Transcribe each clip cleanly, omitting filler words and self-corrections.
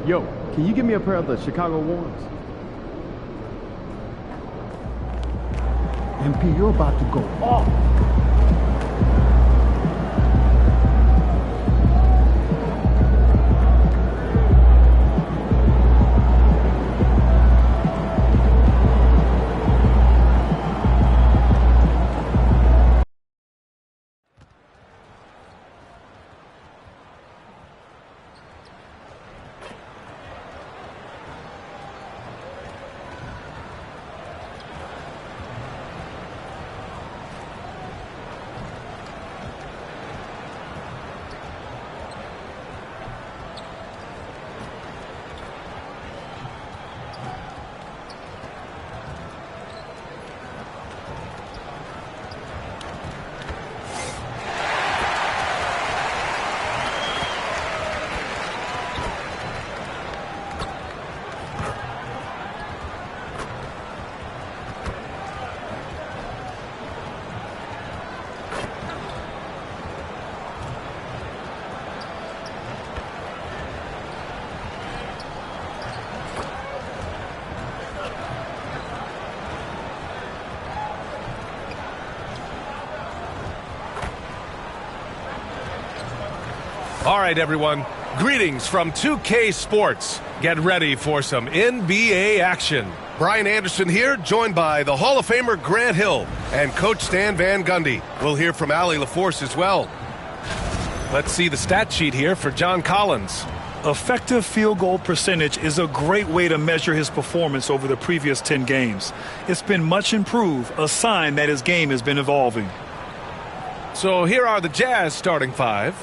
Yo, can you give me a pair of the Chicago ones? MP, you're about to go off. All right, everyone. Greetings from 2K Sports. Get ready for some NBA action. Brian Anderson here, joined by the Hall of Famer Grant Hill and Coach Stan Van Gundy. We'll hear from Allie LaForce as well. Let's see the stat sheet here for John Collins. Effective field goal percentage is a great way to measure his performance over the previous 10 games. It's been much improved, a sign that his game has been evolving. So here are the Jazz starting five.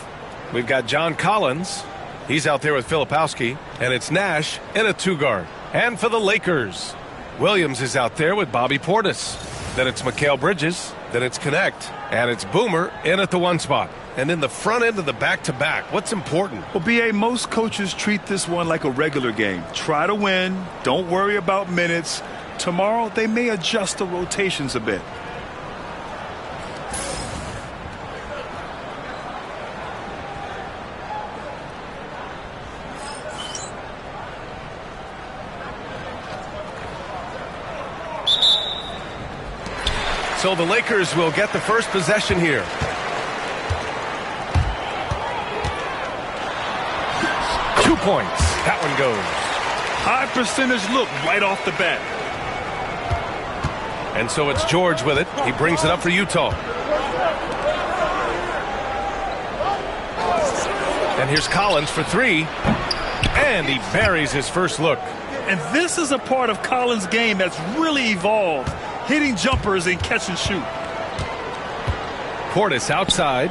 We've got John Collins. He's out there with Filipowski. And it's Nash in a two-guard. And for the Lakers, Williams is out there with Bobby Portis. Then it's Mikal Bridges. Then it's Connect. And it's Boomer in at the one spot. And in the front end of the back-to-back, what's important? Well, B.A., most coaches treat this one like a regular game. Try to win. Don't worry about minutes. Tomorrow, they may adjust the rotations a bit. So the Lakers will get the first possession here. Two points. That one goes. High percentage look right off the bat. And so it's George with it. He brings it up for Utah. And here's Collins for three. And he buries his first look. And this is a part of Collins' game that's really evolved. Hitting jumpers and catch and shoot. Portis outside.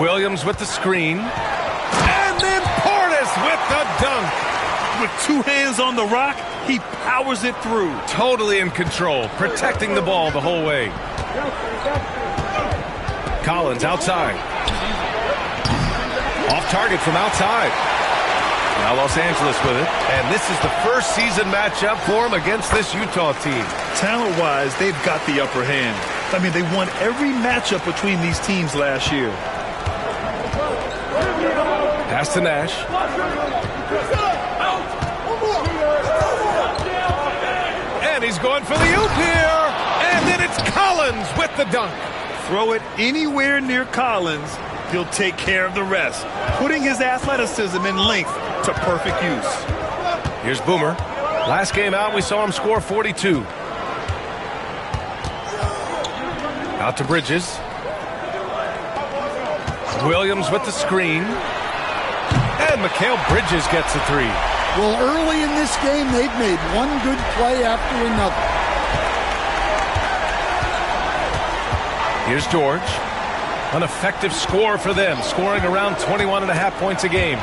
Williams with the screen. And then Portis with the dunk. With two hands on the rock, he powers it through. Totally in control, protecting the ball the whole way. Collins outside. Off target from outside. Now Los Angeles with it. And this is the first season matchup for him against this Utah team. Talent-wise, they've got the upper hand. I mean, they won every matchup between these teams last year. Pass to Nash. And he's going for the oop here. And then it's Collins with the dunk. Throw it anywhere near Collins, he'll take care of the rest, putting his athleticism and length to perfect use. Here's Boomer. Last game out, we saw him score 42. Out to Bridges. Williams with the screen. And Mikal Bridges gets a three. Well, early in this game, they've made one good play after another. Here's George. An effective score for them, scoring around 21.5 points a game.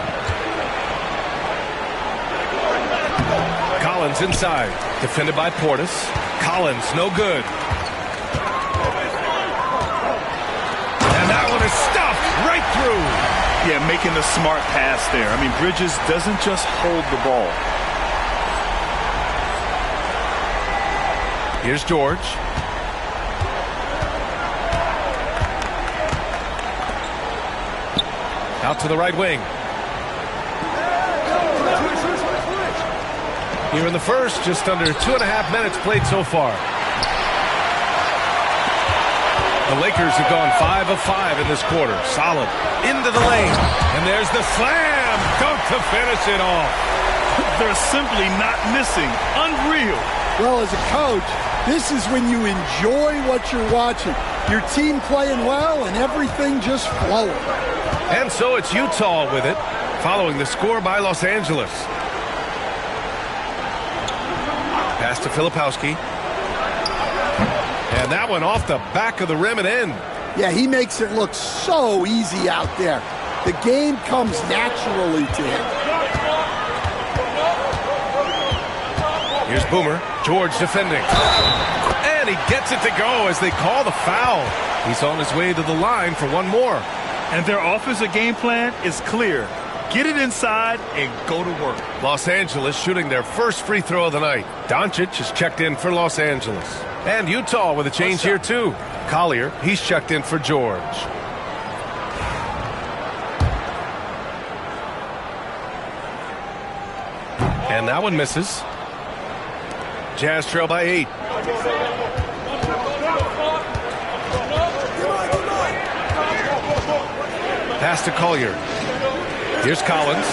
Collins inside, defended by Portis. Collins, no good. And that one is stuffed right through. Yeah, making the smart pass there. I mean, Bridges doesn't just hold the ball. Here's George. Out to the right wing. Here in the first, just under 2.5 minutes played so far. The Lakers have gone 5 of 5 in this quarter. Solid. Into the lane. And there's the slam. Dunk to finish it off. They're simply not missing. Unreal. Well, as a coach, this is when you enjoy what you're watching. Your team playing well and everything just flowing. And so it's Utah with it, following the score by Los Angeles. Pass to Filipowski. And that one off the back of the rim and in. Yeah, he makes it look so easy out there. The game comes naturally to him. Here's Boomer. George defending. And he gets it to go as they call the foul. He's on his way to the line for one more. And their offensive game plan is clear. Get it inside and go to work. Los Angeles shooting their first free throw of the night. Doncic is checked in for Los Angeles. And Utah with a change here too. Collier, he's checked in for George. And that one misses. Jazz trail by 8. Pass to Collier. Here's Collins.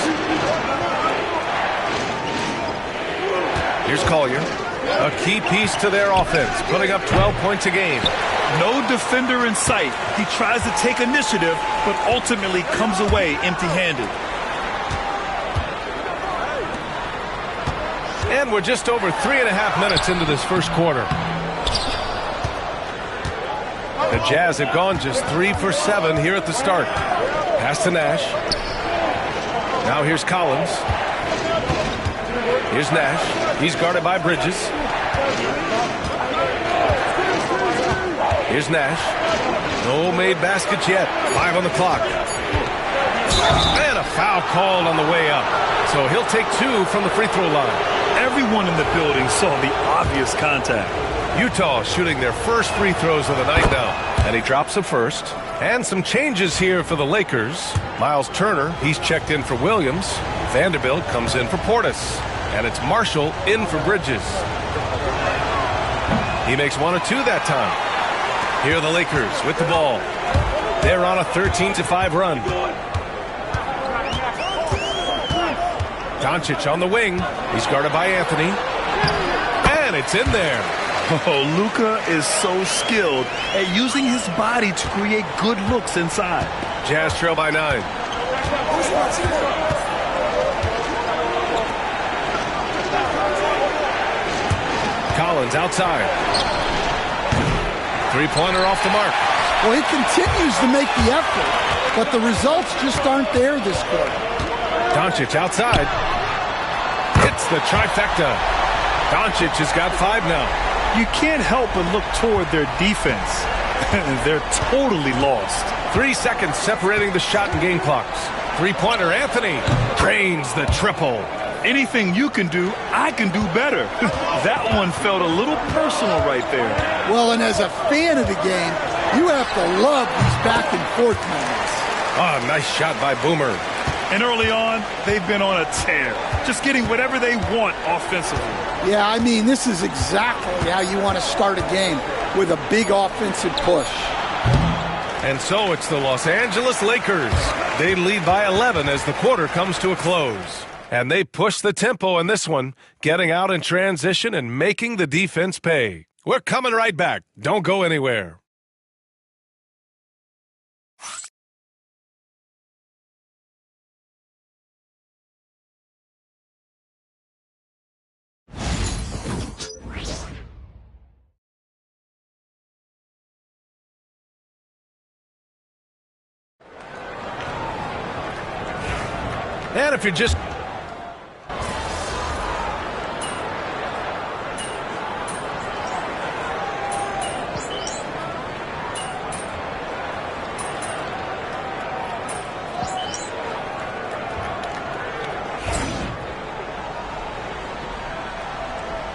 Here's Collier. A key piece to their offense, putting up 12 points a game. No defender in sight. He tries to take initiative, but ultimately comes away empty-handed. And we're just over 3.5 minutes into this first quarter. The Jazz have gone just 3 for 7 here at the start. Pass to Nash. Now here's Collins. Here's Nash. He's guarded by Bridges. Here's Nash. No made baskets yet. 5 on the clock. And a foul called on the way up. So he'll take 2 from the free throw line. Everyone in the building saw the obvious contact. Utah shooting their first free throws of the night now. And he drops the first. And some changes here for the Lakers. Miles Turner, he's checked in for Williams. Vanderbilt comes in for Portis. And it's Marshall in for Bridges. He makes 1 of 2 that time. Here are the Lakers with the ball. They're on a 13-5 run. Doncic on the wing. He's guarded by Anthony. And it's in there. Oh, Luka is so skilled at using his body to create good looks inside. Jazz trail by 9. Collins outside. Three-pointer off the mark. Well, he continues to make the effort, but the results just aren't there this quarter. Doncic outside. Hits the trifecta. Doncic has got 5 now. You can't help but look toward their defense. They're totally lost. 3 seconds separating the shot and game clocks. Three-pointer Anthony drains the triple. Anything you can do, I can do better. That one felt a little personal right there. Well, and as a fan of the game, you have to love these back and forth moments. Oh, nice shot by Boomer. And early on, they've been on a tear, just getting whatever they want offensively. Yeah, I mean, this is exactly how you want to start a game, with a big offensive push. And so it's the Los Angeles Lakers. They lead by 11 as the quarter comes to a close. And they push the tempo in this one, getting out in transition and making the defense pay. We're coming right back. Don't go anywhere. And if you're just...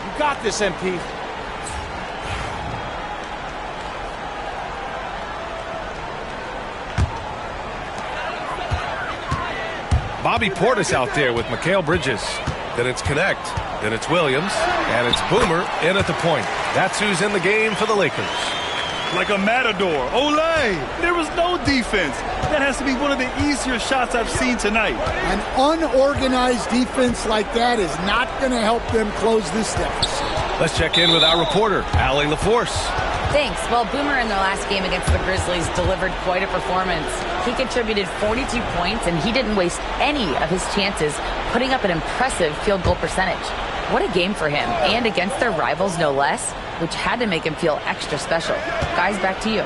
You got this, MP. Bobby Portis out there with Mikal Bridges. Then it's Connect. Then it's Williams. And it's Boomer in at the point. That's who's in the game for the Lakers. Like a matador. Olay! There was no defense. That has to be one of the easier shots I've seen tonight. An unorganized defense like that is not going to help them close this deficit. Let's check in with our reporter, Allie LaForce. Thanks. Well, Boomer in their last game against the Grizzlies delivered quite a performance. He contributed 42 points, and he didn't waste any of his chances, putting up an impressive field goal percentage. What a game for him, and against their rivals, no less, which had to make him feel extra special. Guys, back to you.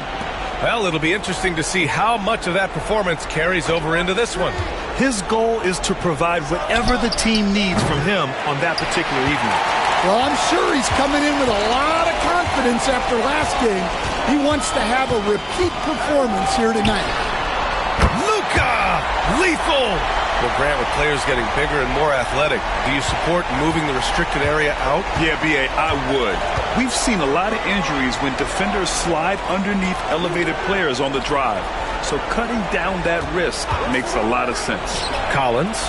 Well, it'll be interesting to see how much of that performance carries over into this one. His goal is to provide whatever the team needs from him on that particular evening. Well, I'm sure he's coming in with a lot of confidence after last game. He wants to have a repeat performance here tonight. Luka! Lethal! Well, Grant, with players getting bigger and more athletic, do you support moving the restricted area out? Yeah, B.A., I would. We've seen a lot of injuries when defenders slide underneath elevated players on the drive. So cutting down that risk makes a lot of sense. Collins.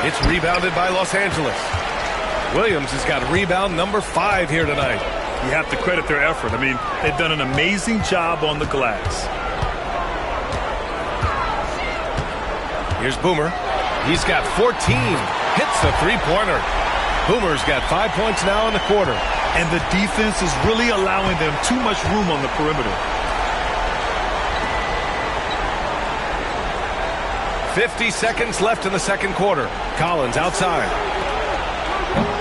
It's rebounded by Los Angeles. Williams has got rebound number 5 here tonight. You have to credit their effort. I mean, they've done an amazing job on the glass. Here's Boomer. He's got 14. Hits the three-pointer. Boomer's got 5 points now in the quarter. And the defense is really allowing them too much room on the perimeter. 50 seconds left in the second quarter. Collins outside.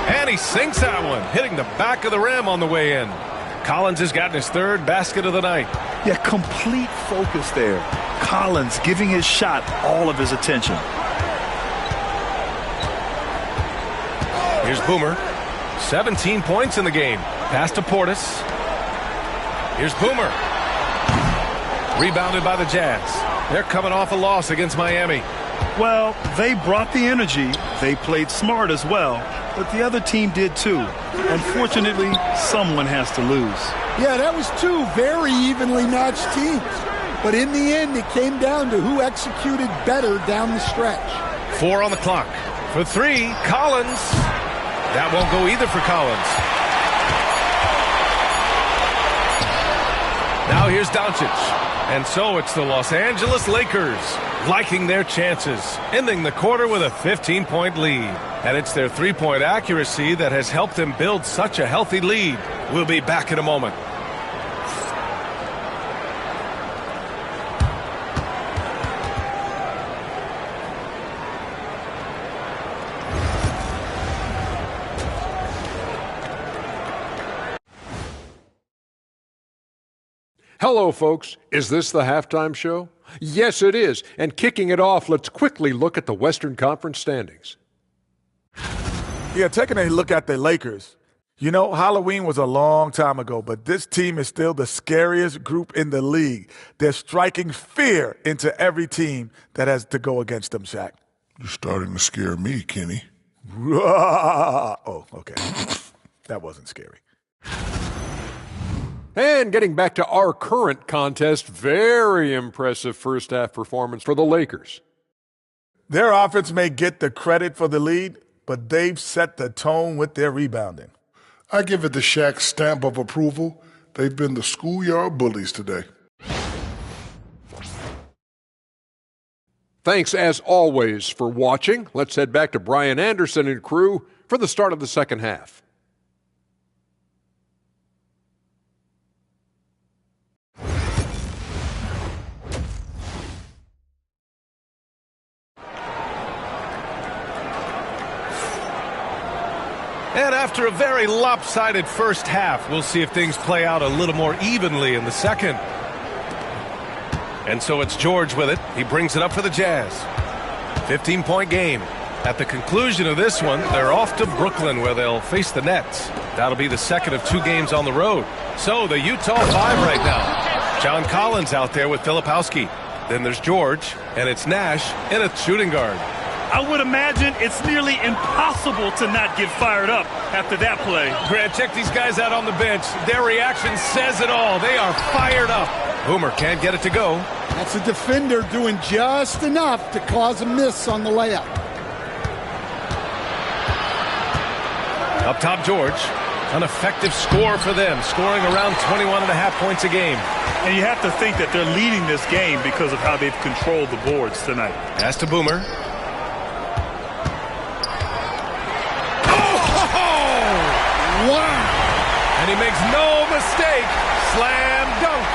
And he sinks that one, hitting the back of the rim on the way in. Collins has gotten his 3rd basket of the night. Yeah, complete focus there. Collins giving his shot all of his attention. Here's Boomer. 17 points in the game. Pass to Portis. Here's Boomer. Rebounded by the Jazz. They're coming off a loss against Miami. Well, they brought the energy. They played smart as well. But the other team did too. Unfortunately, someone has to lose. Yeah, that was 2 very evenly matched teams. But in the end, it came down to who executed better down the stretch. 4 on the clock. For 3, Collins. That won't go either for Collins. Now here's Doncic. And so it's the Los Angeles Lakers liking their chances, ending the quarter with a 15-point lead. And it's their three-point accuracy that has helped them build such a healthy lead. We'll be back in a moment. Hello, folks. Is this the halftime show? Yes, it is. And kicking it off, let's quickly look at the Western Conference standings. Yeah, taking a look at the Lakers. You know, Halloween was a long time ago, but this team is still the scariest group in the league. They're striking fear into every team that has to go against them, Shaq. You're starting to scare me, Kenny. Oh, okay. That wasn't scary. And getting back to our current contest, very impressive first half performance for the Lakers. Their offense may get the credit for the lead, but they've set the tone with their rebounding. I give it the Shaq stamp of approval. They've been the schoolyard bullies today. Thanks, as always, for watching. Let's head back to Brian Anderson and crew for the start of the second half. And after a very lopsided first half, we'll see if things play out a little more evenly in the second. And so it's George with it. He brings it up for the Jazz. 15-point game. At the conclusion of this one, they're off to Brooklyn where they'll face the Nets. That'll be the second of 2 games on the road. So the Utah 5 right now. John Collins out there with Filipowski. Then there's George, and it's Nash in a shooting guard. I would imagine it's nearly impossible to not get fired up after that play. Grant, check these guys out on the bench. Their reaction says it all. They are fired up. Boomer can't get it to go. That's a defender doing just enough to cause a miss on the layup. Up top, George. An effective score for them, scoring around 21.5 points a game. And you have to think that they're leading this game because of how they've controlled the boards tonight. Pass to Boomer. Wow! And he makes no mistake. Slam dunk.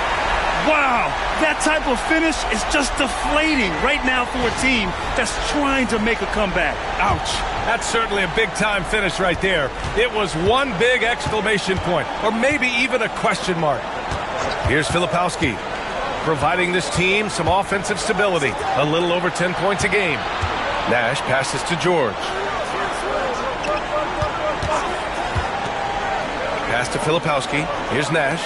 Wow, that type of finish is just deflating right now for a team that's trying to make a comeback. Ouch. That's certainly a big-time finish right there. It was one big exclamation point, or maybe even a question mark. Here's Filipowski, providing this team some offensive stability. A little over 10 points a game. Nash passes to George. Pass to Filipowski. Here's Nash.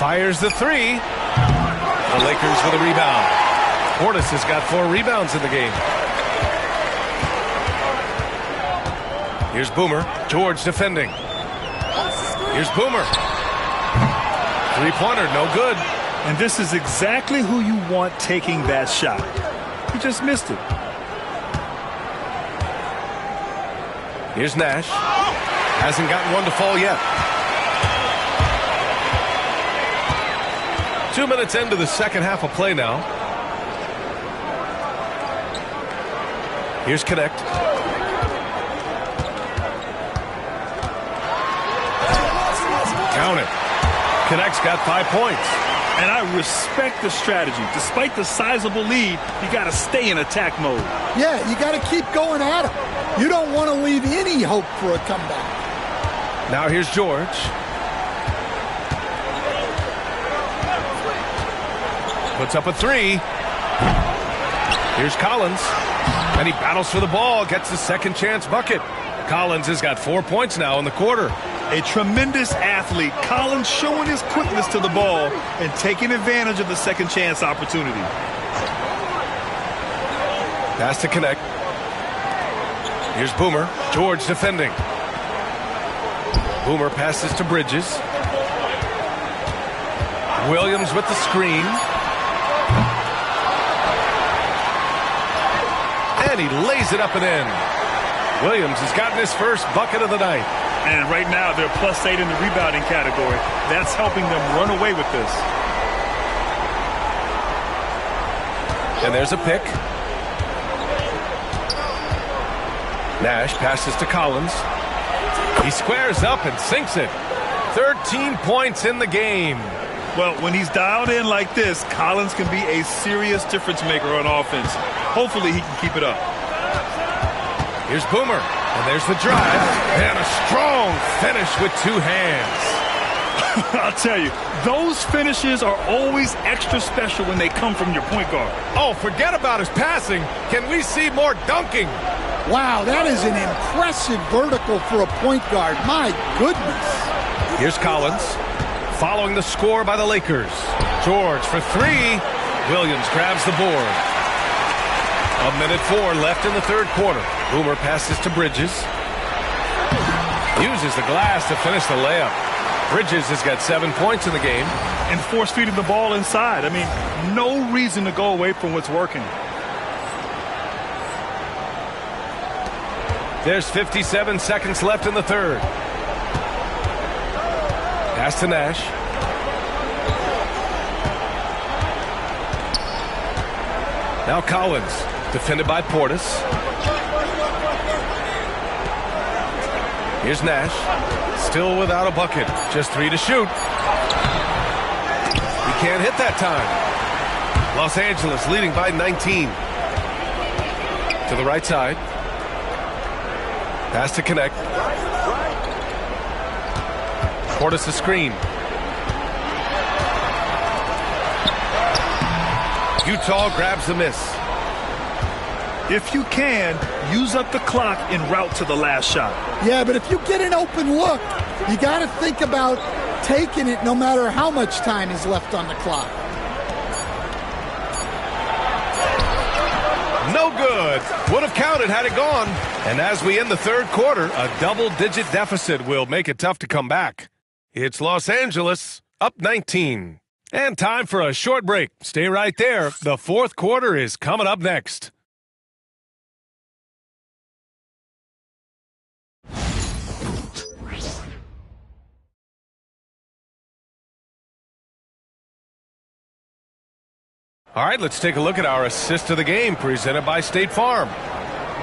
Fires the 3. The Lakers with a rebound. Portis has got 4 rebounds in the game. Here's Boomer. George defending. Here's Boomer. 3-pointer, no good. And this is exactly who you want taking that shot. He just missed it. Here's Nash. Hasn't gotten one to fall yet. 2 minutes into the second half of play now. Here's Connect. Count it. Connect's got 5 points. And I respect the strategy. Despite the sizable lead, you got to stay in attack mode. Yeah, you got to keep going at him. You don't want to leave any hope for a comeback. Now here's George. Puts up a 3. Here's Collins. And he battles for the ball, gets the second chance bucket. Collins has got 4 points now in the quarter. A tremendous athlete. Collins showing his quickness to the ball and taking advantage of the second chance opportunity. Pass to Connect. Here's Boomer. George defending. Boomer passes to Bridges. Williams with the screen. And he lays it up and in. Williams has gotten his first bucket of the night. And right now they're +8 in the rebounding category. That's helping them run away with this. And there's a pick. Nash passes to Collins. He squares up and sinks it. 13 points in the game. Well, when he's dialed in like this, Collins can be a serious difference maker on offense. Hopefully he can keep it up. Here's Boomer. And there's the drive. And a strong finish with 2 hands. I'll tell you, those finishes are always extra special when they come from your point guard. Oh, forget about his passing. Can we see more dunking? Wow, that is an impressive vertical for a point guard. My goodness. Here's Collins. Following the score by the Lakers. George for 3. Williams grabs the board. 1:04 left in the third quarter. Boomer passes to Bridges. Uses the glass to finish the layup. Bridges has got 7 points in the game. And force-feeding the ball inside. I mean, no reason to go away from what's working. There's 57 seconds left in the third. Pass to Nash. Now Collins, defended by Portis. Here's Nash, still without a bucket. Just 3 to shoot. He can't hit that time. Los Angeles leading by 19. To the right side. Pass to connect. Portis a screen. Utah grabs the miss. If you can, use up the clock en route to the last shot. Yeah, but if you get an open look, you got to think about taking it no matter how much time is left on the clock. No good. Would have counted had it gone. And as we end the third quarter, a double-digit deficit will make it tough to come back. It's Los Angeles up 19. And time for a short break. Stay right there. The fourth quarter is coming up next. All right, let's take a look at our assist of the game presented by State Farm.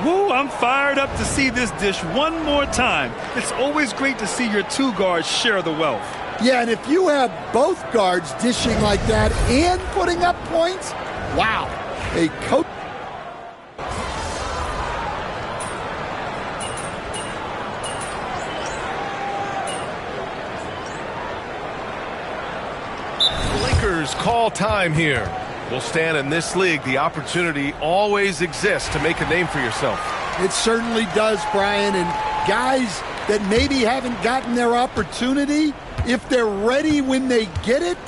Woo, I'm fired up to see this dish one more time. It's always great to see your two guards share the wealth. Yeah, and if you have both guards dishing like that and putting up points, wow, a coach. The Lakers call time here. We'll stand in this league. The opportunity always exists to make a name for yourself. It certainly does, Brian, and guys that maybe haven't gotten their opportunity, if they're ready when they get it,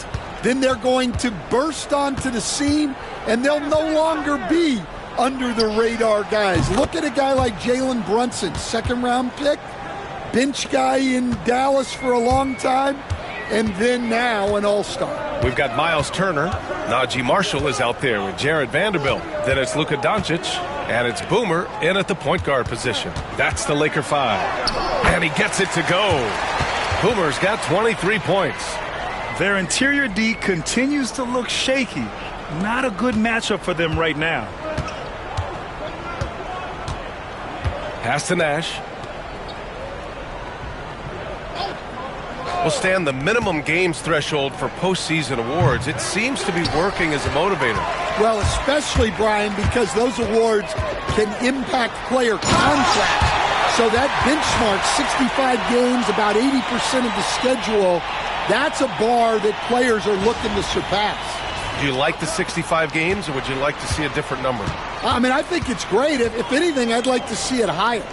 then they're going to burst onto the scene, and they'll no longer be under the radar guys. Look at a guy like Jalen Brunson, second-round pick, bench guy in Dallas for a long time, and then now an all-star. We've got Miles Turner. Najee Marshall is out there with Jared Vanderbilt. Then it's Luka Doncic, and it's Boomer in at the point guard position. That's the Laker 5. And he gets it to go. Boomer's got 23 points. Their interior D continues to look shaky. Not a good matchup for them right now. Pass to Nash. Will stand the minimum games threshold for postseason awards. It seems to be working as a motivator. Well, especially, Brian, because those awards can impact player contracts. So that benchmark, 65 games, about 80% of the schedule, that's a bar that players are looking to surpass. Do you like the 65 games, or would you like to see a different number? I mean, I think it's great. If anything, I'd like to see it higher.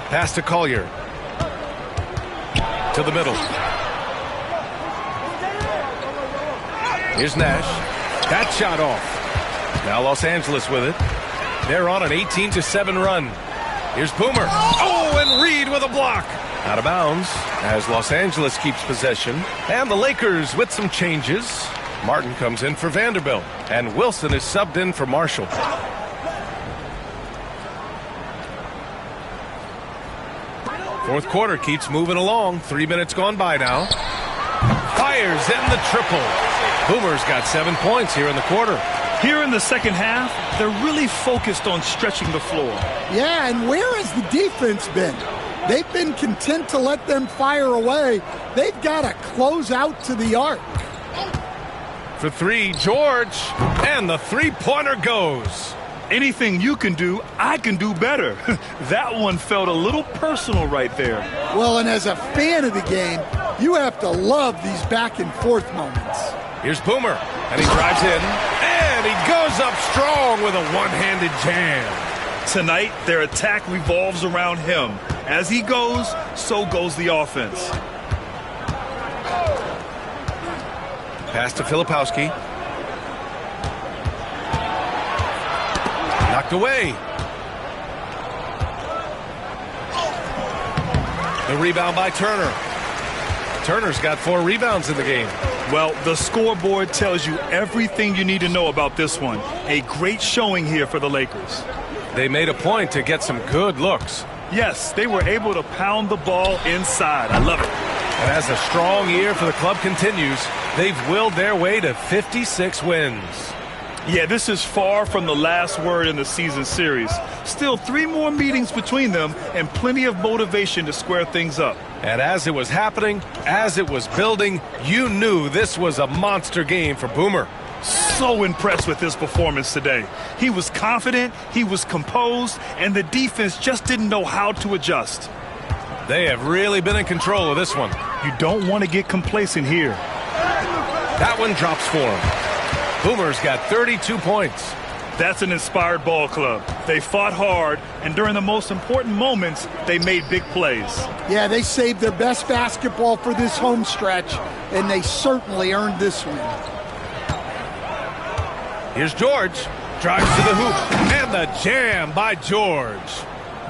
Pass to Collier. To the middle. Here's Nash. That shot off. Now Los Angeles with it. They're on an 18-7 run. Here's Boomer. Oh, and Reed with a block. Out of bounds as Los Angeles keeps possession. And the Lakers with some changes. Martin comes in for Vanderbilt. And Wilson is subbed in for Marshall. Fourth quarter keeps moving along. 3 minutes gone by now. Fires in the triple. Boomer's got 7 points here in the quarter. Here in the second half, they're really focused on stretching the floor. Yeah, and where has the defense been? They've been content to let them fire away. They've got to close out to the arc. For three, George. And the three-pointer goes. Anything you can do, I can do better. That one felt a little personal right there. Well, and as a fan of the game, you have to love these back-and-forth moments. Here's Boomer, and he drives in, and he goes up strong with a one-handed jam. Tonight, their attack revolves around him. As he goes, so goes the offense. Pass to Filipowski. Knocked away. The rebound by Turner. Turner's got 4 rebounds in the game. Well, the scoreboard tells you everything you need to know about this one. A great showing here for the Lakers. They made a point to get some good looks. Yes, they were able to pound the ball inside. I love it. And as the strong year for the club continues, they've willed their way to 56 wins. Yeah, this is far from the last word in the season series. Still 3 more meetings between them and plenty of motivation to square things up. And as it was happening, as it was building, you knew this was a monster game for Boomer. So impressed with his performance today. He was confident, he was composed, and the defense just didn't know how to adjust. They have really been in control of this one. You don't want to get complacent here. That one drops for him. Boomer's got 32 points. That's an inspired ball club. They fought hard, and during the most important moments, they made big plays. Yeah, they saved their best basketball for this home stretch, and they certainly earned this win. Here's George. Drives to the hoop. And the jam by George.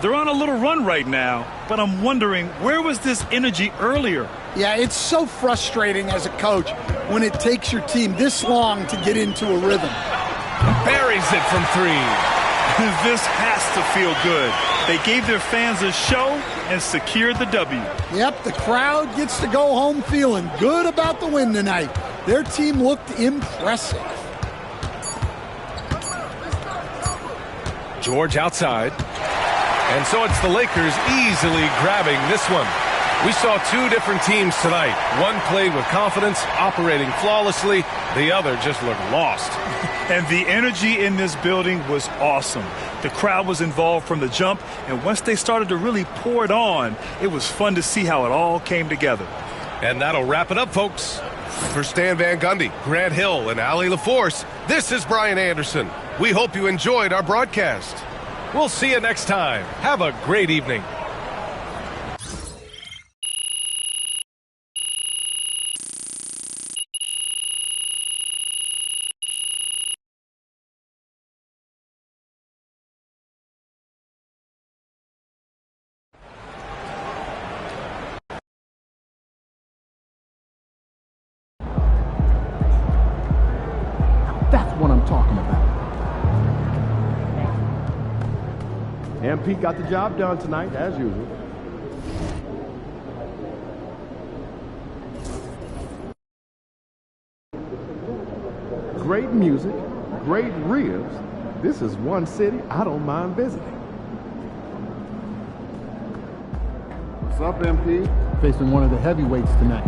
They're on a little run right now, but I'm wondering, where was this energy earlier? Yeah, it's so frustrating as a coach when it takes your team this long to get into a rhythm. Buries it from 3. This has to feel good. They gave their fans a show and secured the W. Yep, the crowd gets to go home feeling good about the win tonight. Their team looked impressive. George outside. And so it's the Lakers easily grabbing this one. We saw 2 different teams tonight. One played with confidence, operating flawlessly. The other just looked lost. And the energy in this building was awesome. The crowd was involved from the jump, and once they started to really pour it on, it was fun to see how it all came together. And that'll wrap it up, folks. For Stan Van Gundy, Grant Hill, and Allie LaForce, this is Brian Anderson. We hope you enjoyed our broadcast. We'll see you next time. Have a great evening. That's what I'm talking about. MP got the job done tonight, as usual. Great music, great ribs. This is one city I don't mind visiting. What's up, MP? Facing one of the heavyweights tonight.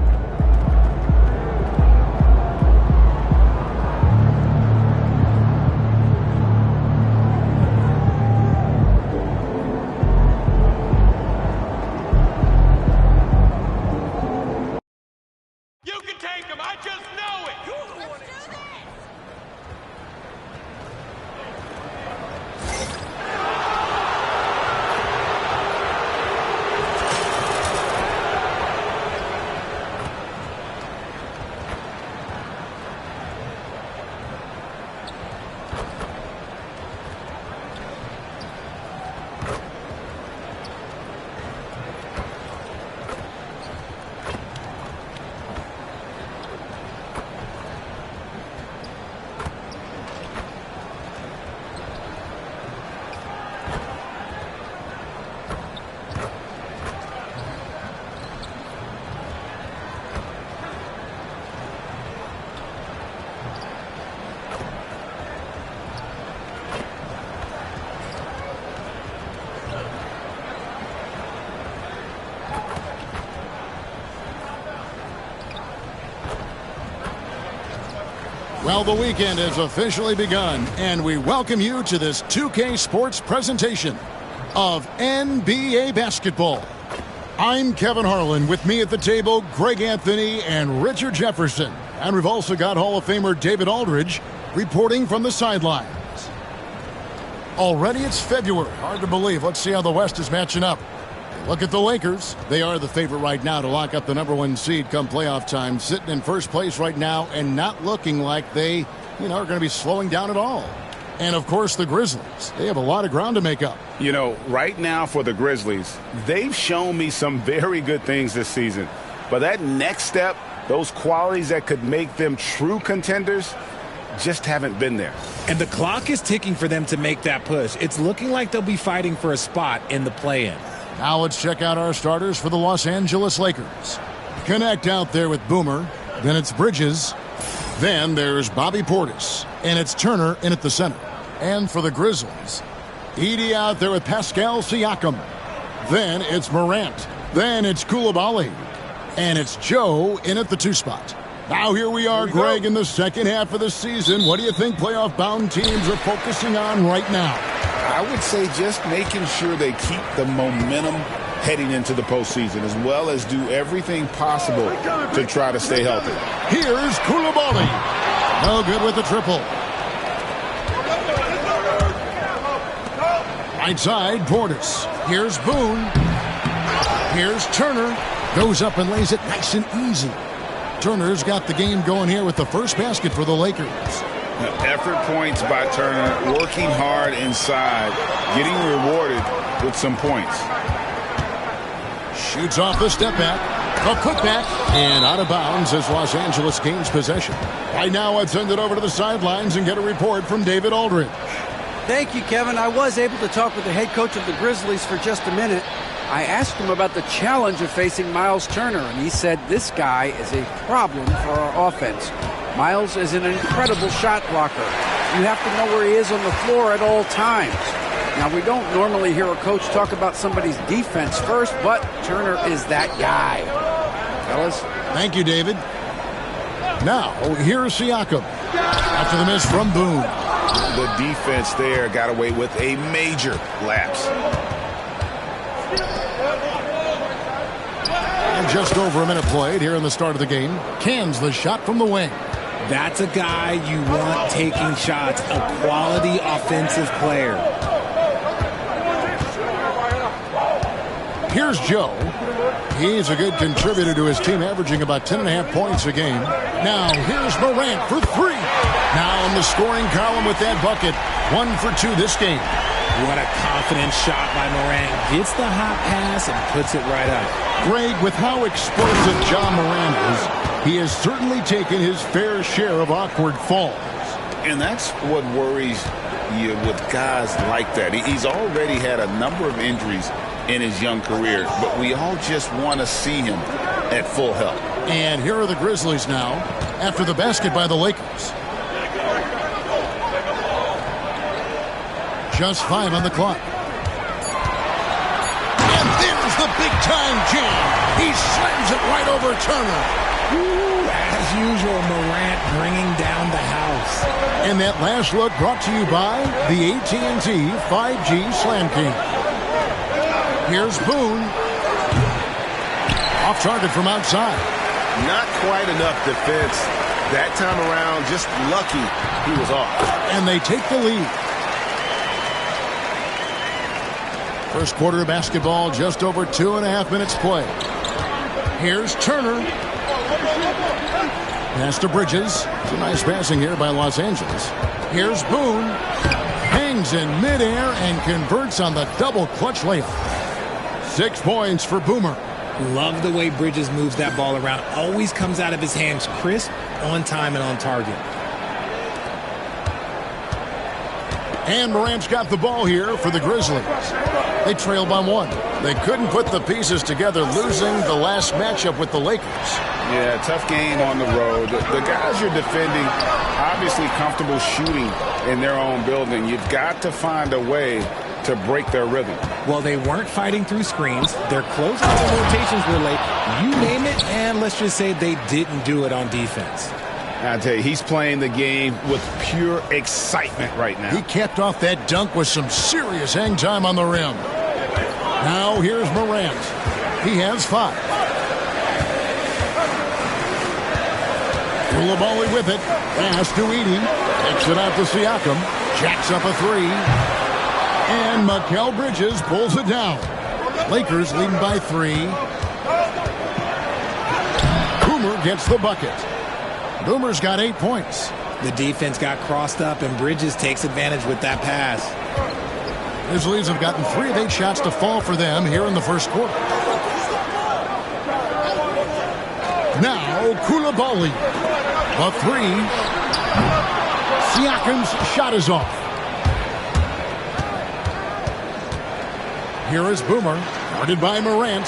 Well, the weekend has officially begun, and we welcome you to this 2K Sports presentation of NBA basketball. I'm Kevin Harlan. With me at the table, Greg Anthony and Richard Jefferson. And we've also got Hall of Famer David Aldridge reporting from the sidelines. Already it's February. Hard to believe. Let's see how the West is matching up. Look at the Lakers. They are the favorite right now to lock up the #1 seed come playoff time. Sitting in first place right now and not looking like they, are going to be slowing down at all. And, of course, the Grizzlies. They have a lot of ground to make up. Right now for the Grizzlies, they've shown me some very good things this season. But that next step, those qualities that could make them true contenders, just haven't been there. And the clock is ticking for them to make that push. It's looking like they'll be fighting for a spot in the play-in. Now let's check out our starters for the Los Angeles Lakers. Connect out there with Boomer. Then it's Bridges. Then there's Bobby Portis. And it's Turner in at the center. And for the Grizzlies, Edey out there with Pascal Siakam. Then it's Morant. Then it's Coulibaly. And it's Joe in at the 2 spot. Now here we are, Greg, in the second half of the season. What do you think playoff-bound teams are focusing on right now? I would say just making sure they keep the momentum heading into the postseason, as well as do everything possible to try to stay healthy. Here's Coulibaly. No good with the triple. Right side, Portis. Here's Boone. Here's Turner. Goes up and lays it nice and easy. Turner's got the game going here with the first basket for the Lakers. Effort points by Turner, working hard inside, getting rewarded with some points. Shoots off the step back, a putback, and out of bounds as Los Angeles gains possession. Right now, let's send it over to the sidelines and get a report from David Aldridge. Thank you, Kevin. I was able to talk with the head coach of the Grizzlies for just a minute. I asked him about the challenge of facing Miles Turner, and he said this guy is a problem for our offense. Miles is an incredible shot blocker. You have to know where he is on the floor at all times. Now, we don't normally hear a coach talk about somebody's defense first, but Turner is that guy. Fellas? Thank you, David. Now, here's Siakam. After the miss from Boone. The defense there got away with a major lapse. And just over a minute played here in the start of the game. Cans the shot from the wing. That's a guy you want taking shots, a quality offensive player. Here's Joe. He's a good contributor to his team, averaging about 10.5 points a game. Now, here's Morant for 3. Now in the scoring column with that bucket. 1 for 2 this game. What a confident shot by Morant. Gets the hot pass and puts it right up. Greg, with how explosive John Morant is, he has certainly taken his fair share of awkward falls. And that's what worries you with guys like that. He's already had a number of injuries in his young career, but we all just want to see him at full health. And here are the Grizzlies now after the basket by the Lakers. Just 5 on the clock. And there's the big-time jam. He slams it right over Turner. Ooh, as usual, Morant bringing down the house. And that last look brought to you by the AT&T 5G Slam King. Here's Boone. Off target from outside. Not quite enough defense that time around. Just lucky he was off. And they take the lead. First quarter of basketball, just over 2.5 minutes play. Here's Turner. Pass to Bridges. Some nice passing here by Los Angeles. Here's Boone. Hangs in midair and converts on the double clutch layup. 6 points for Boomer. Love the way Bridges moves that ball around. Always comes out of his hands crisp, on time, and on target. And Morant's got the ball here for the Grizzlies. They trail by 1. They couldn't put the pieces together, losing the last matchup with the Lakers. Yeah, tough game on the road. The guys you're defending, obviously comfortable shooting in their own building. You've got to find a way to break their rhythm. Well, they weren't fighting through screens. Their closing rotations were late. You name it, and let's just say they didn't do it on defense. I tell you, he's playing the game with pure excitement right now. He capped off that dunk with some serious hang time on the rim. Now here's Morant. He has 5. Coulibaly with it. Pass to Edey. Kicks it out to Siakam. Jacks up a 3. And Mikal Bridges pulls it down. Lakers leading by 3. Boomer gets the bucket. Boomer's got 8 points. The defense got crossed up, and Bridges takes advantage with that pass. Grizzlies have gotten 3 of 8 shots to fall for them here in the first quarter. Now Koulibaly. The three. Siakam's shot is off. Here is Boomer, guarded by Morant.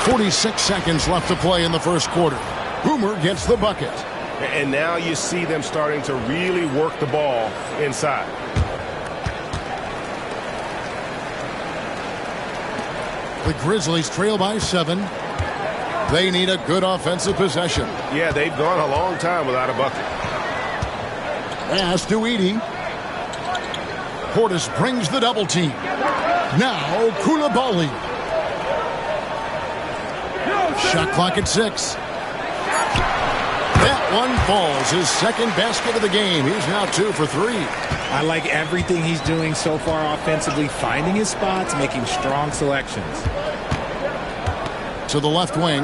46 seconds left to play in the first quarter. Boomer gets the bucket. And now you see them starting to really work the ball inside. The Grizzlies trail by 7. They need a good offensive possession. Yeah, they've gone a long time without a bucket. Pass to Edey. Portis brings the double team. Now Koulibaly. Shot clock at 6. That one falls. His second basket of the game. He's now 2 for 3. I like everything he's doing so far offensively, finding his spots, making strong selections. To the left wing.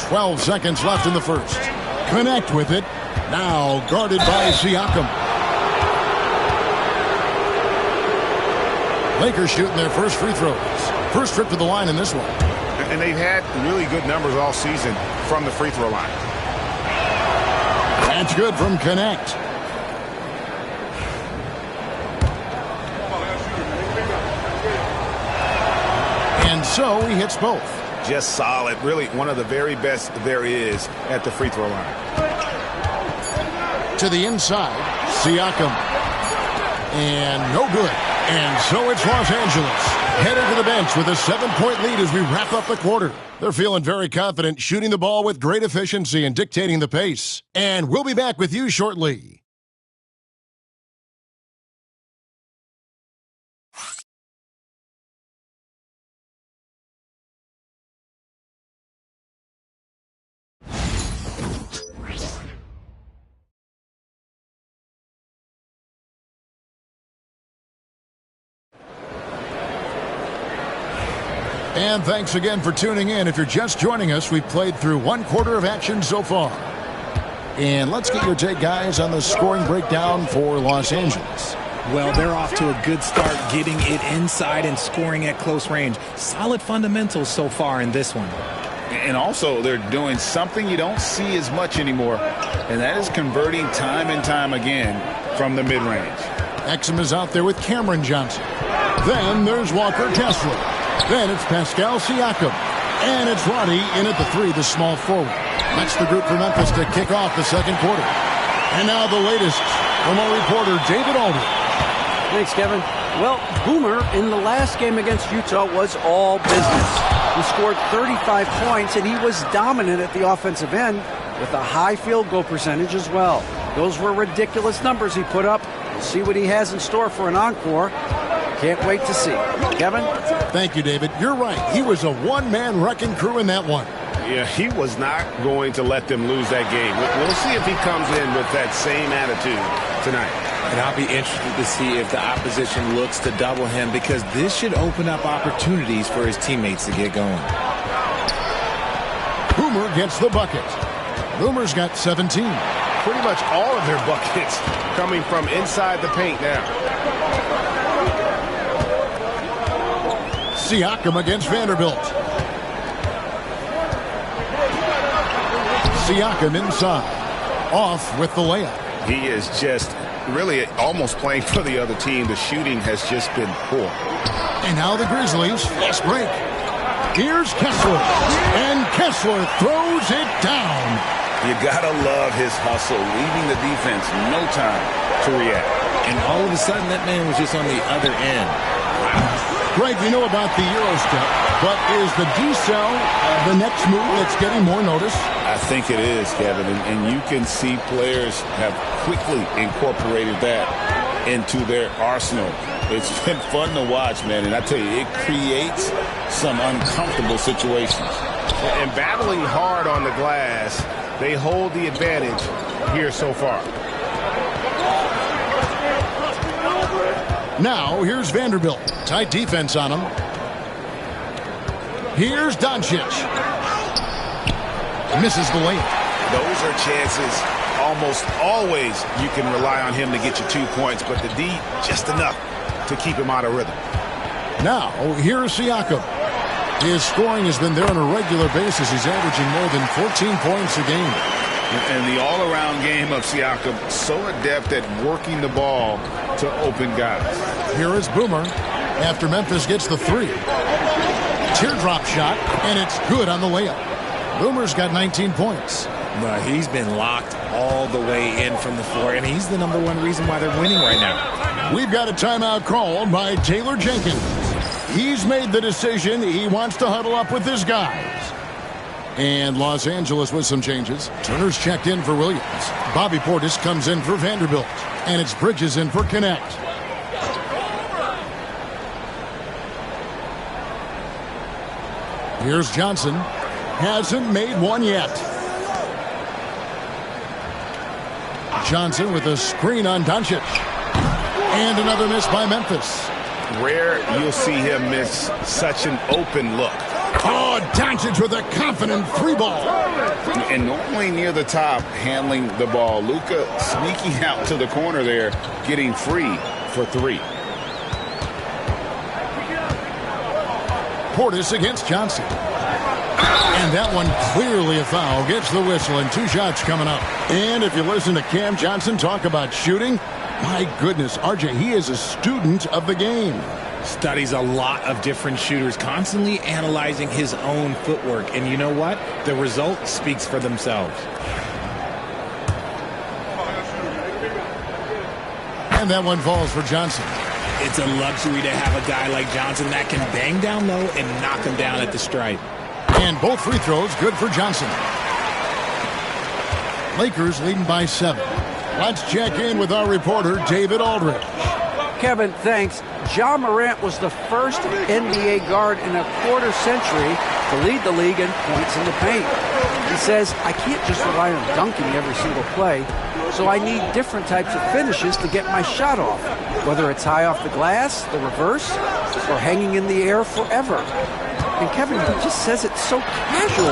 12 seconds left in the first. Connect with it. Now guarded by Siakam. Lakers shooting their first free throws. First trip to the line in this one. And they've had really good numbers all season from the free throw line. That's good from Connect. And so he hits both. Just solid. Really one of the very best there is at the free throw line. To the inside, Siakam. And no good. And so it's Los Angeles. Headed to the bench with a 7-point lead as we wrap up the quarter. They're feeling very confident, shooting the ball with great efficiency and dictating the pace. And we'll be back with you shortly. And thanks again for tuning in. If you're just joining us, we've played through 1 quarter of action so far. And let's get your take, guys, on the scoring breakdown for Los Angeles. Well, they're off to a good start getting it inside and scoring at close range. Solid fundamentals so far in this one. And also, they're doing something you don't see as much anymore, and that is converting time and time again from the mid-range. Exum is out there with Cameron Johnson. Then there's Walker Kessler. Then it's Pascal Siakam. And it's Roddy in at the 3, the small forward. That's the group for Memphis to kick off the second quarter. And now the latest from our reporter, David Aldridge. Thanks, Kevin. Well, Boomer in the last game against Utah was all business. He scored 35 points, and he was dominant at the offensive end with a high field goal percentage as well. Those were ridiculous numbers he put up. We'll see what he has in store for an encore. Can't wait to see. Kevin? Thank you, David. You're right. He was a one-man wrecking crew in that one. Yeah, he was not going to let them lose that game. We'll see if he comes in with that same attitude tonight. And I'll be interested to see if the opposition looks to double him, because this should open up opportunities for his teammates to get going. Boomer gets the bucket. Boomer's got 17. Pretty much all of their buckets coming from inside the paint now. Siakam against Vanderbilt. Siakam inside. Off with the layup. He is just really almost playing for the other team. The shooting has just been poor. And now the Grizzlies. Fast break. Here's Kessler. And Kessler throws it down. You gotta love his hustle, leaving the defense no time to react. And all of a sudden, that man was just on the other end. Wow. Greg, we know about the Euro step, but is the decel the next move that's getting more notice? I think it is, Kevin, and you can see players have quickly incorporated that into their arsenal. It's been fun to watch, man, and I tell you, it creates some uncomfortable situations. And battling hard on the glass, they hold the advantage here so far. Now, here's Vanderbilt. Tight defense on him. Here's Doncic. Misses the layup. Those are chances almost always you can rely on him to get you 2 points, but the D, just enough to keep him out of rhythm. Now, here's Siakam. His scoring has been there on a regular basis. He's averaging more than 14 points a game. And the all-around game of Siakam, so adept at working the ball to open guys. Here is Boomer after Memphis gets the three. Teardrop shot, and it's good on the layup. Boomer's got 19 points. But he's been locked all the way in from the floor, and he's the #1 reason why they're winning right now. We've got a timeout called by Taylor Jenkins. He's made the decision. He wants to huddle up with his guys. And Los Angeles with some changes. Turner's checked in for Williams. Bobby Portis comes in for Vanderbilt. And it's Bridges in for Connect. Here's Johnson. Hasn't made one yet. Johnson with a screen on Doncic. And another miss by Memphis. Rare you'll see him miss such an open look. Oh, Doncic with a confident three ball. And normally near the top, handling the ball. Luka sneaking out to the corner there, getting free for three. Portis against Johnson. And that one clearly a foul. Gets the whistle and 2 shots coming up. And if you listen to Cam Johnson talk about shooting, my goodness, RJ, he is a student of the game. Studies a lot of different shooters, constantly analyzing his own footwork. And you know what? The result speaks for themselves. And that one falls for Johnson. It's a luxury to have a guy like Johnson that can bang down low and knock him down at the stripe. And both free throws good for Johnson. Lakers leading by 7. Let's check in with our reporter, David Aldridge. Kevin, thanks. Ja Morant was the first NBA guard in a quarter century to lead the league in points in the paint. He says, I can't just rely on dunking every single play, so I need different types of finishes to get my shot off, whether it's high off the glass, the reverse, or hanging in the air forever. And Kevin, he just says it so casually.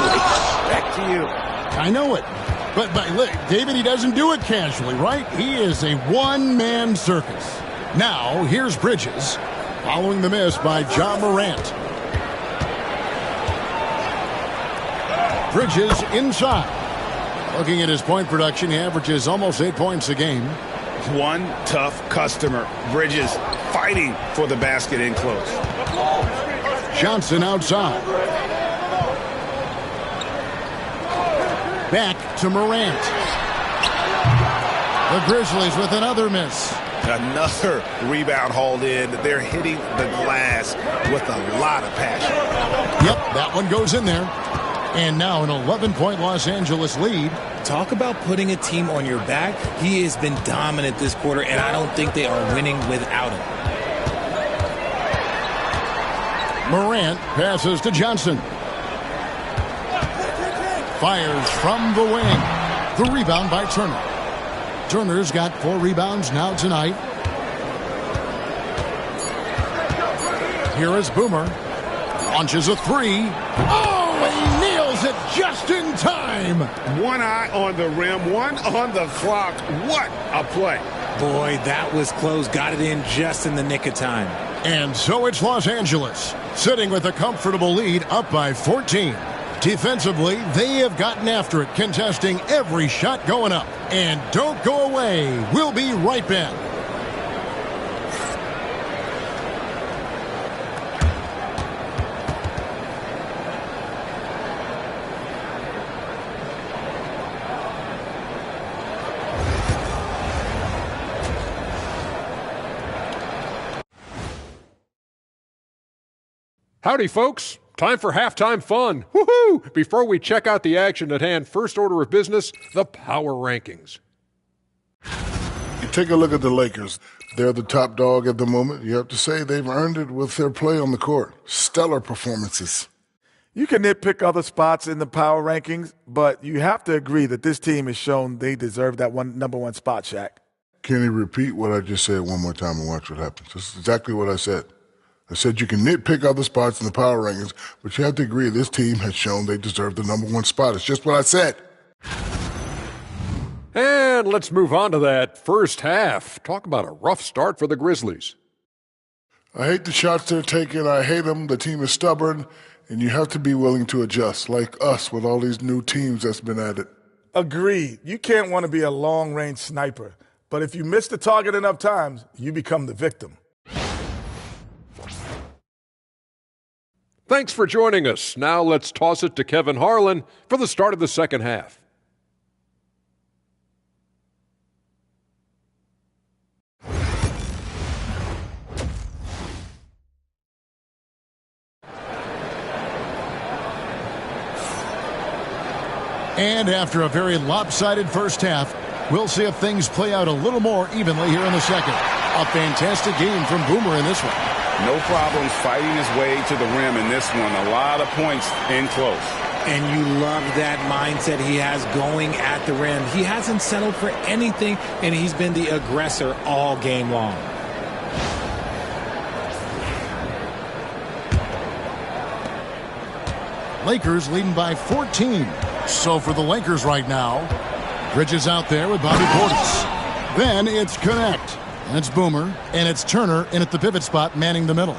Back to you. I know it. But look, David, he doesn't do it casually, right? He is a one-man circus. Now, here's Bridges, following the miss by Ja Morant. Bridges inside. Looking at his point production, he averages almost 8 points a game. One tough customer. Bridges fighting for the basket in close. Johnson outside. Back to Morant. The Grizzlies with another miss. Another rebound hauled in. They're hitting the glass with a lot of passion. Yep, that one goes in there. And now an 11-point Los Angeles lead. Talk about putting a team on your back. He has been dominant this quarter, and I don't think they are winning without him. Morant passes to Johnson. Fires from the wing. The rebound by Turner. Turner's got 4 rebounds now tonight. Here is Boomer. Launches a 3. Oh, he nails it just in time. One eye on the rim, one on the clock. What a play. Boy, that was close. Got it in just in the nick of time. And so it's Los Angeles, sitting with a comfortable lead, up by 14. Defensively, they have gotten after it, contesting every shot going up. And don't go away. We'll be right back. Howdy, folks. Time for halftime fun. Woohoo! Before we check out the action at hand, first order of business, the power rankings. You take a look at the Lakers. They're the top dog at the moment. You have to say they've earned it with their play on the court. Stellar performances. You can nitpick other spots in the power rankings, but you have to agree that this team has shown they deserve that number one spot, Shaq. Can you repeat what I just said one more time and watch what happens? That's exactly what I said. I said you can nitpick other spots in the power rankings, but you have to agree this team has shown they deserve the number one spot. It's just what I said. And let's move on to that first half. Talk about a rough start for the Grizzlies. I hate the shots they're taking. I hate them. The team is stubborn, and you have to be willing to adjust, like us with all these new teams that's been added. Agreed. You can't want to be a long-range sniper. But if you miss the target enough times, you become the victim. Thanks for joining us. Now let's toss it to Kevin Harlan for the start of the second half. And after a very lopsided first half, we'll see if things play out a little more evenly here in the second. A fantastic game from Boomer in this one. No problems fighting his way to the rim in this one. A lot of points in close. And you love that mindset he has going at the rim. He hasn't settled for anything, and he's been the aggressor all game long. Lakers leading by 14. So for the Lakers right now, Bridges out there with Bobby Portis. Then it's Connect. And it's Boomer. And it's Turner in at the pivot spot, manning the middle.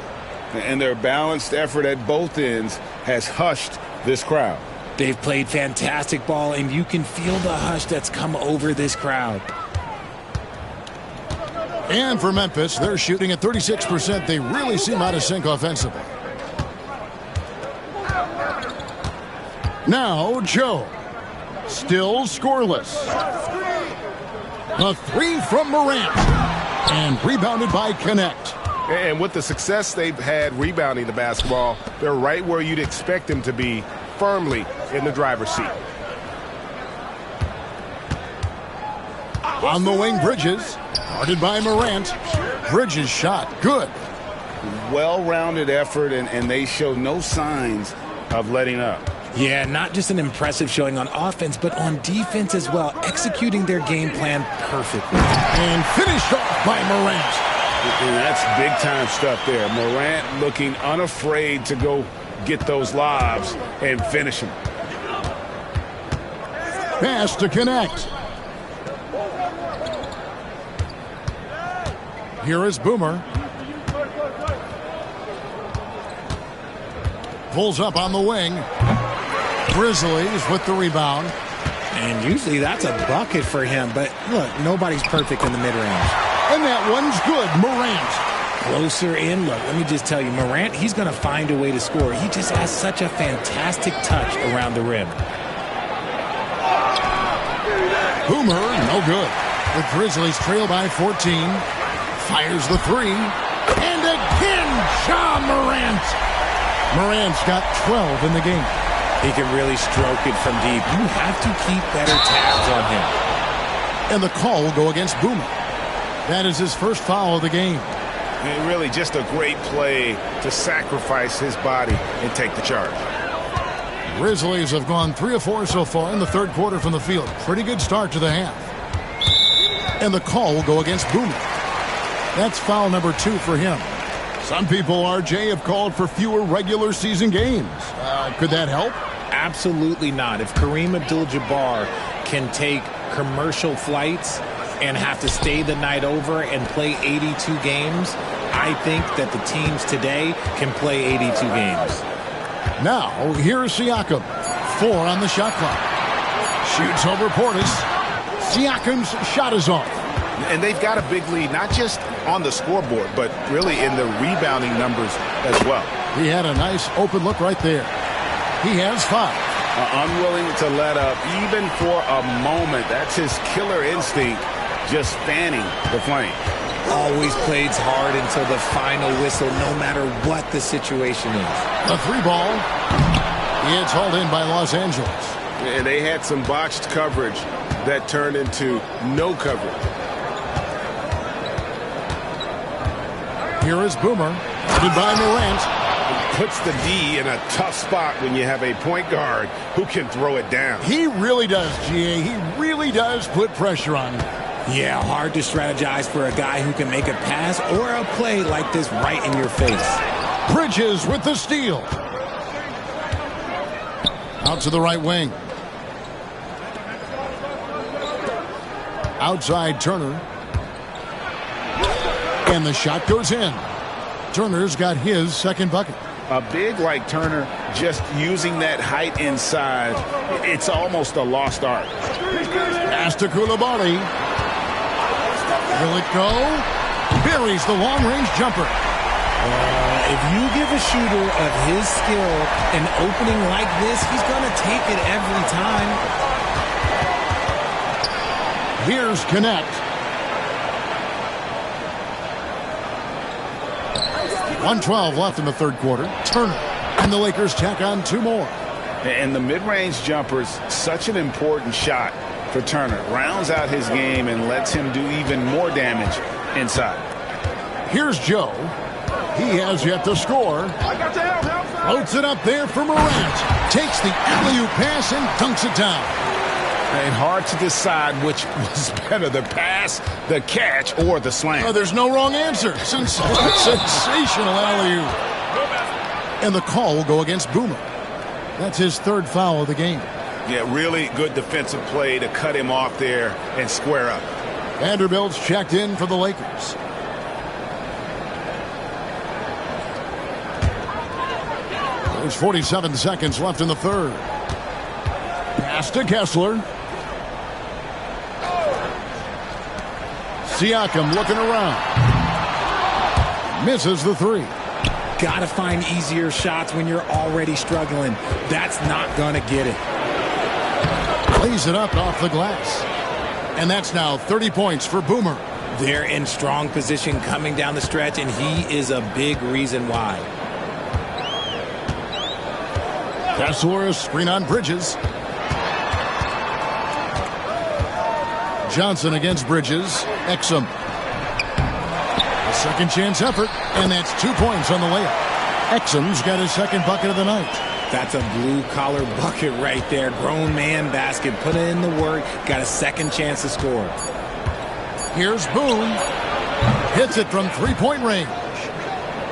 And their balanced effort at both ends has hushed this crowd. They've played fantastic ball, and you can feel the hush that's come over this crowd. And for Memphis, they're shooting at 36%. They really seem out of sync offensively. Now, Joe. Still scoreless. A three from Morant. And rebounded by Connect. And with the success they've had rebounding the basketball, they're right where you'd expect them to be, firmly in the driver's seat. On the wing, Bridges. Guarded by Morant. Bridges shot. Good. Well-rounded effort, and they show no signs of letting up. Yeah, not just an impressive showing on offense, but on defense as well, executing their game plan perfectly. And finished off by Morant. And that's big-time stuff there. Morant looking unafraid to go get those lobs and finish them. Pass to Connect. Here is Boomer. Pulls up on the wing. Grizzlies with the rebound. And usually that's a bucket for him, but look, nobody's perfect in the mid-range. And that one's good. Morant. Closer in. Look, let me just tell you, Morant, he's going to find a way to score. He just has such a fantastic touch around the rim. Boomer, no good. The Grizzlies trail by 14. Fires the three. And again, Ja Morant. Morant's got 12 in the game. He can really stroke it from deep. You have to keep better tabs on him. And the call will go against Boomer. That is his first foul of the game. And really just a great play to sacrifice his body and take the charge. Grizzlies have gone 3 of 4 so far in the third quarter from the field. Pretty good start to the half. And the call will go against Boomer. That's foul number 2 for him. Some people, RJ, have called for fewer regular season games. Could that help? Absolutely not. If Kareem Abdul-Jabbar can take commercial flights and have to stay the night over and play 82 games, I think that the teams today can play 82 games. Now, here's Siakam. 4 on the shot clock. Shoots over Portis. Siakam's shot is off. And they've got a big lead, not just on the scoreboard, but really in the rebounding numbers as well. He had a nice open look right there. He has 5. Unwilling to let up, even for a moment. That's his killer instinct, just fanning the flame. Always plays hard until the final whistle, no matter what the situation is. The 3 ball. It's hauled in by Los Angeles. And they had some botched coverage that turned into no coverage. Here is Boomer. Guarded by Morant. Puts the D in a tough spot when you have a point guard who can throw it down. He really does, GA. He really does put pressure on you. Yeah, hard to strategize for a guy who can make a pass or a play like this right in your face. Bridges with the steal. Out to the right wing. Outside Turner. And the shot goes in. Turner's got his second bucket. A big like Turner, just using that height inside, it's almost a lost art. Pass to Coulibaly. Will it go? Buries the long-range jumper. If you give a shooter of his skill an opening like this, he's going to take it every time. Here's Connect. 1:12 left in the third quarter. Turner. And the Lakers tack on 2 more. And the mid-range jumper's such an important shot for Turner. Rounds out his game and lets him do even more damage inside. Here's Joe. He has yet to score. Floats it up there for Morant. Takes the alley-oop pass and dunks it down. And hard to decide which was better, the pass, the catch, or the slam. Oh, there's no wrong answer. Sensational alley-oop. And the call will go against Boomer. That's his 3rd foul of the game. Yeah, really good defensive play to cut him off there and square up. Vanderbilt's checked in for the Lakers. There's 47 seconds left in the third. Pass to Kessler. Siakam looking around. Misses the 3. Got to find easier shots when you're already struggling. That's not going to get it. Lays it up off the glass. And that's now 30 points for Boomer. They're in strong position coming down the stretch, and he is a big reason why. Kessler, screen on Bridges. Johnson against Bridges. Exum. A second chance effort, and that's 2 points on the layup. Exum's got his second bucket of the night. That's a blue-collar bucket right there. Grown man basket. Put in the work. Got a second chance to score. Here's Boone. Hits it from three-point range.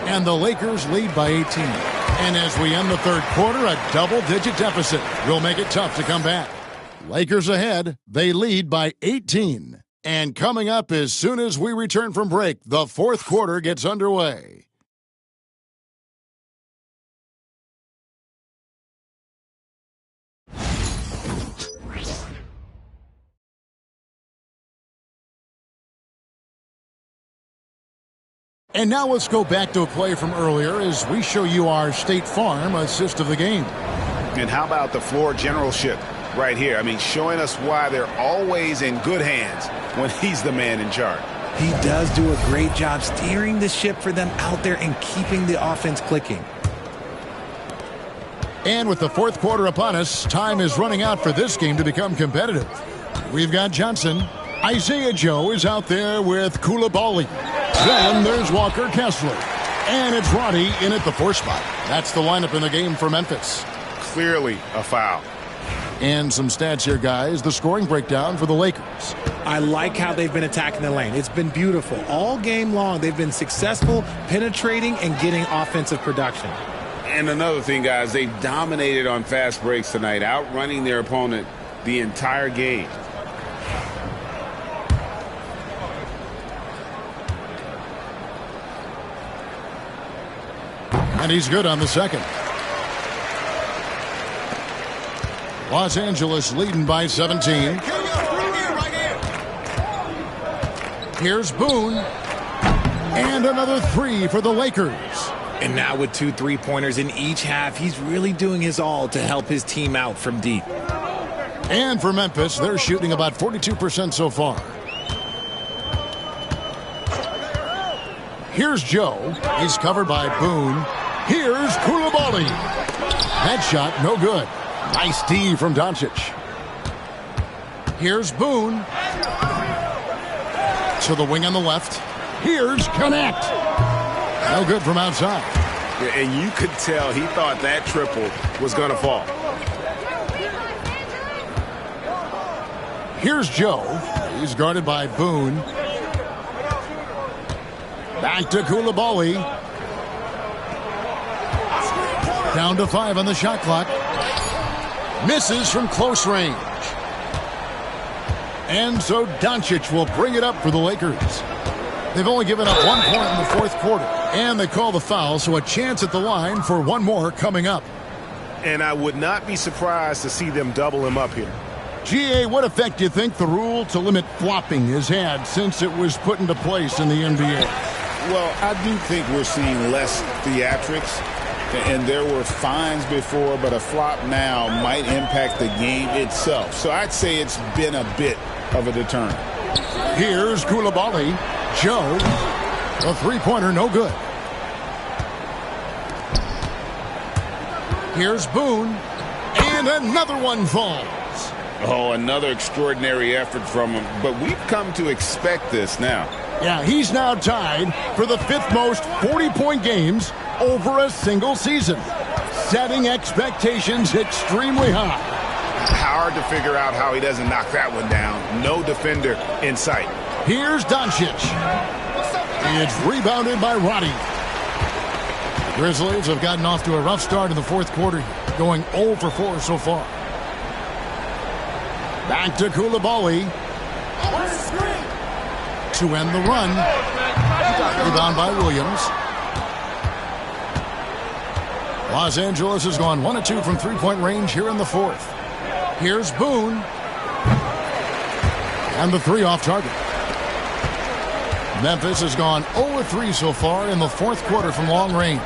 And the Lakers lead by 18. And as we end the third quarter, a double-digit deficit will make it tough to come back. Lakers ahead. They lead by 18. And coming up as soon as we return from break, the fourth quarter gets underway. And now let's go back to a play from earlier as we show you our State Farm assist of the game. And how about the floor generalship right here? I mean, showing us why they're always in good hands when he's the man in charge. He does do a great job steering the ship for them out there and keeping the offense clicking. And with the fourth quarter upon us, time is running out for this game to become competitive. We've got Johnson. Isaiah Joe is out there with Coulibaly. Then there's Walker Kessler. And it's Roddy in at the 4 spot. That's the lineup in the game for Memphis. Clearly a foul. And some stats here, guys. The scoring breakdown for the Lakers. I like how they've been attacking the lane. It's been beautiful. All game long, they've been successful penetrating and getting offensive production. And another thing, guys, they've dominated on fast breaks tonight, outrunning their opponent the entire game. And he's good on the second. Los Angeles leading by 17. Here's Boone. And another 3 for the Lakers. And now with 2 3-pointers in each half, he's really doing his all to help his team out from deep. And for Memphis, they're shooting about 42% so far. Here's Joe. He's covered by Boone. Here's Coulibaly. That shot, no good. Nice D from Doncic. Here's Boone. To the wing on the left. Here's Connect. No good from outside. Yeah, and you could tell he thought that triple was going to fall. Here's Joe. He's guarded by Boone. Back to Coulibaly. Down to 5 on the shot clock. Misses from close range. And so Doncic will bring it up for the Lakers. They've only given up 1 point in the fourth quarter. And they call the foul, so a chance at the line for one more coming up. And I would not be surprised to see them double him up here. GA, what effect do you think the rule to limit flopping has had since it was put into place in the NBA? Well, I do think we're seeing less theatrics. And there were fines before, but a flop now might impact the game itself. So I'd say it's been a bit of a deterrent. Here's Coulibaly. Joe, a three-pointer, no good. Here's Boone, and another one falls. Oh, another extraordinary effort from him. But we've come to expect this now. Yeah, he's now tied for the 5th most 40-point games over a single season, setting expectations extremely high. Hard to figure out how he doesn't knock that one down. No defender in sight. Here's Doncic. It's rebounded by Roddy. Grizzlies have gotten off to a rough start in the fourth quarter, going 0 for 4 so far. Back to Coulibaly. To end the run. Rebound by Williams. Los Angeles has gone 1 of 2 from three-point range here in the fourth. Here's Boone. And the three off target. Memphis has gone 0 of 3 so far in the fourth quarter from long range.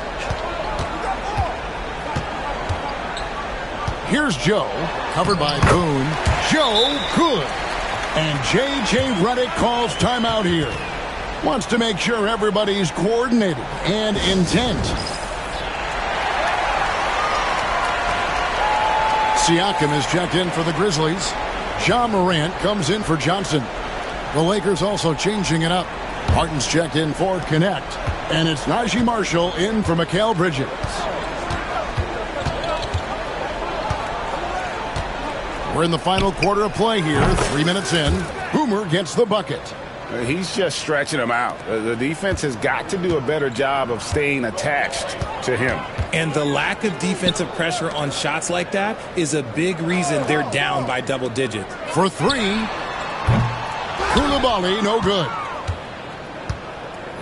Here's Joe, covered by Boone. Joe, good. And J.J. Redick calls timeout here. Wants to make sure everybody's coordinated and intent. Siakam is checked in for the Grizzlies. Ja Morant comes in for Johnson. The Lakers also changing it up. Martin's checked in for Connect. And it's Najee Marshall in for Mikal Bridges. We're in the final quarter of play here. 3 minutes in. Boomer gets the bucket. He's just stretching them out. The defense has got to do a better job of staying attached to him. And the lack of defensive pressure on shots like that is a big reason they're down by double digits. For three. Coulibaly, no good.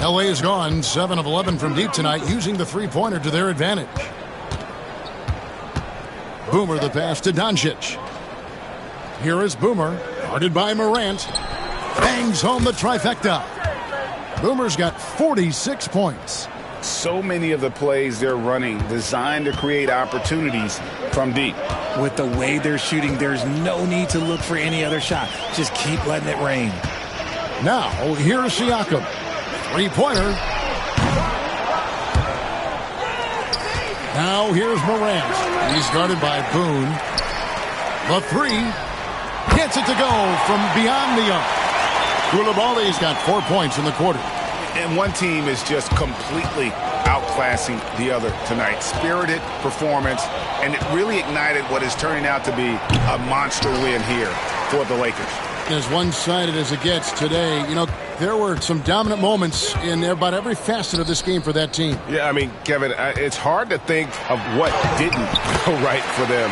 LA is gone 7 of 11 from deep tonight, using the three-pointer to their advantage. Boomer the pass to Doncic. Here is Boomer, guarded by Morant. Bangs home the trifecta. Boomer's got 46 points. So many of the plays they're running designed to create opportunities from deep. With the way they're shooting, there's no need to look for any other shot. Just keep letting it rain. Now, here's Siakam. Three-pointer. Now, here's Morant. He's guarded by Boone. The three. Gets it to go from beyond the arc. Coulibaly's got 4 points in the quarter. And one team is just completely outclassing the other tonight. Spirited performance, and it really ignited what is turning out to be a monster win here for the Lakers. As one-sided as it gets today, you know, there were some dominant moments in about every facet of this game for that team. Yeah, I mean, Kevin, it's hard to think of what didn't go right for them.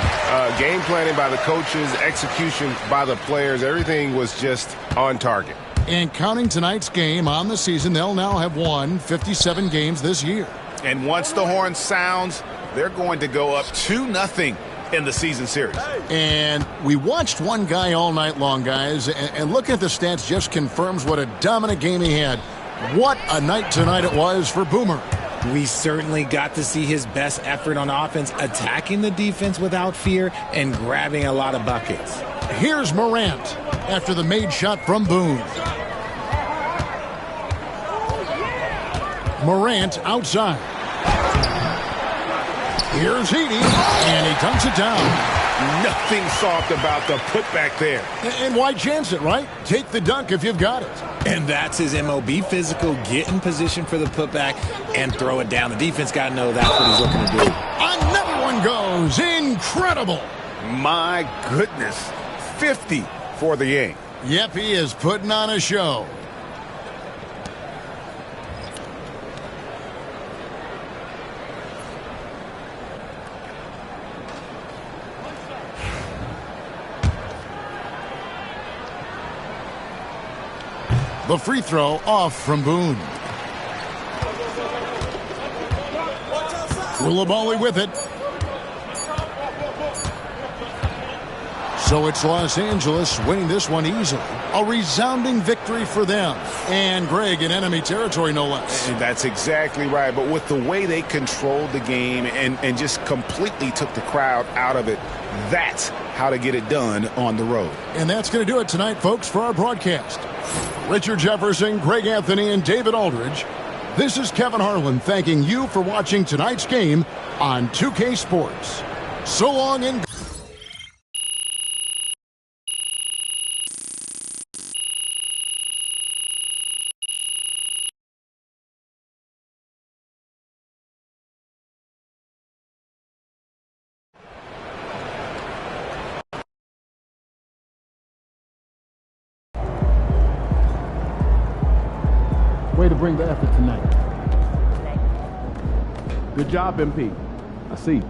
Game planning by the coaches, execution by the players, everything was just on target. And counting tonight's game on the season, they'll now have won 57 games this year. And once the horn sounds, they're going to go up 2-0 in the season series. And we watched one guy all night long, guys, and looking at the stats just confirms what a dominant game he had. What a night tonight it was for Boomer. We certainly got to see his best effort on offense, attacking the defense without fear and grabbing a lot of buckets. Here's Morant after the made shot from Boone. Morant outside. Here's Heaney, and he dunks it down. Nothing soft about the putback there. And why chance it, right? Take the dunk if you've got it. And that's his MO. Be physical, get in position for the putback, and throw it down. The defense got to know that's what he's looking to do. Another one goes. Incredible. My goodness. 50 for the game. Yep, he is putting on a show. The free throw off from Boone. Coulibaly with it. So it's Los Angeles winning this one easily. A resounding victory for them. And Greg in enemy territory, no less. And that's exactly right. But with the way they controlled the game and just completely took the crowd out of it, that's how to get it done on the road. And that's going to do it tonight, folks, for our broadcast. Richard Jefferson, Greg Anthony, and David Aldridge. This is Kevin Harlan thanking you for watching tonight's game on 2K Sports. So long and Way to bring the effort tonight. Good job, MP. I see.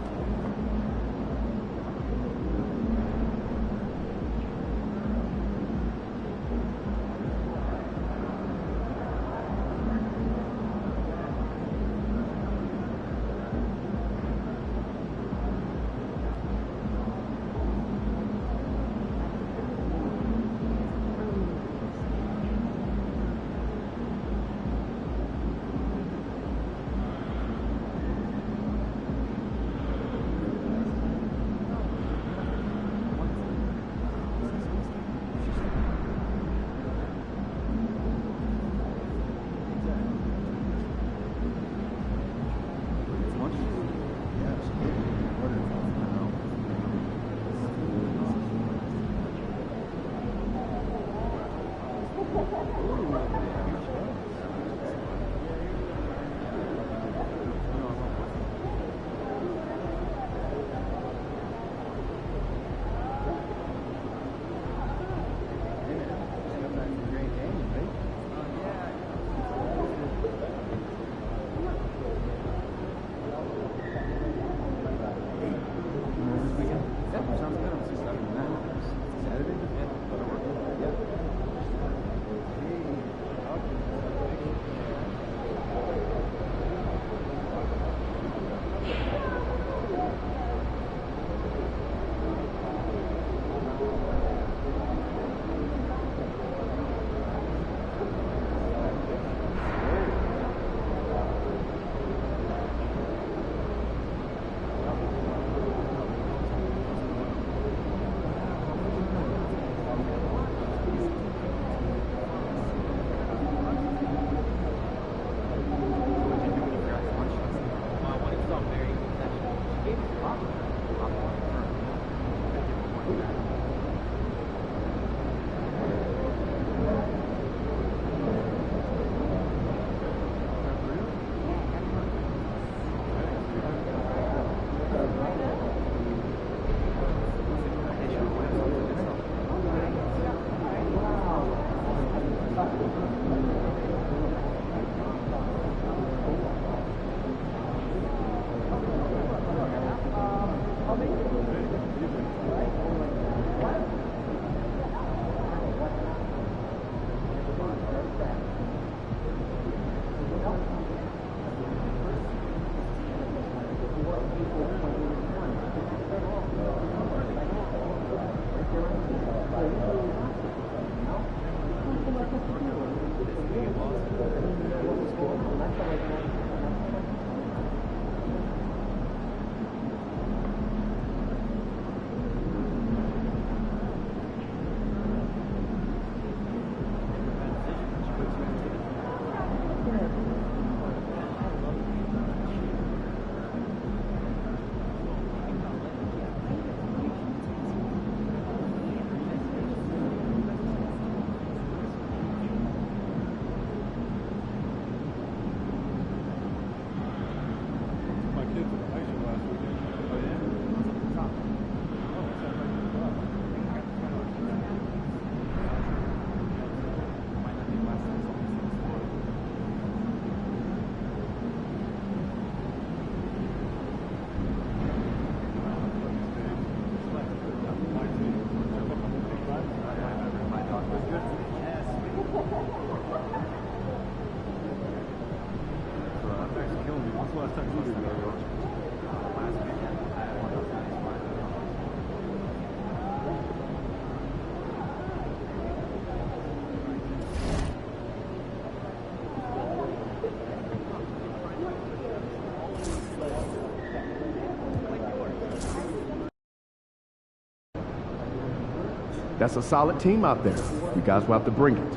That's a solid team out there. You guys will have to bring it.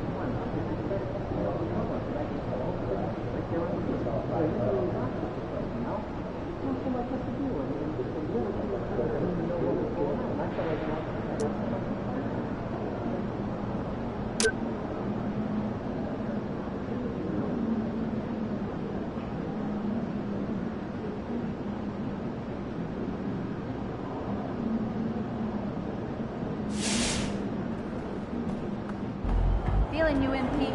Feeling you, MP.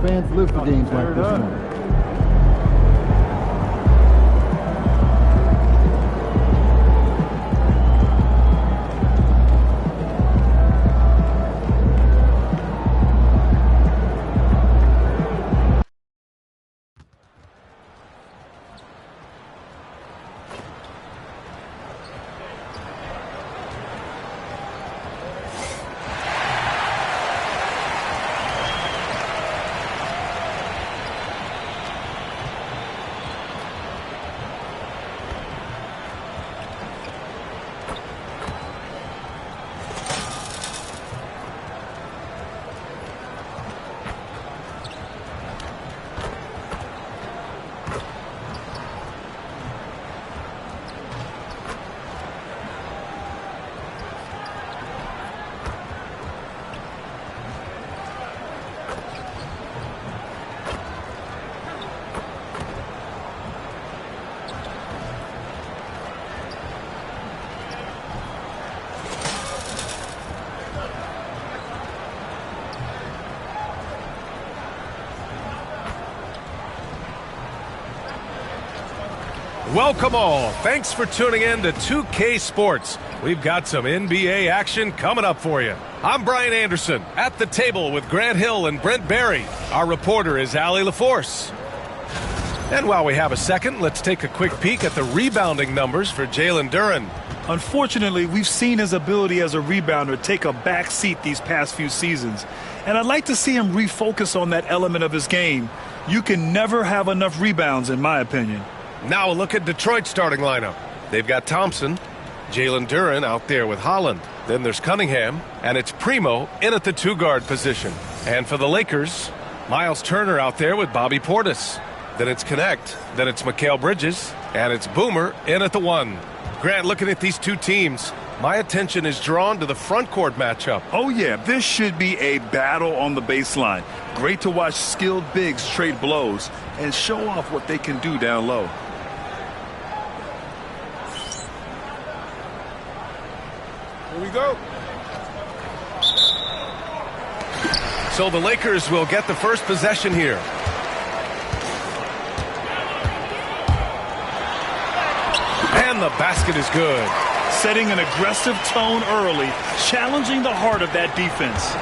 Fans live for games like this one. Welcome all. Thanks for tuning in to 2K Sports. We've got some NBA action coming up for you. I'm Brian Anderson at the table with Grant Hill and Brent Barry. Our reporter is Allie LaForce. And while we have a second, let's take a quick peek at the rebounding numbers for Jalen Duren. Unfortunately, we've seen his ability as a rebounder take a back seat these past few seasons. And I'd like to see him refocus on that element of his game. You can never have enough rebounds, in my opinion. Now a look at Detroit's starting lineup. They've got Thompson, Jalen Duren out there with Holland. Then there's Cunningham, and it's Primo in at the two-guard position. And for the Lakers, Miles Turner out there with Bobby Portis. Then it's Connect, then it's Mikal Bridges, and it's Boomer in at the one. Grant, looking at these two teams, my attention is drawn to the front court matchup. Oh, yeah, this should be a battle on the baseline. Great to watch skilled bigs trade blows and show off what they can do down low. Here we go. So the Lakers will get the first possession here. And the basket is good. Setting an aggressive tone early, challenging the heart of that defense.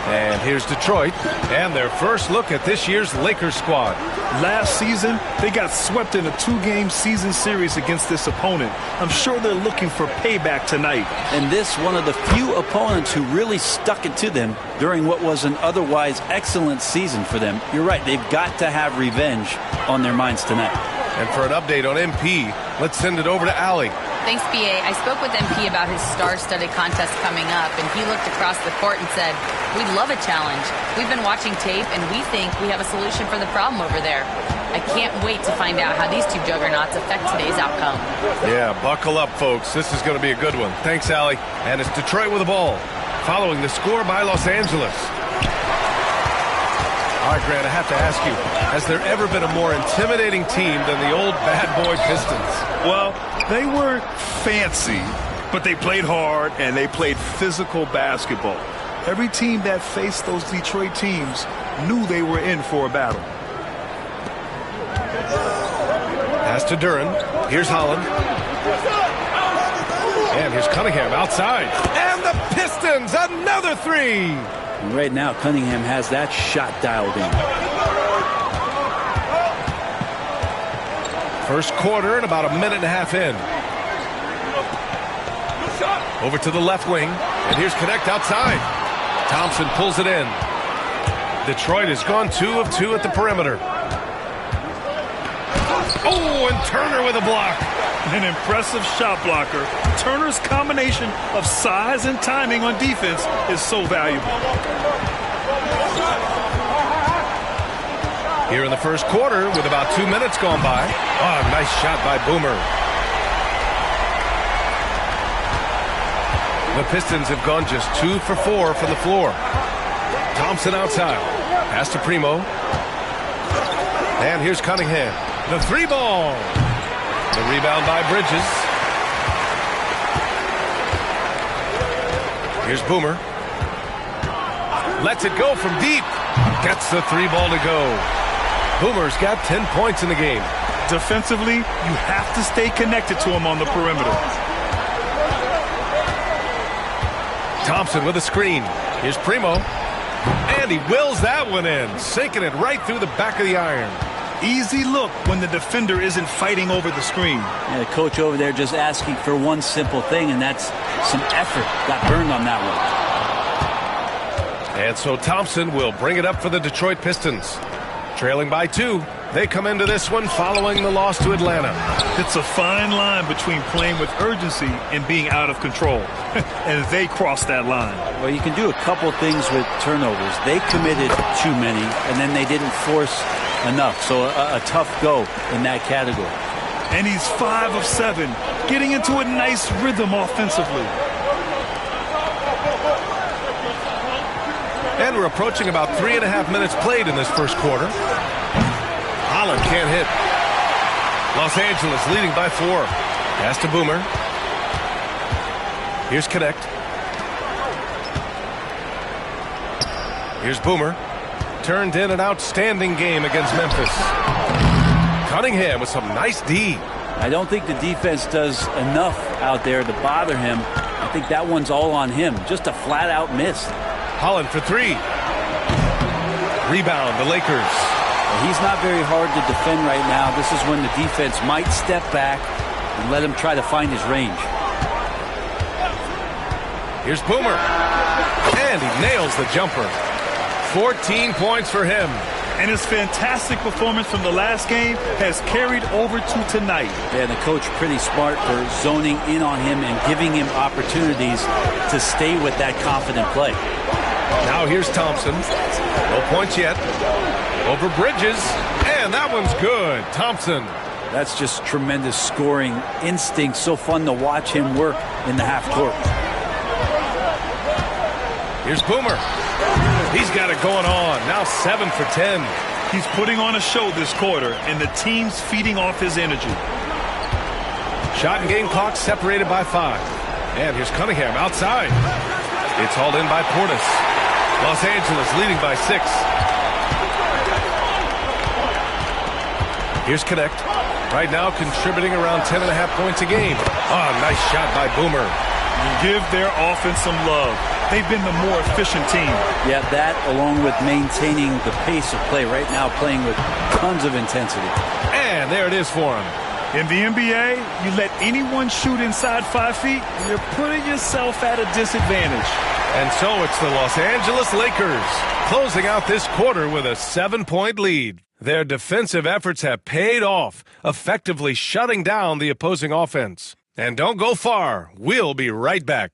And here's Detroit, and their first look at this year's Lakers squad. Last season, they got swept in a two-game season series against this opponent. I'm sure they're looking for payback tonight. And this, one of the few opponents who really stuck it to them during what was an otherwise excellent season for them. You're right, they've got to have revenge on their minds tonight. And for an update on MP, let's send it over to Allie. Thanks, B.A. I spoke with MP about his star-studded contest coming up, and he looked across the court and said, "We'd love a challenge. We've been watching tape, and we think we have a solution for the problem over there." I can't wait to find out how these two juggernauts affect today's outcome. Yeah, buckle up, folks. This is going to be a good one. Thanks, Allie. And it's Detroit with the ball, following the score by Los Angeles. All right, Grant, I have to ask you, has there ever been a more intimidating team than the old bad boy Pistons? Well, they weren't fancy, but they played hard and they played physical basketball. Every team that faced those Detroit teams knew they were in for a battle. Pass to Duren. Here's Holland. And here's Cunningham outside. And the Pistons, another three. And right now, Cunningham has that shot dialed in. First quarter and about a minute and a half in. Over to the left wing. And here's Connect outside. Thompson pulls it in. Detroit has gone 2 of 2 at the perimeter. Oh, and Turner with a block. An impressive shot blocker. Turner's combination of size and timing on defense is so valuable. Here in the first quarter with about 2 minutes gone by. Oh, nice shot by Boomer. The Pistons have gone just 2 for 4 from the floor. Thompson outside. Pass to Primo. And here's Cunningham. The 3-ball. The rebound by Bridges. Here's Boomer. Lets it go from deep. Gets the 3-ball to go. Boomer's got 10 points in the game. Defensively, you have to stay connected to him on the perimeter. Thompson with a screen. Here's Primo. And he wills that one in, sinking it right through the back of the iron. Easy look when the defender isn't fighting over the screen. Yeah, the coach over there just asking for one simple thing, and that's some effort. Got burned on that one. And so Thompson will bring it up for the Detroit Pistons. Trailing by 2. They come into this one following the loss to Atlanta. It's a fine line between playing with urgency and being out of control. And they crossed that line. Well, you can do a couple things with turnovers. They committed too many, and then they didn't force enough. So a tough go in that category. And he's 5 of 7, getting into a nice rhythm offensively. And we're approaching about 3.5 minutes played in this first quarter. Holland can't hit. Los Angeles leading by 4. Pass to Boomer. Here's Connect. Here's Boomer. Turned in an outstanding game against Memphis. Cunningham with some nice D. I don't think the defense does enough out there to bother him. I think that one's all on him. Just a flat-out miss. Holland for 3. Rebound, the Lakers. He's not very hard to defend right now. This is when the defense might step back and let him try to find his range. Here's Boomer. And he nails the jumper. 14 points for him. And his fantastic performance from the last game has carried over to tonight. Yeah, the coach pretty smart for zoning in on him and giving him opportunities to stay with that confident play. Now here's Thompson. No points yet. Over Bridges. And that one's good. Thompson. That's just tremendous scoring instinct. So fun to watch him work in the half court. Here's Boomer. He's got it going on. Now 7 for 10. He's putting on a show this quarter, and the team's feeding off his energy. Shot and game clock separated by 5. And here's Cunningham outside. It's hauled in by Portis. Los Angeles leading by 6. Here's Connect. Right now contributing around 10.5 points a game. Oh, nice shot by Boomer. Give their offense some love. They've been the more efficient team. Yeah, that along with maintaining the pace of play. Right now playing with tons of intensity. And there it is for him. In the NBA, you let anyone shoot inside 5 feet, you're putting yourself at a disadvantage. And so it's the Los Angeles Lakers closing out this quarter with a 7-point lead. Their defensive efforts have paid off, effectively shutting down the opposing offense. And don't go far. We'll be right back.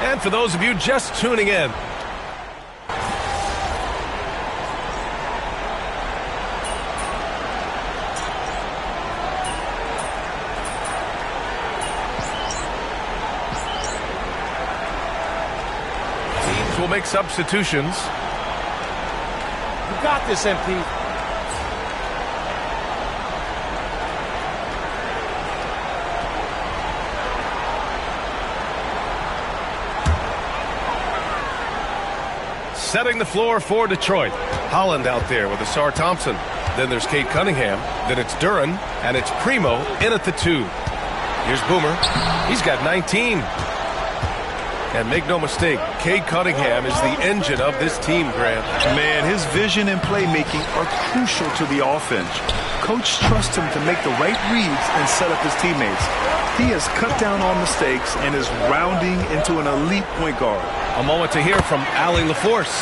And for those of you just tuning in, will make substitutions. You got this, MP. Setting the floor for Detroit. Holland out there with Asar Thompson. Then there's Cade Cunningham. Then it's Duren. And it's Primo in at the 2. Here's Boomer. He's got 19. And make no mistake, Cade Cunningham is the engine of this team, Grant. Man, his vision and playmaking are crucial to the offense. Coach trusts him to make the right reads and set up his teammates. He has cut down on mistakes and is rounding into an elite point guard. A moment to hear from Allie LaForce.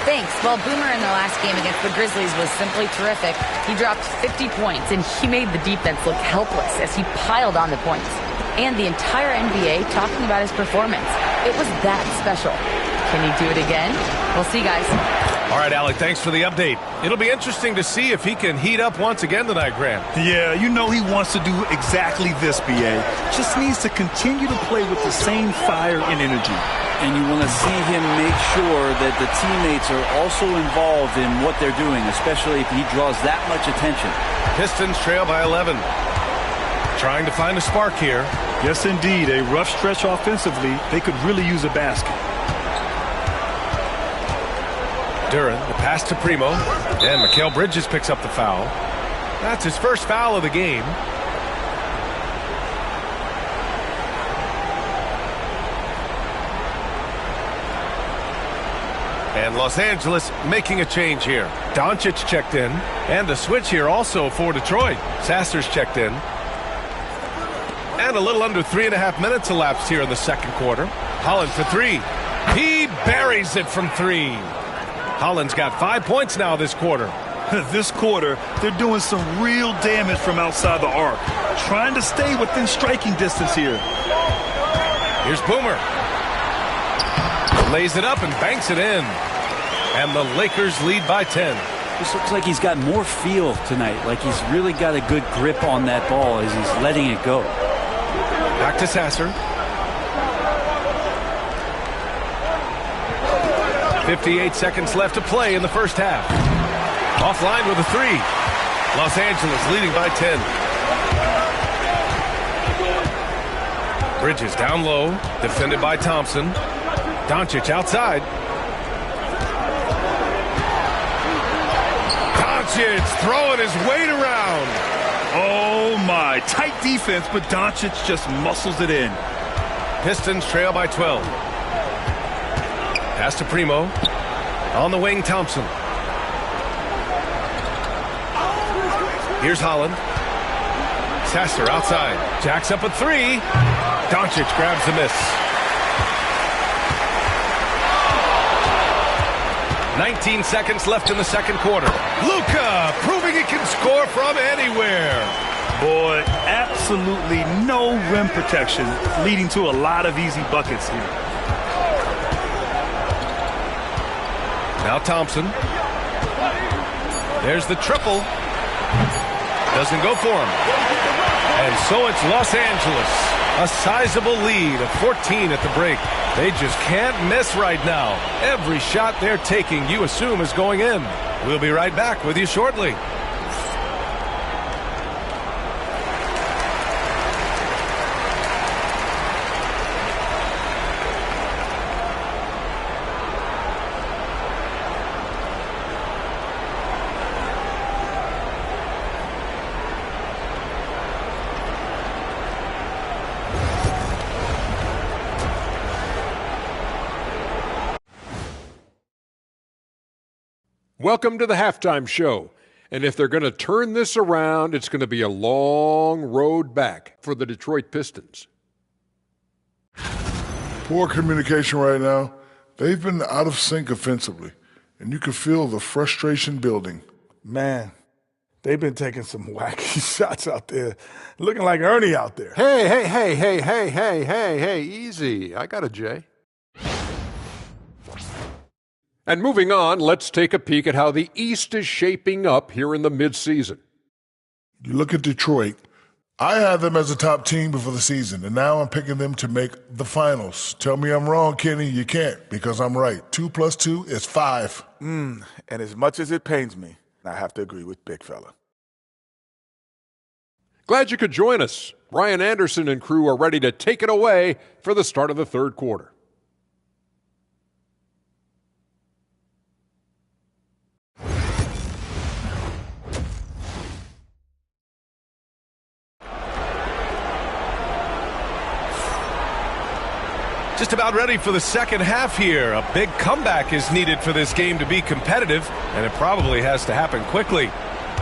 Thanks. Well, Boomer in the last game against the Grizzlies was simply terrific. He dropped 50 points, and he made the defense look helpless as he piled on the points. And the entire NBA talking about his performance. It was that special. Can he do it again? We'll see, guys. All right, Allie, thanks for the update. It'll be interesting to see if he can heat up once again tonight, Grant. Yeah, you know he wants to do exactly this, B.A. Just needs to continue to play with the same fire and energy. And you want to see him make sure that the teammates are also involved in what they're doing, especially if he draws that much attention. Pistons trail by 11. Trying to find a spark here. Yes, indeed. A rough stretch offensively. They could really use a basket. Duren, the pass to Primo. And Mikal Bridges picks up the foul. That's his first foul of the game. And Los Angeles making a change here. Doncic checked in. And the switch here also for Detroit. Sasser's checked in. And a little under 3.5 minutes elapsed here in the second quarter. Holland for 3. He buries it from 3. Holland's got 5 points now this quarter. This quarter, they're doing some real damage from outside the arc. Trying to stay within striking distance here. Here's Boomer. Lays it up and banks it in. And the Lakers lead by 10. This looks like he's got more feel tonight, like he's really got a good grip on that ball as he's letting it go. Back to Sasser. 58 seconds left to play in the first half. Offline with a 3. Los Angeles leading by 10. Bridges down low, defended by Thompson. Doncic outside. Doncic throwing his weight around. Oh my, tight defense, but Doncic just muscles it in. Pistons trail by 12. Pass to Primo. On the wing, Thompson. Here's Holland. Sasser outside. Jacks up a 3. Doncic grabs the miss. 19 seconds left in the second quarter. Luka proving he can score from anywhere. Boy, absolutely no rim protection, leading to a lot of easy buckets here. Now Thompson. There's the triple. Doesn't go for him. And so it's Los Angeles. A sizable lead of 14 at the break. They just can't miss right now. Every shot they're taking, you assume, is going in. We'll be right back with you shortly. Welcome to the halftime show. And if they're going to turn this around, it's going to be a long road back for the Detroit Pistons. Poor communication right now. They've been out of sync offensively, and you can feel the frustration building. Man, they've been taking some wacky shots out there, looking like Ernie out there. Hey, easy. I got a J. And moving on, let's take a peek at how the East is shaping up here in the midseason. You look at Detroit, I had them as a top team before the season, and now I'm picking them to make the finals. Tell me I'm wrong, Kenny. You can't, because I'm right. 2 + 2 is 5. And as much as it pains me, I have to agree with Big Fella. Glad you could join us. Ryan Anderson and crew are ready to take it away for the start of the third quarter. Just about ready for the second half here. A big comeback is needed for this game to be competitive, and it probably has to happen quickly.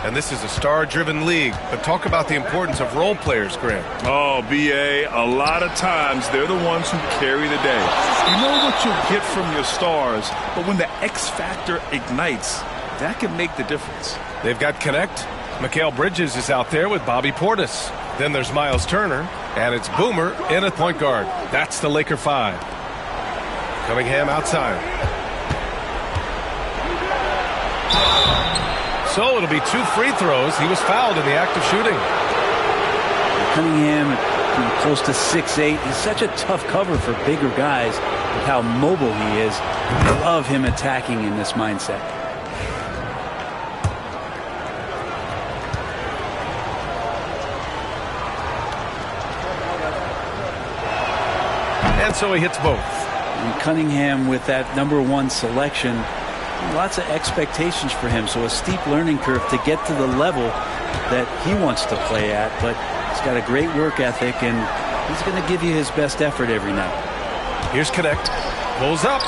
And this is a star-driven league. But talk about the importance of role players, Grant. Oh, B.A., a lot of times they're the ones who carry the day. You know what you'll get from your stars, but when the X factor ignites, that can make the difference. They've got Connect. Mikal Bridges is out there with Bobby Portis. Then there's Miles Turner, and it's Boomer in at point guard. That's the Laker 5. Cunningham outside. So it'll be 2 free throws. He was fouled in the act of shooting. Cunningham, close to 6'8". He's such a tough cover for bigger guys with how mobile he is. I love him attacking in this mindset. And so he hits both. And Cunningham with that #1 selection, lots of expectations for him. So a steep learning curve to get to the level that he wants to play at. But he's got a great work ethic, and he's going to give you his best effort every night. Here's Connect. Pulls up.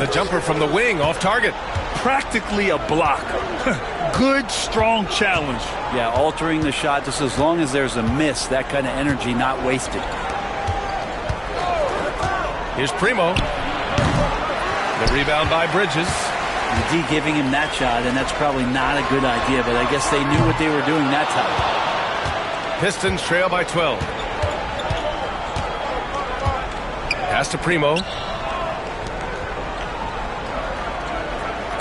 The jumper from the wing off target. Practically a block. Good, strong challenge. Yeah, altering the shot just as long as there's a miss. That kind of energy not wasted. Here's Primo. The rebound by Bridges. And D giving him that shot, and that's probably not a good idea, but I guess they knew what they were doing that time. Pistons trail by 12. Pass to Primo.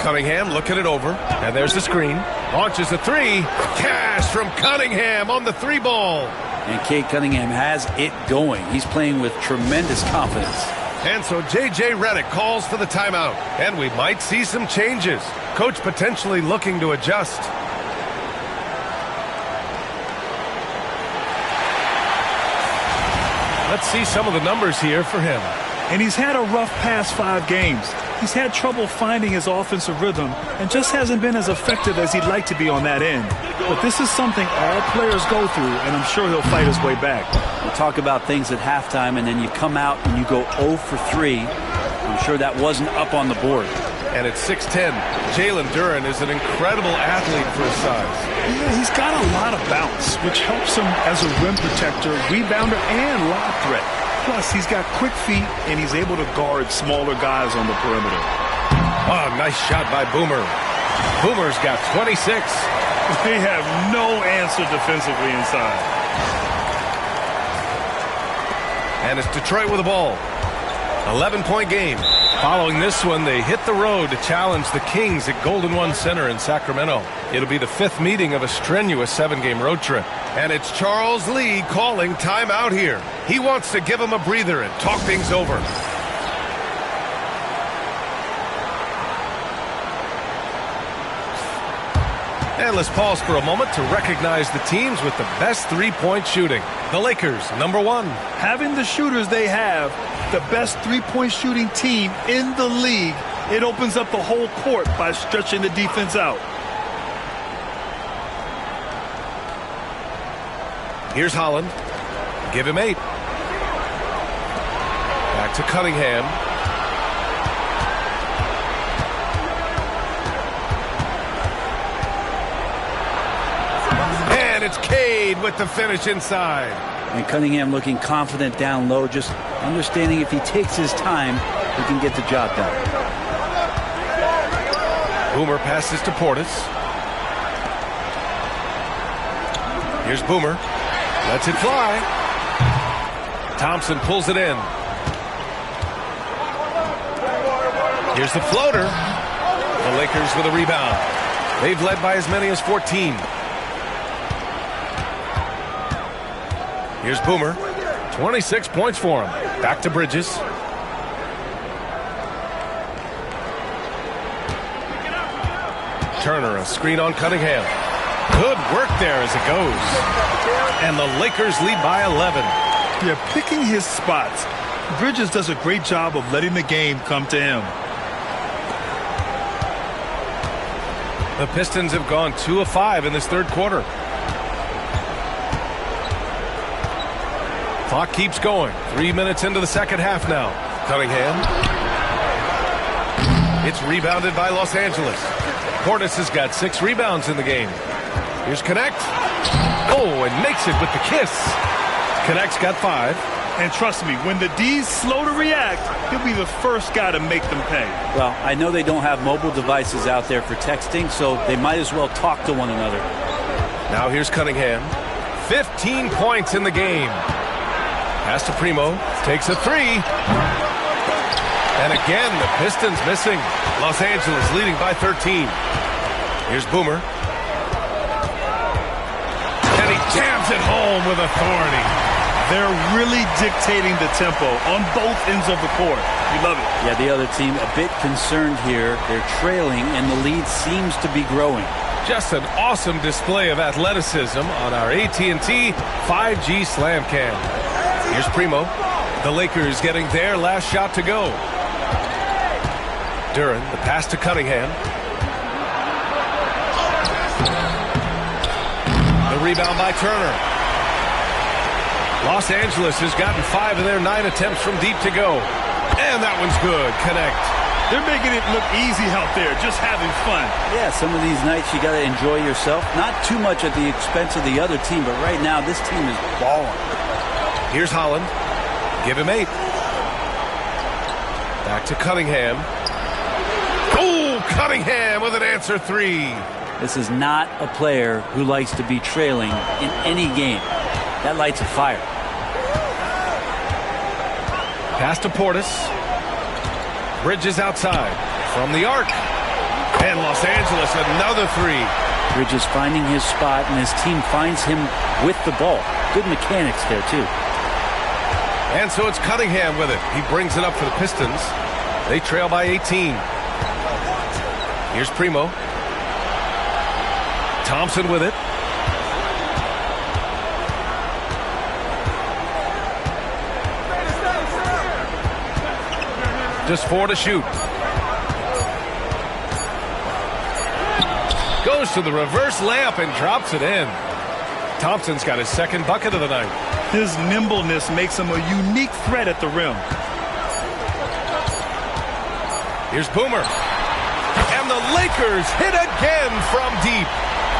Cunningham looking it over, and there's the screen. Launches a 3. Cash from Cunningham on the 3 ball. And Cade Cunningham has it going. He's playing with tremendous confidence. And so J.J. Redick calls for the timeout, and we might see some changes. Coach potentially looking to adjust. Let's see some of the numbers here for him. And he's had a rough past 5 games. He's had trouble finding his offensive rhythm and just hasn't been as effective as he'd like to be on that end. But this is something all players go through, and I'm sure he'll fight his way back. We talk about things at halftime, and then you come out and you go 0 for 3. I'm sure that wasn't up on the board. And at 6'10", Jalen Duren is an incredible athlete for his size. Yeah, he's got a lot of bounce, which helps him as a rim protector, rebounder, and lob threat. Plus, he's got quick feet, and he's able to guard smaller guys on the perimeter. Oh, nice shot by Boomer. Boomer's got 26. They have no answer defensively inside. And it's Detroit with the ball. 11-point game. Following this one, they hit the road to challenge the Kings at Golden One Center in Sacramento. It'll be the 5th meeting of a strenuous 7-game road trip. And it's Charles Lee calling timeout here. He wants to give them a breather and talk things over. And let's pause for a moment to recognize the teams with the best 3-point shooting. The Lakers, #1. Having the shooters they have, the best 3-point shooting team in the league, it opens up the whole court by stretching the defense out. Here's Holland. Give him 8. Back to Cunningham. And it's Cade with the finish inside. And Cunningham looking confident down low, just understanding if he takes his time, he can get the job done. Boomer passes to Portis. Here's Boomer. Lets it fly. Thompson pulls it in. Here's the floater. The Lakers with a rebound. They've led by as many as 14. Here's Boomer. 26 points for him. Back to Bridges. Turner, a screen on Cunningham. Good work there as it goes. And the Lakers lead by 11. Yeah, picking his spots. Bridges does a great job of letting the game come to him. The Pistons have gone 2 of 5 in this third quarter. Clock keeps going. 3 minutes into the second half now. Cunningham. It's rebounded by Los Angeles. Portis has got 6 rebounds in the game. Here's Connect. Oh, and makes it with the kiss. Connect's got 5. And trust me, when the D's slow to react, he'll be the first guy to make them pay. Well, I know they don't have mobile devices out there for texting, so they might as well talk to one another. Now here's Cunningham. 15 points in the game. Pass to Primo. Takes a 3. And again, the Pistons missing. Los Angeles leading by 13. Here's Boomer. And he jams it home with authority. They're really dictating the tempo on both ends of the court. You love it. Yeah, the other team a bit concerned here. They're trailing, and the lead seems to be growing. Just an awesome display of athleticism on our AT&T 5G Slam Cam. Here's Primo. The Lakers getting their last shot to go. Duren, the pass to Cunningham. The rebound by Turner. Los Angeles has gotten 5 of their 9 attempts from deep to go. And that one's good. Connect. They're making it look easy out there, just having fun. Yeah, some of these nights you got to enjoy yourself. Not too much at the expense of the other team, but right now this team is balling. Here's Holland. Give him 8. Back to Cunningham. Oh, Cunningham with an answer 3. This is not a player who likes to be trailing in any game. That lights a fire. Pass to Portis. Bridges outside. From the arc. And Los Angeles another 3. Bridges finding his spot, and his team finds him with the ball. Good mechanics there, too. And so it's Cunningham with it. He brings it up for the Pistons. They trail by 18. Here's Primo. Thompson with it. Just 4 to shoot. Goes to the reverse layup and drops it in. Thompson's got his second bucket of the night. His nimbleness makes him a unique threat at the rim. Here's Boomer. And the Lakers hit again from deep.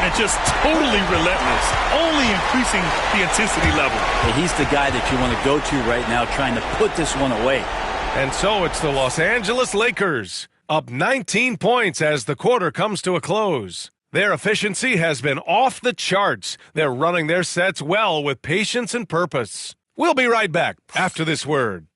And just totally relentless, only increasing the intensity level. Hey, he's the guy that you want to go to right now, trying to put this one away. And so it's the Los Angeles Lakers, up 19 points as the quarter comes to a close. Their efficiency has been off the charts. They're running their sets well with patience and purpose. We'll be right back after this word.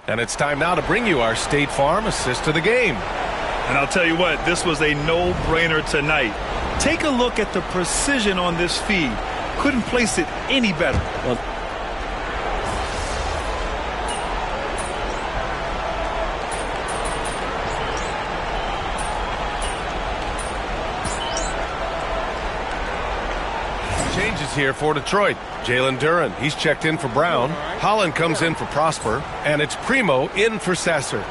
And it's time now to bring you our State Farm assist to the game. And I'll tell you what, this was a no-brainer tonight. Take a look at the precision on this feed. Couldn't place it any better. Well, changes here for Detroit. Jalen Duren, he's checked in for Brown. Holland comes in for Prosper. And it's Primo in for Sasser.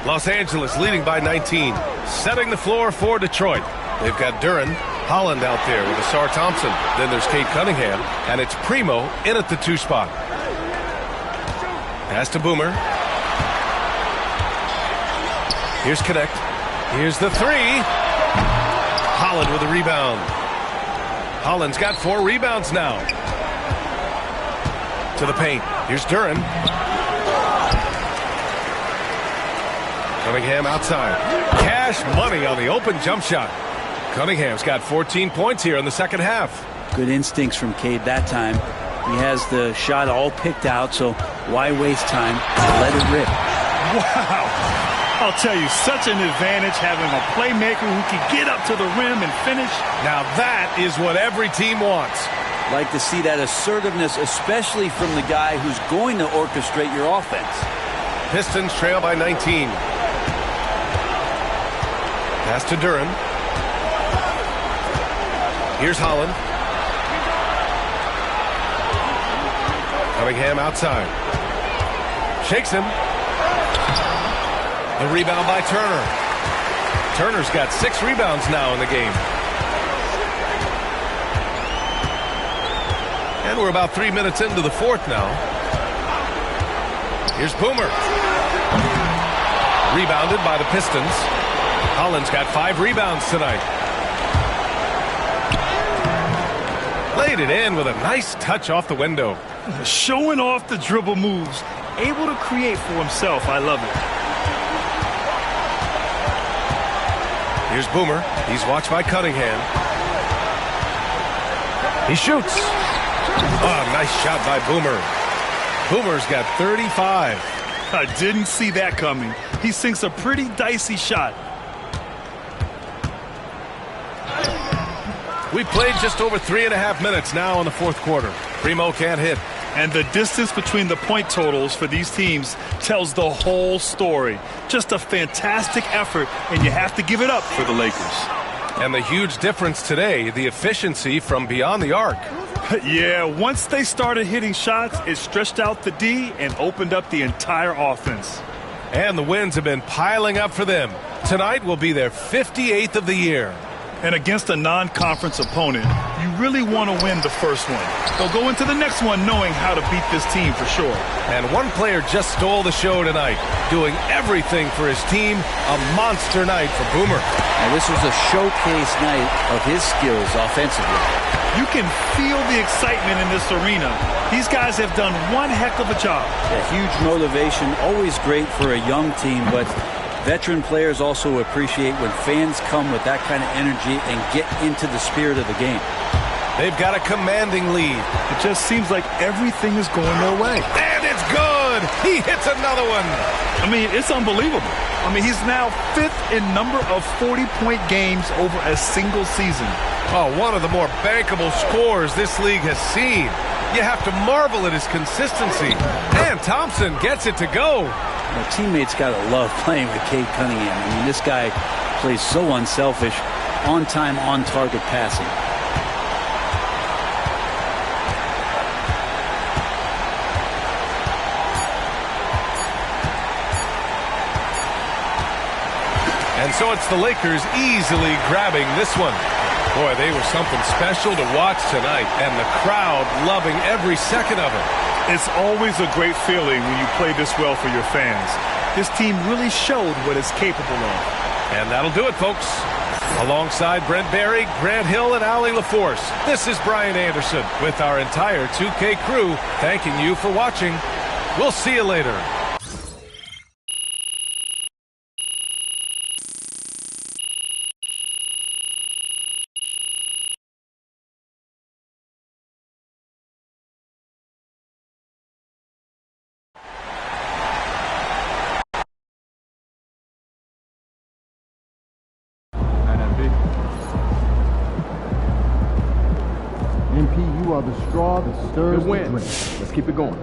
Los Angeles leading by 19. Setting the floor for Detroit. They've got Duren, Holland out there with Asar Thompson. Then there's Cade Cunningham. And it's Primo in at the 2 spot. Pass to Boomer. Here's Connect. Here's the 3. Holland with a rebound. Holland's got 4 rebounds now. To the paint. Here's Duren. Cunningham outside. Cash money on the open jump shot. Cunningham's got 14 points here in the second half. Good instincts from Cade that time. He has the shot all picked out, so why waste time? Let it rip. Wow. I'll tell you, such an advantage having a playmaker who can get up to the rim and finish. Now that is what every team wants. Like to see that assertiveness, especially from the guy who's going to orchestrate your offense. Pistons trail by 19. Pass to Duren. Here's Holland. Cunningham outside. Shakes him. The rebound by Turner. Turner's got 6 rebounds now in the game. And we're about 3 minutes into the fourth now. Here's Boomer. Rebounded by the Pistons. Holland's got 5 rebounds tonight. Laid it in with a nice touch off the window. Showing off the dribble moves. Able to create for himself. I love it. Here's Boomer. He's watched by Cunningham. He shoots. Oh, nice shot by Boomer. Boomer's got 35. I didn't see that coming. He sinks a pretty dicey shot. We played just over 3.5 minutes now in the fourth quarter. Primo can't hit. And the distance between the point totals for these teams tells the whole story. Just a fantastic effort, and you have to give it up for the Lakers. And the huge difference today, the efficiency from beyond the arc. Yeah, once they started hitting shots, it stretched out the D and opened up the entire offense. And the wins have been piling up for them. Tonight will be their 58th of the year. And against a non-conference opponent, you really want to win the first one. They'll go into the next one knowing how to beat this team for sure. And one player just stole the show tonight, doing everything for his team. A monster night for Boomer. And this was a showcase night of his skills offensively. You can feel the excitement in this arena. These guys have done one heck of a job. A huge motivation, always great for a young team, but veteran players also appreciate when fans come with that kind of energy and get into the spirit of the game. They've got a commanding lead. It just seems like everything is going their way. And it's good. He hits another one. I mean, it's unbelievable. I mean, he's now 5th in number of 40-point games over a single season. Oh, one of the more bankable scores this league has seen. You have to marvel at his consistency. And Thompson gets it to go. Well, teammates got to love playing with Cade Cunningham. I mean, this guy plays so unselfish, on-time, on-target passing. And so it's the Lakers easily grabbing this one. Boy, they were something special to watch tonight, and the crowd loving every second of it. It's always a great feeling when you play this well for your fans. This team really showed what it's capable of. And that'll do it, folks. Alongside Brent Barry, Grant Hill, and Allie LaForce, this is Brian Anderson with our entire 2K crew thanking you for watching. We'll see you later. MP, you are the straw that stirs the drink. Let's keep it going.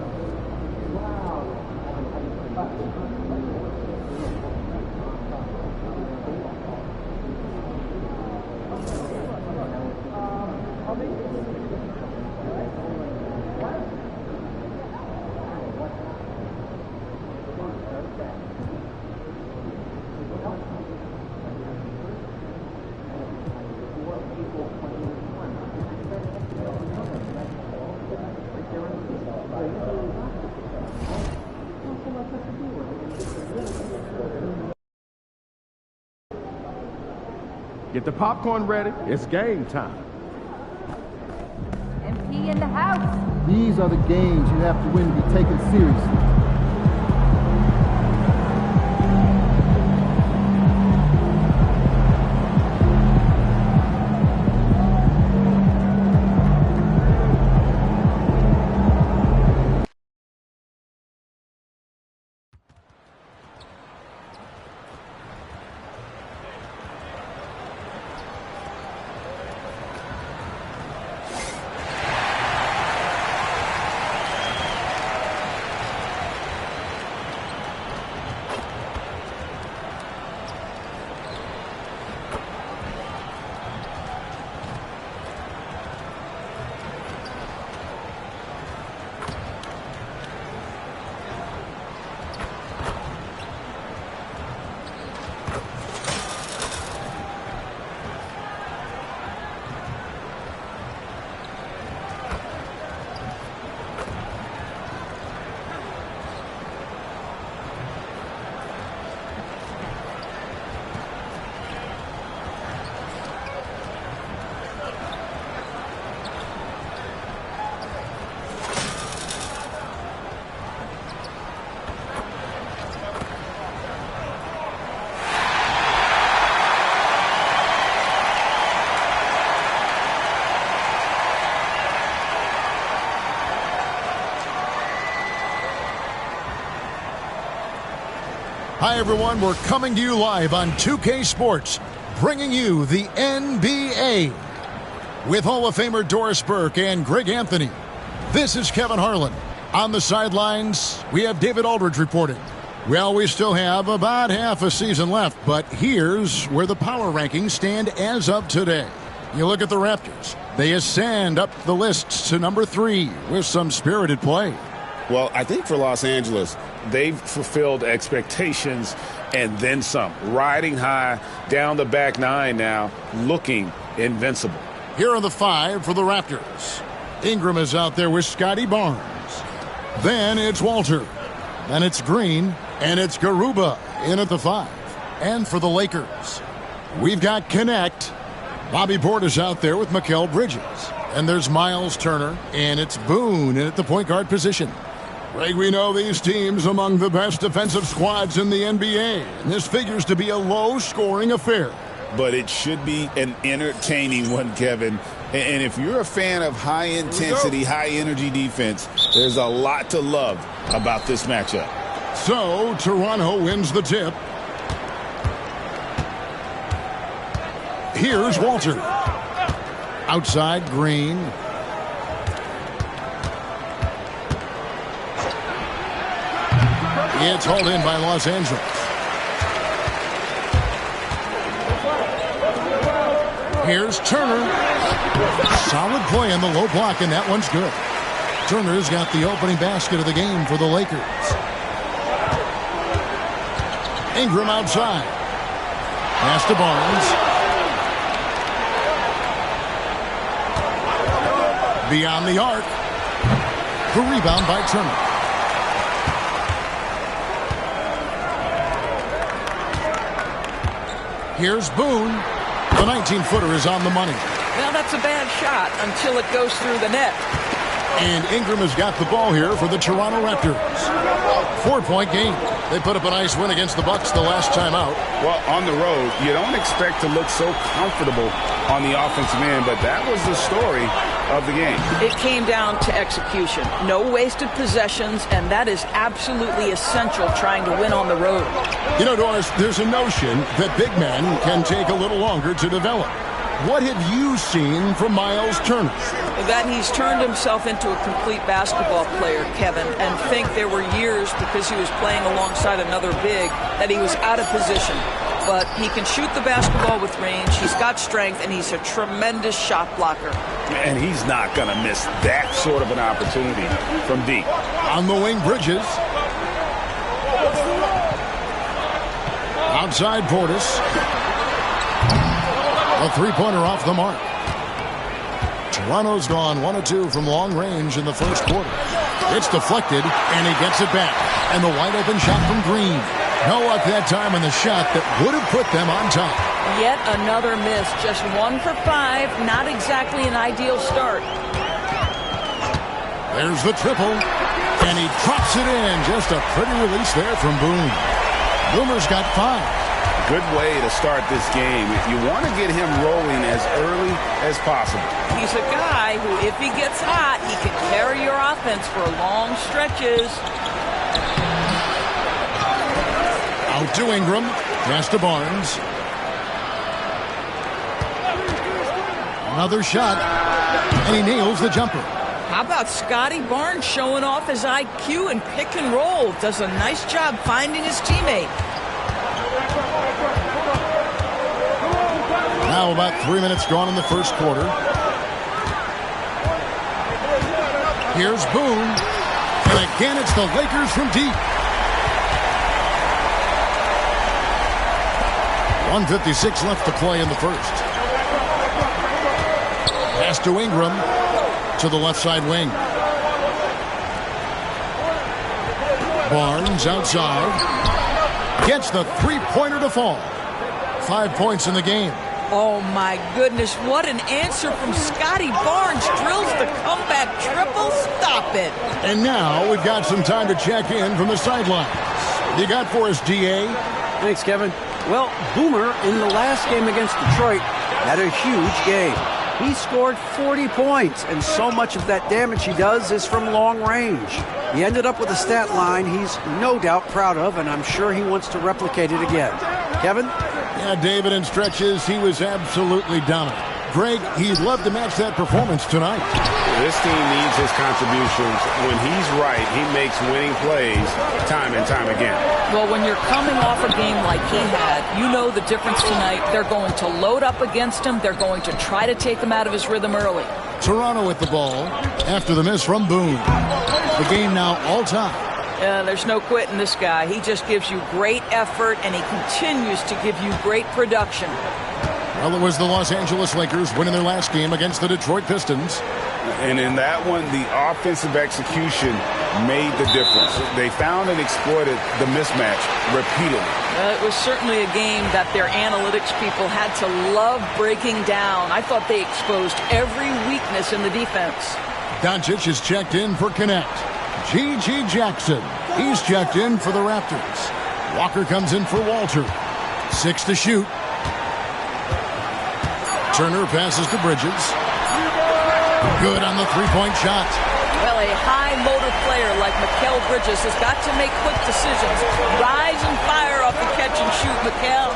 Get the popcorn ready. It's game time. MP in the house. These are the games you have to win to be taken seriously. Hi, everyone. We're coming to you live on 2K Sports, bringing you the NBA with Hall of Famer Doris Burke and Greg Anthony. This is Kevin Harlan. On the sidelines, we have David Aldridge reporting. Well, we still have about half a season left, but here's where the power rankings stand as of today. You look at the Raptors. They ascend up the lists to number 3 with some spirited play. Well, I think for Los Angeles, they've fulfilled expectations and then some. Riding high down the back 9 now, looking invincible. Here are the 5 for the Raptors. Ingram is out there with Scotty Barnes. Then it's Walter. Then it's Green. And it's Garuba in at the 5. And for the Lakers, we've got Connect. Bobby Portis out there with Mikal Bridges. And there's Miles Turner. And it's Boone in at the point guard position. Greg, we know these teams among the best defensive squads in the NBA. And this figures to be a low-scoring affair. But it should be an entertaining one, Kevin. And if you're a fan of high-intensity, high-energy defense, there's a lot to love about this matchup. So, Toronto wins the tip. Here's Walter. Outside, Green. It's hauled in by Los Angeles. Here's Turner. Solid play in the low block, and that one's good. Turner's got the opening basket of the game for the Lakers. Ingram outside. Pass to Barnes. Beyond the arc. The rebound by Turner. Here's Boone. The 19-footer is on the money. Well, that's a bad shot until it goes through the net. And Ingram has got the ball here for the Toronto Raptors. 4-point game. They put up a nice win against the Bucks the last time out. Well, on the road, you don't expect to look so comfortable on the offensive end, but that was the story of the game. It came down to execution. No wasted possessions, and that is absolutely essential trying to win on the road. You know, Doris, there's a notion that big men can take a little longer to develop. What have you seen from Miles Turner? That he's turned himself into a complete basketball player, Kevin, and think there were years because he was playing alongside another big that he was out of position. But he can shoot the basketball with range, he's got strength, and he's a tremendous shot blocker. And he's not going to miss that sort of an opportunity from deep. On the wing, Bridges. Outside, Portis. A three-pointer off the mark. Toronto's gone 1 of 2 from long range in the first quarter. It's deflected, and he gets it back. And the wide-open shot from Green. No luck that time on the shot that would have put them on top. Yet another miss. Just 1 for 5. Not exactly an ideal start. There's the triple. And he drops it in. Just a pretty release there from Boone. Boomer's got 5. Good way to start this game. You want to get him rolling as early as possible. He's a guy who, if he gets hot, he can carry your offense for long stretches. Out to Ingram. Pass to Barnes. Another shot. And he nails the jumper. How about Scotty Barnes showing off his IQ and pick and roll? Does a nice job finding his teammate. Now about 3 minutes gone in the first quarter. Here's Boone. And again, it's the Lakers from deep. 1:56 left to play in the first. Pass to Ingram. To the left side wing. Barnes outside. Gets the three-pointer to fall. 5 points in the game. Oh, my goodness. What an answer from Scotty Barnes. Drills the comeback triple. Stop it. And now we've got some time to check in from the sidelines. You got for us, D.A.? Thanks, Kevin. Well, Boomer, in the last game against Detroit, had a huge game. He scored 40 points, and so much of that damage he does is from long range. He ended up with a stat line he's no doubt proud of, and I'm sure he wants to replicate it again. Kevin? Yeah, David, in stretches, he was absolutely dominant. Greg, he'd love to match that performance tonight. This team needs his contributions. When he's right, he makes winning plays time and time again. Well, when you're coming off a game like he had, you know the difference tonight. They're going to load up against him. They're going to try to take him out of his rhythm early. Toronto with the ball after the miss from Boone. The game now all time. There's no quitting this guy. He just gives you great effort, and he continues to give you great production. Well, it was the Los Angeles Lakers winning their last game against the Detroit Pistons. And in that one, the offensive execution made the difference. They found and exploited the mismatch repeatedly. It was certainly a game that their analytics people had to love breaking down. I thought they exposed every weakness in the defense. Doncic is checked in for Connect. G.G. Jackson, he's checked in for the Raptors. Walker comes in for Walter. 6 to shoot. Turner passes to Bridges. Good on the three-point shot. Well, a high-motor player like Mikal Bridges has got to make quick decisions. Rise and fire off the catch and shoot, Mikal.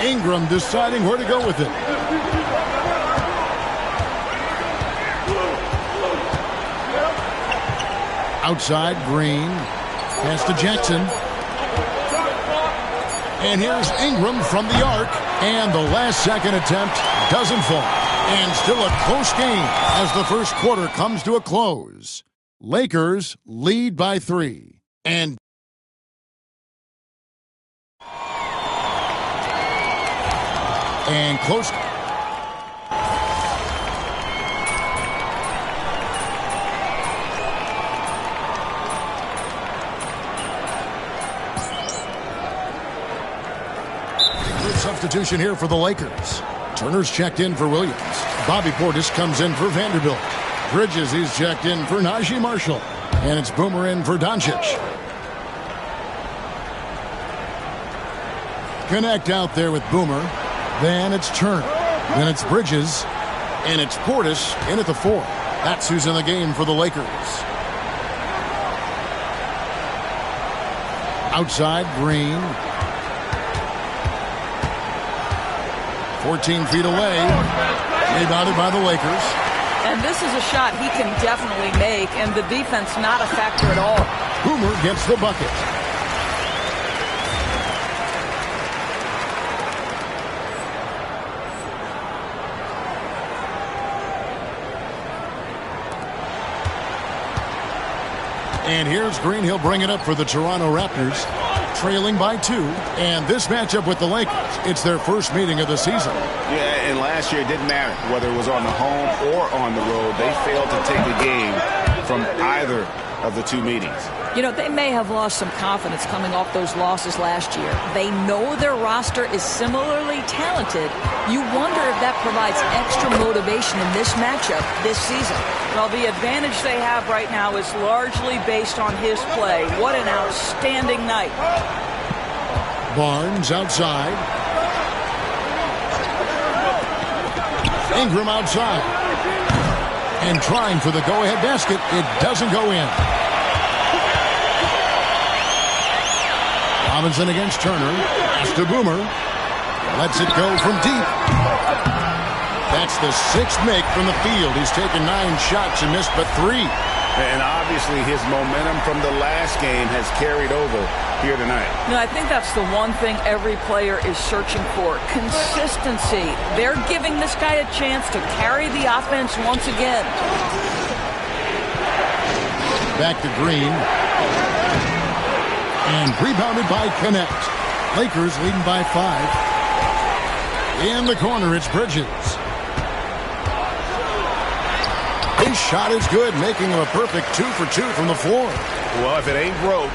Ingram deciding where to go with it. Outside, Green. Pass to Jackson. And here's Ingram from the arc. And the last-second attempt doesn't fall. And still a close game as the first quarter comes to a close. Lakers lead by 3. And close. Substitution here for the Lakers. Turner's checked in for Williams. Bobby Portis comes in for Vanderbilt. Bridges, he's checked in for Najee Marshall. And it's Boomer in for Doncic. Connect out there with Boomer. Then it's Turner. Then it's Bridges. And it's Portis in at the 4. That's who's in the game for the Lakers. Outside, Green. 14 feet away. Rebounded by the Lakers. And this is a shot he can definitely make, and the defense not a factor at all. Boomer gets the bucket. And here's Green. He'll bring it up for the Toronto Raptors. Trailing by 2, and this matchup with the Lakers, it's their first meeting of the season. Yeah, and last year it didn't matter whether it was on the home or on the road. They failed to take the game from either of the two meetings. You know, they may have lost some confidence coming off those losses last year. They know their roster is similarly talented. You wonder if that provides extra motivation in this matchup this season. Well, the advantage they have right now is largely based on his play. What an outstanding night. Barnes outside. Ingram outside. And trying for the go-ahead basket. It doesn't go in. Robinson against Turner. Pass to Boomer. Lets it go from deep. That's the 6th make from the field. He's taken 9 shots and missed but 3. And obviously his momentum from the last game has carried over here tonight. No, I think that's the one thing every player is searching for. Consistency. They're giving this guy a chance to carry the offense once again. Back to Green. And rebounded by Connect. Lakers leading by 5. In the corner, it's Bridges. His shot is good, making him a perfect 2 for 2 from the floor. Well, if it ain't broke,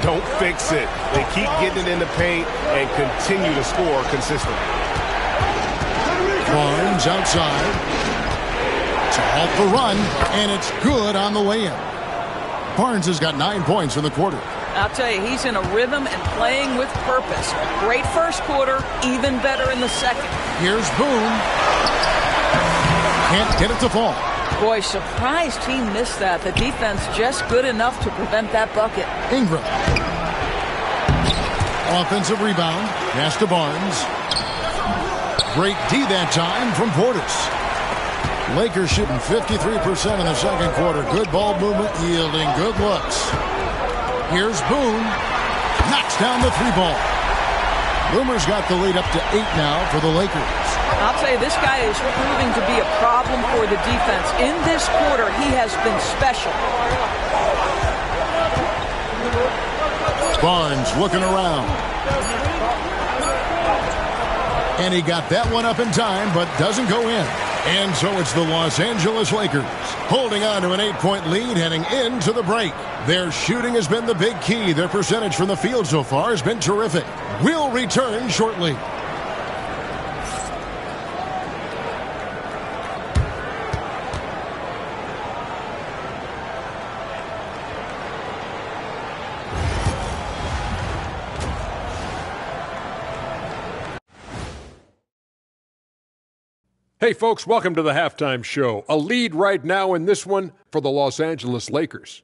don't fix it. They keep getting it in the paint and continue to score consistently. Barnes outside to halt the run, and it's good on the way-in. Barnes has got 9 points in the quarter. I'll tell you, he's in a rhythm and playing with purpose. Great first quarter, even better in the second. Here's Boone. Can't get it to fall. Boy, surprised he missed that. The defense just good enough to prevent that bucket. Ingram. Offensive rebound. Pass to Barnes. Great D that time from Portis. Lakers shooting 53% in the second quarter. Good ball movement, yielding good looks. Here's Boone. Knocks down the three ball. Boomer's got the lead up to 8 now for the Lakers. I'll tell you, this guy is proving to be a problem for the defense. In this quarter, he has been special. Barnes looking around. And he got that one up in time, but doesn't go in. And so it's the Los Angeles Lakers holding on to an 8-point lead heading into the break. Their shooting has been the big key. Their percentage from the field so far has been terrific. We'll return shortly. Hey, folks, welcome to the Halftime Show. A lead right now in this one for the Los Angeles Lakers.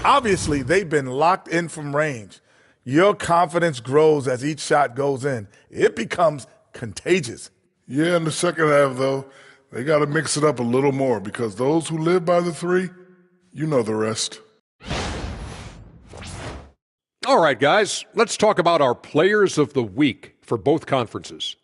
Obviously, they've been locked in from range. Your confidence grows as each shot goes in. It becomes contagious. Yeah, in the second half, though, they got to mix it up a little more because those who live by the three, you know the rest. All right, guys, let's talk about our players of the week for both conferences.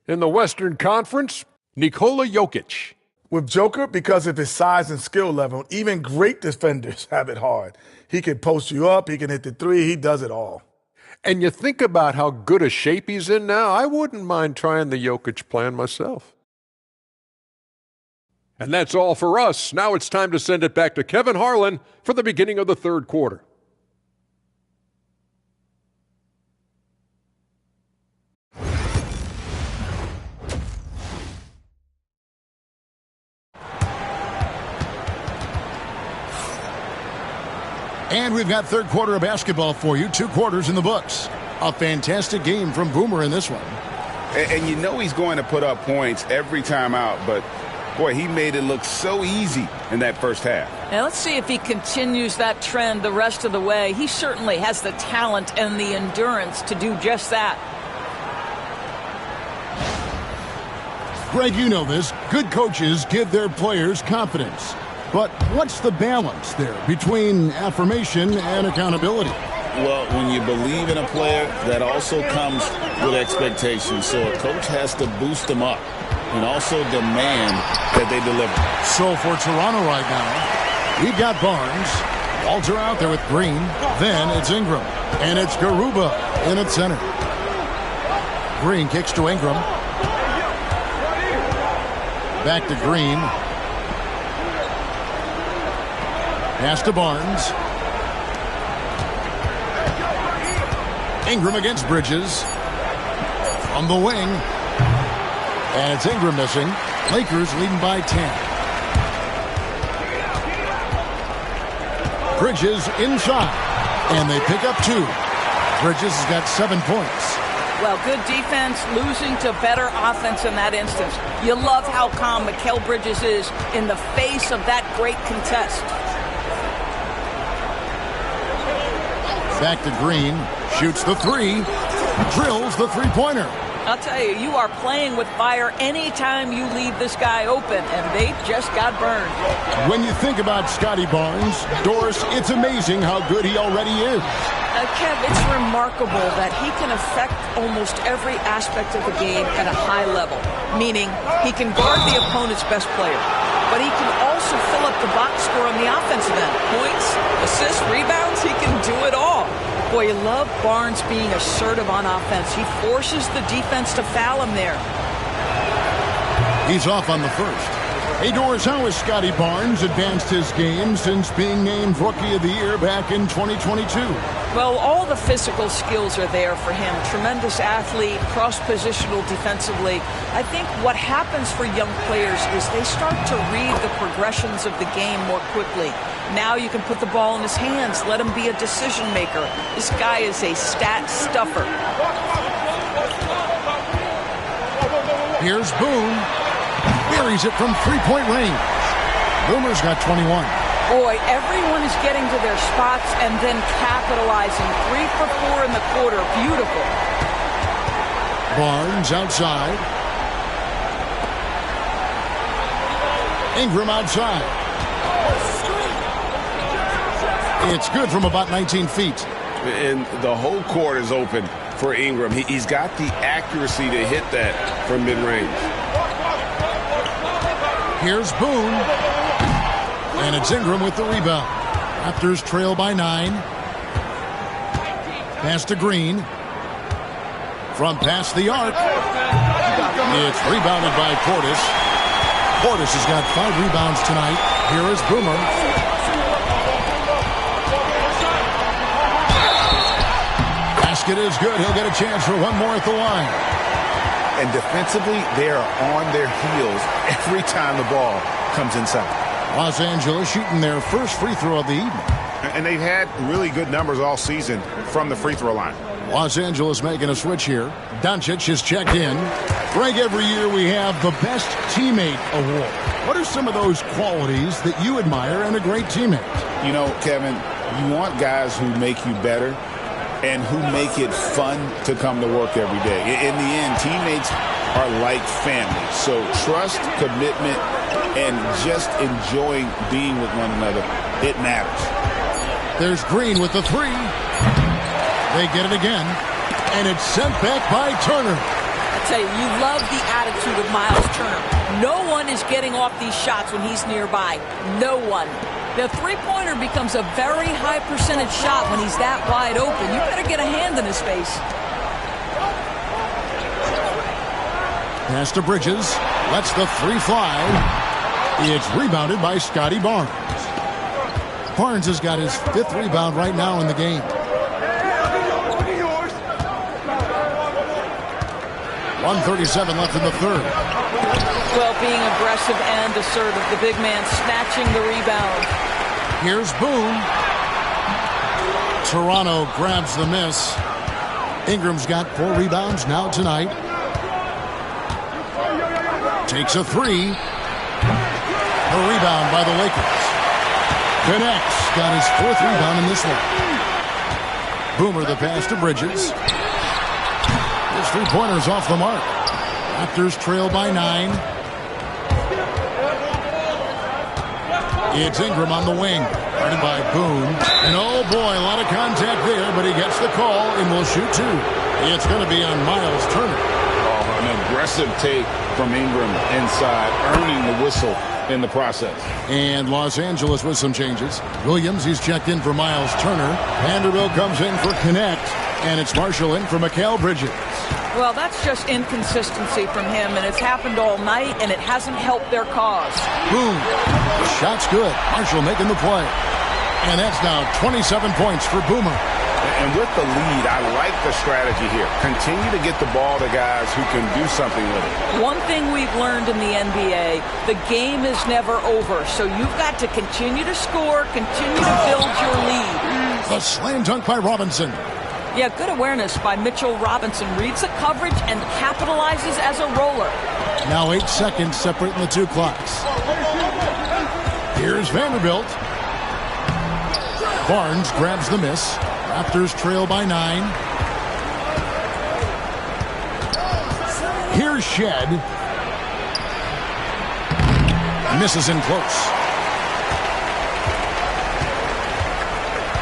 In the Western Conference, Nikola Jokic. With Joker, because of his size and skill level, even great defenders have it hard. He can post you up, he can hit the three, he does it all. And you think about how good a shape he's in now, I wouldn't mind trying the Jokic plan myself. And that's all for us. Now it's time to send it back to Kevin Harlan for the beginning of the third quarter. And we've got third quarter of basketball for you. 2 quarters in the books. A fantastic game from Boomer in this one. And you know he's going to put up points every time out, but boy, he made it look so easy in that first half. Now let's see if he continues that trend the rest of the way. He certainly has the talent and the endurance to do just that. Greg, you know this. Good coaches give their players confidence. But what's the balance there between affirmation and accountability? Well, when you believe in a player, that also comes with expectations. So a coach has to boost them up and also demand that they deliver. So for Toronto right now, we've got Barnes. Walter out there with Green. Then it's Ingram. And it's Garuba in at center. Green kicks to Ingram. Back to Green. Pass to Barnes. Ingram against Bridges. On the wing. And it's Ingram missing. Lakers leading by 10. Bridges inside. And they pick up 2. Bridges has got 7 points. Well, good defense, losing to better offense in that instance. You love how calm Mikal Bridges is in the face of that great contest. Back to Green, shoots the 3, drills the three-pointer. I'll tell you, you are playing with fire anytime you leave this guy open, and they just got burned. When you think about Scotty Barnes, Doris, it's amazing how good he already is. Kev, it's remarkable that he can affect almost every aspect of the game at a high level, meaning he can guard the opponent's best player, but he can also fill up the box score on the offensive end. Points, assists, rebounds, he can do it all. Boy, you love Barnes being assertive on offense. He forces the defense to foul him there. He's off on the first. Hey, Doris, how has Scotty Barnes advanced his game since being named Rookie of the Year back in 2022? Well, all the physical skills are there for him. Tremendous athlete, cross-positional defensively. I think what happens for young players is they start to read the progressions of the game more quickly. Now you can put the ball in his hands, let him be a decision maker. This guy is a stat stuffer. Here's Boone. Buries it from three-point range. Boomer's got 21. Boy, everyone is getting to their spots and then capitalizing. 3 for 4 in the quarter. Beautiful. Barnes outside. Ingram outside. It's good from about 19 feet. And the whole court is open for Ingram. He's got the accuracy to hit that from mid-range. Here's Boone. And it's Ingram with the rebound. Raptors trail by 9. Pass to Green. From past the arc. It's rebounded by Portis. Portis has got 5 rebounds tonight. Here is Boomer. Basket is good. He'll get a chance for one more at the line. And defensively, they are on their heels every time the ball comes inside. Los Angeles shooting their first free throw of the evening. And they've had really good numbers all season from the free throw line. Los Angeles making a switch here. Doncic has checked in. Greg, every year we have the Best Teammate Award. What are some of those qualities that you admire in a great teammate? You know, Kevin, you want guys who make you better and who make it fun to come to work every day. In the end, teammates are like family. So trust, commitment, and just enjoying being with one another, it matters. There's Green with the 3. They get it again, and it's sent back by Turner. I tell you love the attitude of Miles Turner. No one is getting off these shots when he's nearby. No one. The three-pointer becomes a very high percentage shot when he's that wide open. You better get a hand in his face. Pass to Bridges. Lets the 3 fly. It's rebounded by Scotty Barnes. Barnes has got his 5th rebound right now in the game. 1:37 left in the third. Well, being aggressive and assertive. The big man snatching the rebound. Here's Boone. Toronto grabs the miss. Ingram's got 4 rebounds now tonight. Takes a 3. A rebound by the Lakers. Connects. Got his 4th rebound in this one. Boomer the pass to Bridges. His 3-pointers off the mark. Raptors trail by 9. It's Ingram on the wing. Guarded by Boone. And oh boy, a lot of contact there, but he gets the call and will shoot 2. It's going to be on Miles Turner. Oh, an aggressive take from Ingram inside, earning the whistle in the process. And Los Angeles with some changes. Williams, he's checked in for Miles Turner. Vanderbilt comes in for Connect. And it's Marshall in for Mikal Bridges. Well, that's just inconsistency from him, and it's happened all night, and it hasn't helped their cause. Boom. The shot's good. Marshall making the play. And that's now 27 points for Boomer. And with the lead, I like the strategy here. Continue to get the ball to guys who can do something with it. One thing we've learned in the NBA, the game is never over. So you've got to continue to score, continue to build your lead. The slam dunk by Robinson. Yeah, good awareness by Mitchell Robinson. Reads the coverage and capitalizes as a roller. Now 8 seconds separating the 2 clocks. Here's Vanderbilt. Barnes grabs the miss. Raptors trail by 9. Here's Shed. Misses in close.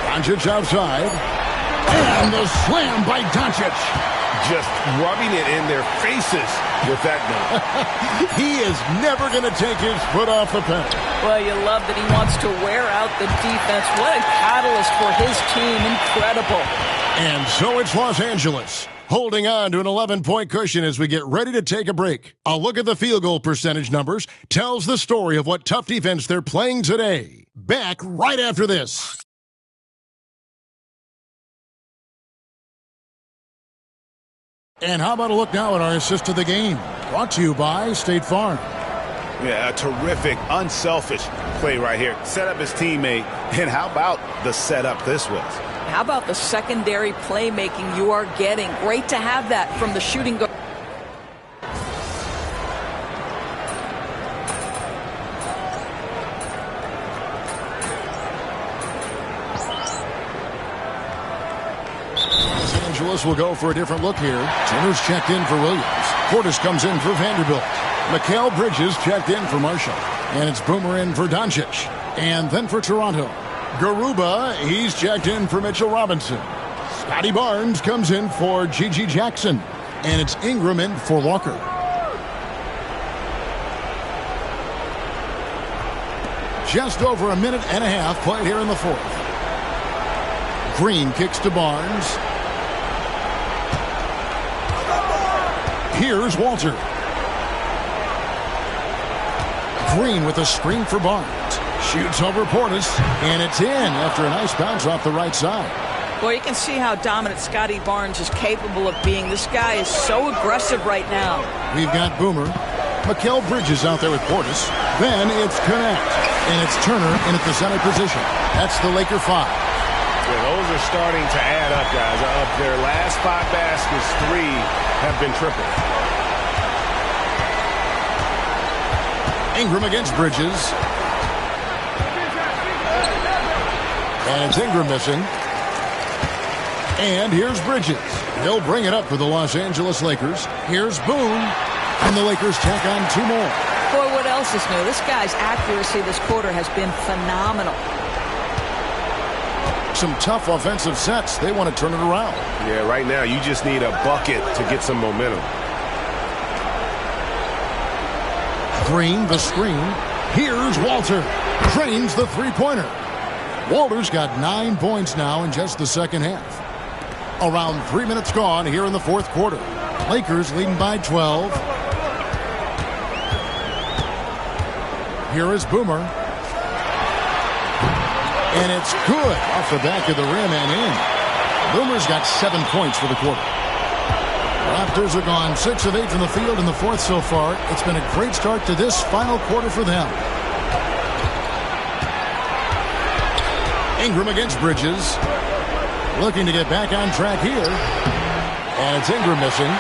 Doncic outside. And the slam by Doncic. Just rubbing it in their faces with that dunk. He is never going to take his foot off the pedal. Well, you love that he wants to wear out the defense. What a catalyst for his team. Incredible. And so it's Los Angeles holding on to an 11-point cushion as we get ready to take a break. A look at the field goal percentage numbers tells the story of what tough defense they're playing today. Back right after this. And how about a look now at our assist of the game? Brought to you by State Farm. Yeah, a terrific, unselfish play right here. Set up his teammate, and how about the setup this was? How about the secondary playmaking you are getting? Great to have that from the shooting guard. Los Angeles will go for a different look here. Turner's checked in for Williams. Portis comes in for Vanderbilt. Mikal Bridges checked in for Marshall. And it's Boomer in for Doncic. And then for Toronto, Garuba, he's checked in for Mitchell Robinson. Scotty Barnes comes in for Gigi Jackson. And it's Ingram in for Walker. Just over a minute and a half played here in the fourth. Green kicks to Barnes. Here's Walter. Green with a screen for Barnes. Shoots over Portis, and it's in after a nice bounce off the right side. Well, you can see how dominant Scotty Barnes is capable of being. This guy is so aggressive right now. We've got Boomer. Mikal Bridges out there with Portis. Then it's Connect, and it's Turner in at the center position. That's the Laker 5. Yeah, those are starting to add up, guys. Of their last 5 baskets, 3 have been triple. Ingram against Bridges. And it's Ingram missing. And here's Bridges. He'll bring it up for the Los Angeles Lakers. Here's Boone. And the Lakers tack on 2 more. Boy, what else is new? This guy's accuracy this quarter has been phenomenal. Some tough offensive sets. They want to turn it around. Yeah, right now you just need a bucket to get some momentum. Green, the screen. Here's Walter. Drains the three-pointer. Walter's got 9 points now in just the second half. Around 3 minutes gone here in the fourth quarter. Lakers leading by 12. Here is Boomer. And it's good off the back of the rim and in. Boomer's got 7 points for the quarter. Raptors are gone 6 of 8 from the field in the fourth so far. It's been a great start to this final quarter for them. Ingram against Bridges. Looking to get back on track here. And it's Ingram missing.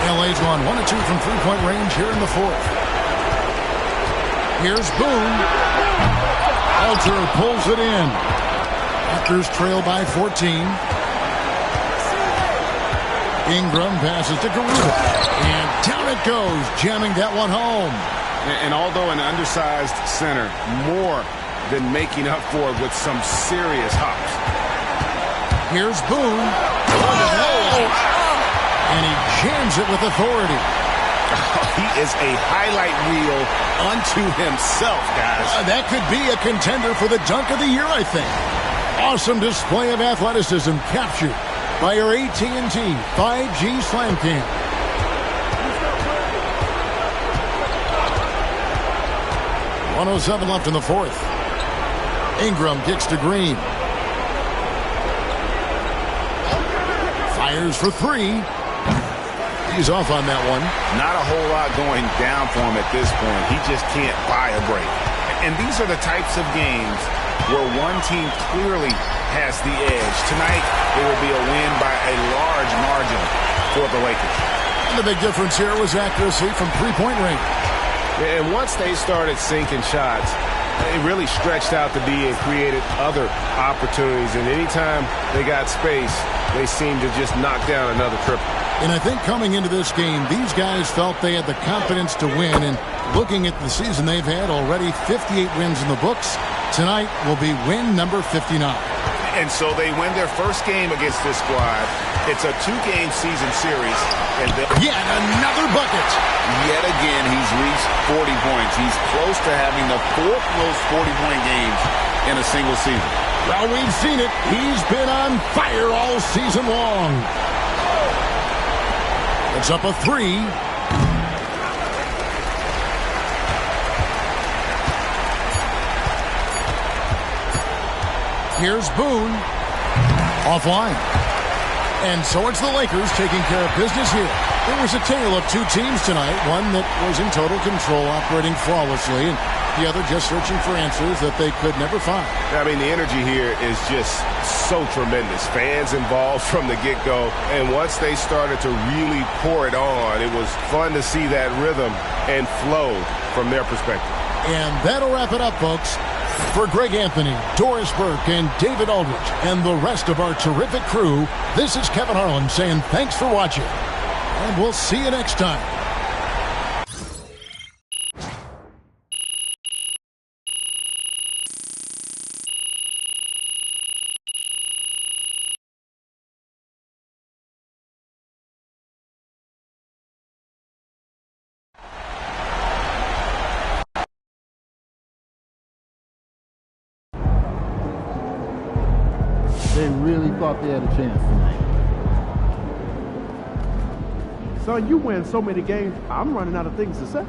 LA's gone 1 of 2 from three-point range here in the fourth. Here's Boone. Walter pulls it in. Raptors trail by 14. Ingram passes to Garuba. And down it goes, jamming that one home. And although an undersized center, more than making up for it with some serious hops. Here's Boone. And he jams it with authority. He is a highlight reel unto himself, guys. That could be a contender for the dunk of the year, I think. Awesome display of athleticism captured by your AT&T 5G Slam Cam. .107 left in the fourth. Ingram kicks to Green. Fires for 3. He's off on that one. Not a whole lot going down for him at this point. He just can't buy a break. And these are the types of games where one team clearly has the edge. Tonight, it will be a win by a large margin for the Lakers. And the big difference here was accuracy from three-point range. And once they started sinking shots, it really stretched out the D and created other opportunities. And anytime they got space, they seemed to just knock down another triple. And I think coming into this game, these guys felt they had the confidence to win. And looking at the season they've had, already 58 wins in the books. Tonight will be win number 59. And so they win their first game against this squad. It's a 2-game season series. And yet another bucket. Yet again, he's reached 40 points. He's close to having the 4th most 40-point games in a single season. Well, we've seen it. He's been on fire all season long. It's up a 3. Here's Boone. Offline. And so it's the Lakers taking care of business here. It was a tale of two teams tonight. One that was in total control, operating flawlessly, and the other just searching for answers that they could never find. I mean, the energy here is just so tremendous. Fans involved from the get-go. And once they started to really pour it on, it was fun to see that rhythm and flow from their perspective. And that'll wrap it up, folks. For Greg Anthony, Doris Burke, and David Aldridge, and the rest of our terrific crew, this is Kevin Harlan saying thanks for watching. And we'll see you next time. They really thought they had a chance tonight. Son, you win so many games, I'm running out of things to say.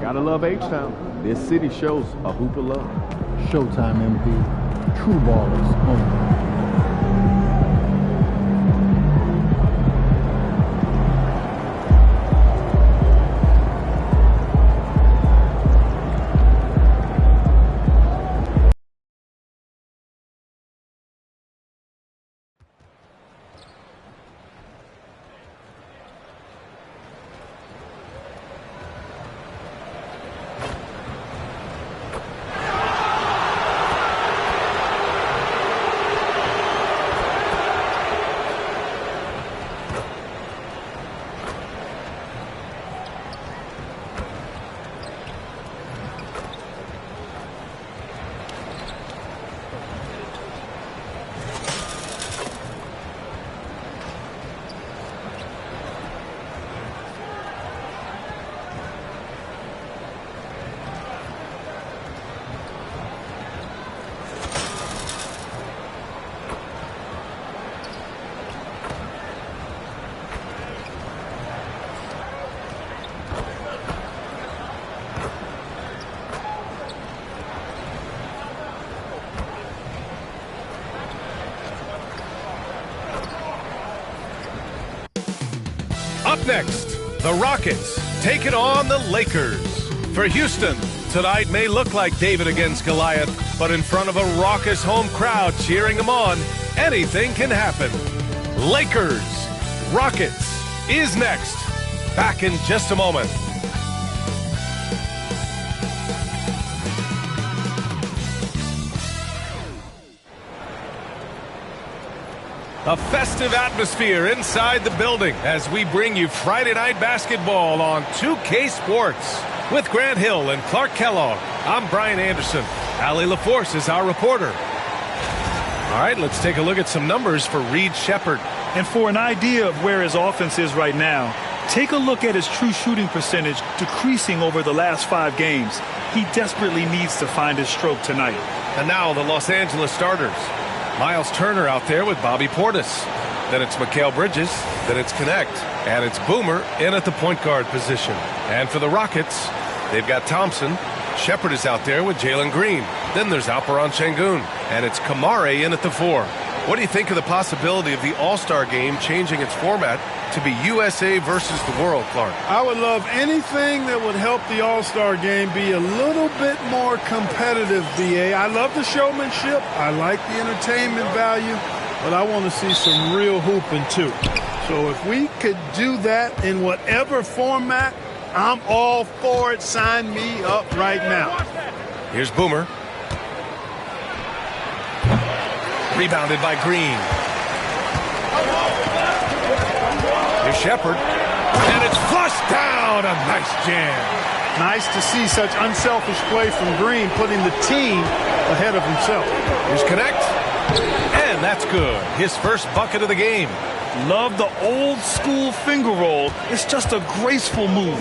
Gotta love H-Town. This city shows a hoop of love. Showtime, MB. True ballers only. Up next, the Rockets taking on the Lakers. For Houston, tonight may look like David against Goliath, but in front of a raucous home crowd cheering them on, anything can happen. Lakers, Rockets is next. Back in just a moment. A festive atmosphere inside the building as we bring you Friday Night Basketball on 2K Sports. With Grant Hill and Clark Kellogg, I'm Brian Anderson. Allie LaForce is our reporter. All right, let's take a look at some numbers for Reed Sheppard. And for an idea of where his offense is right now, take a look at his true shooting percentage decreasing over the last 5 games. He desperately needs to find his stroke tonight. And now the Los Angeles starters. Miles Turner out there with Bobby Portis. Then it's Mikal Bridges. Then it's Connect. And it's Boomer in at the point guard position. And for the Rockets, they've got Thompson. Sheppard is out there with Jalen Green. Then there's Alperen Sengun. And it's Kamare in at the 4. What do you think of the possibility of the All-Star game changing its format to be USA versus the world, Clark? I would love anything that would help the All-Star game be a little bit more competitive, DA. I love the showmanship. I like the entertainment value, but I want to see some real hooping too. So if we could do that in whatever format, I'm all for it. Sign me up right now. Here's Boomer. Rebounded by Green. Here's Sheppard. And it's flushed down. A nice jam. Nice to see such unselfish play from Green, putting the team ahead of himself. Here's Connect. And that's good. His first bucket of the game. Love the old school finger roll. It's just a graceful move.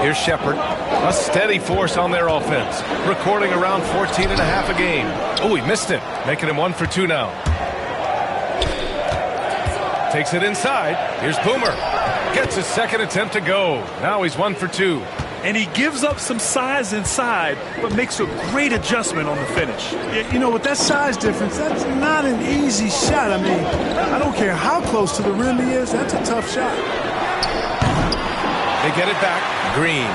Here's Sheppard. A steady force on their offense. Recording around 14 and a half a game. Oh, he missed it. Making him 1 for 2 now. Takes it inside. Here's Boomer. Gets his second attempt to go. Now he's 1 for 2. And he gives up some size inside, but makes a great adjustment on the finish. You know, with that size difference, that's not an easy shot. I mean, I don't care how close to the rim he is. That's a tough shot. They get it back. Green.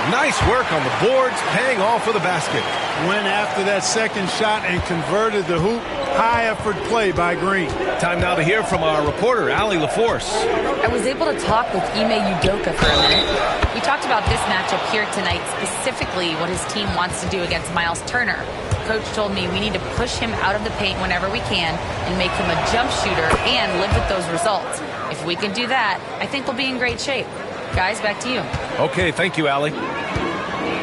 Nice work on the boards, paying off for the basket. Went after that second shot and converted the hoop. High effort play by Green. Time now to hear from our reporter, Allie LaForce. I was able to talk with Ime Udoka for a minute. We talked about this matchup here tonight, specifically what his team wants to do against Miles Turner. Coach told me we need to push him out of the paint whenever we can and make him a jump shooter and live with those results. If we can do that, I think we'll be in great shape. Guys, back to you. Okay, thank you, Allie.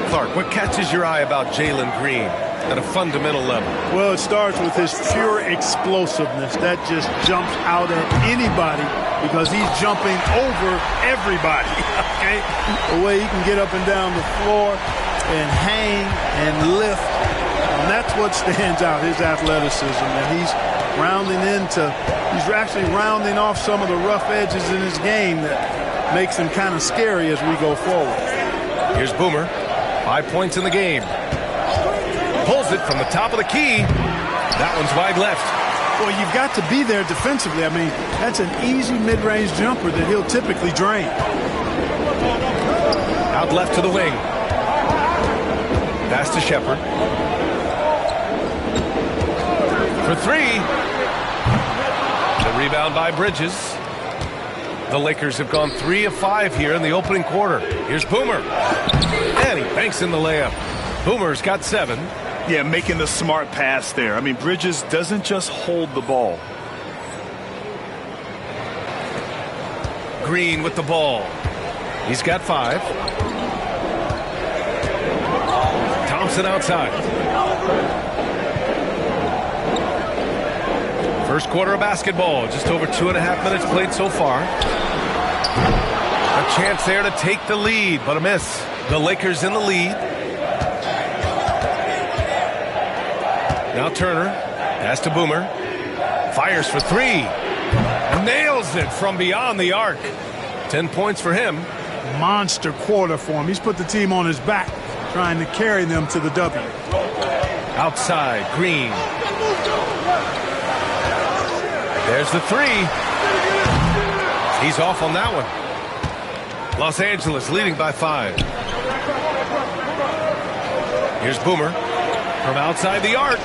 Clark, what catches your eye about Jalen Green at a fundamental level? Well, it starts with his pure explosiveness. That just jumps out at anybody because he's jumping over everybody. Okay? The way he can get up and down the floor and hang and lift. And that's what stands out, his athleticism. And he's actually rounding off some of the rough edges in his game that makes him kind of scary as we go forward. Here's Boomer. 5 points in the game. Pulls it from the top of the key. That one's wide left. Well, you've got to be there defensively. I mean, that's an easy mid-range jumper that he'll typically drain. Out left to the wing. Pass to Shepherd. For three. The rebound by Bridges. The Lakers have gone 3 of 5 here in the opening quarter. Here's Boomer. And he banks in the layup. Boomer's got 7. Yeah, making the smart pass there. I mean, Bridges doesn't just hold the ball. Green with the ball. He's got 5. Thompson outside. First quarter of basketball. Just over 2.5 minutes played so far. A chance there to take the lead, but a miss. The Lakers in the lead. Now Turner. Pass to Boomer. Fires for 3. Nails it from beyond the arc. 10 points for him. Monster quarter for him. He's put the team on his back, trying to carry them to the W. Outside, Green. There's the 3. He's off on that one. Los Angeles leading by 5. Here's Boomer from outside the arc.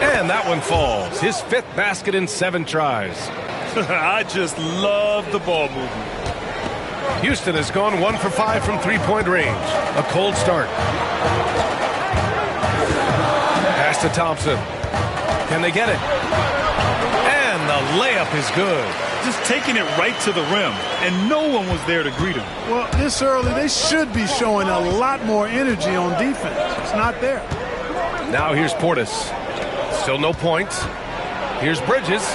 And that one falls. His 5th basket in 7 tries. I just love the ball movement. Houston has gone 1 for 5 from 3-point range. A cold start. Pass to Thompson. Can they get it? And the layup is good. Just taking it right to the rim, and no one was there to greet him. Well, this early, they should be showing a lot more energy on defense. It's not there. Now here's Portis. Still no points. Here's Bridges.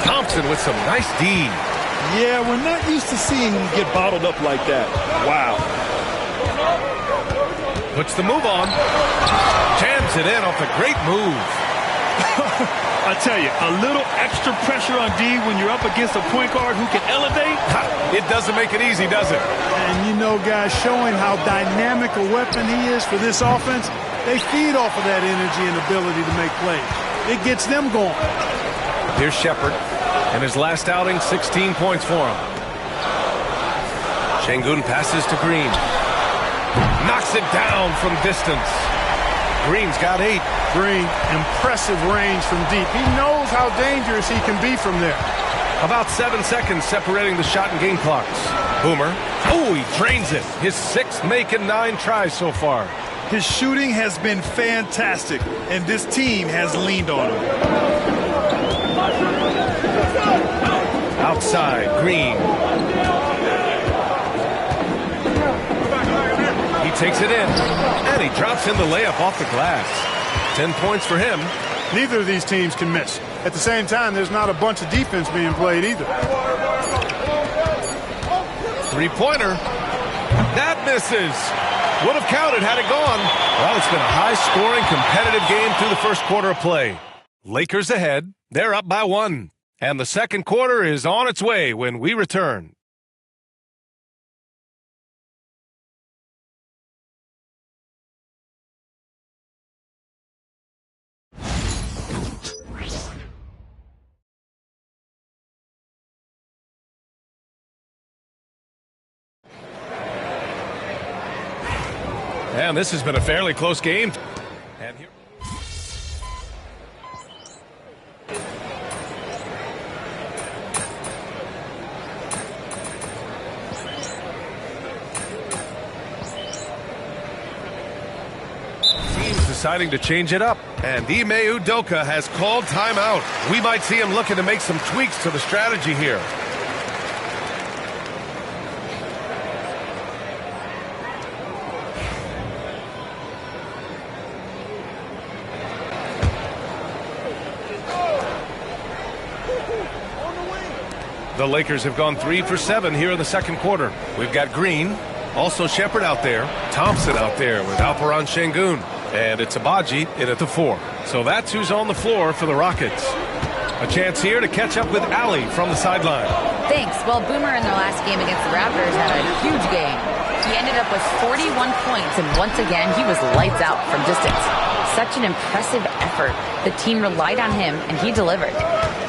Thompson with some nice D. Yeah, we're not used to seeing him get bottled up like that. Wow. Puts the move on. Jams it in off a great move. I tell you, a little extra pressure on D when you're up against a point guard who can elevate. It doesn't make it easy, does it? And you know, guys, showing how dynamic a weapon he is for this offense, they feed off of that energy and ability to make plays. It gets them going. Here's Shepherd. In his last outing, 16 points for him. Şengün passes to Green. Knocks it down from distance. Green's got 8. Green, impressive range from deep. He knows how dangerous he can be from there. About 7 seconds separating the shot and game clocks. Boomer. Oh, he drains it. His 6th make in 9 tries so far. His shooting has been fantastic, and this team has leaned on him. Outside, Green. He takes it in, and he drops in the layup off the glass. 10 points for him. Neither of these teams can miss. At the same time, there's not a bunch of defense being played either. 3-pointer. That misses. Would have counted had it gone. Well, it's been a high-scoring, competitive game through the first quarter of play. Lakers ahead. They're up by 1. And the second quarter is on its way when we return. And this has been a fairly close game. And here teams deciding to change it up. And Ime Udoka has called timeout. We might see him looking to make some tweaks to the strategy here. The The Lakers have gone 3 for 7 here in the second quarter. We've got Green, also Shepard out there, Thompson out there with Alperon Şengün, and it's Agbaji in at the 4. So that's who's on the floor for the Rockets. A chance here to catch up with Allie from the sideline. Thanks. Well, Boomer in their last game against the Raptors had a huge game. He ended up with 41 points, and once again, he was lights out from distance. Such an impressive effort. The team relied on him, and he delivered.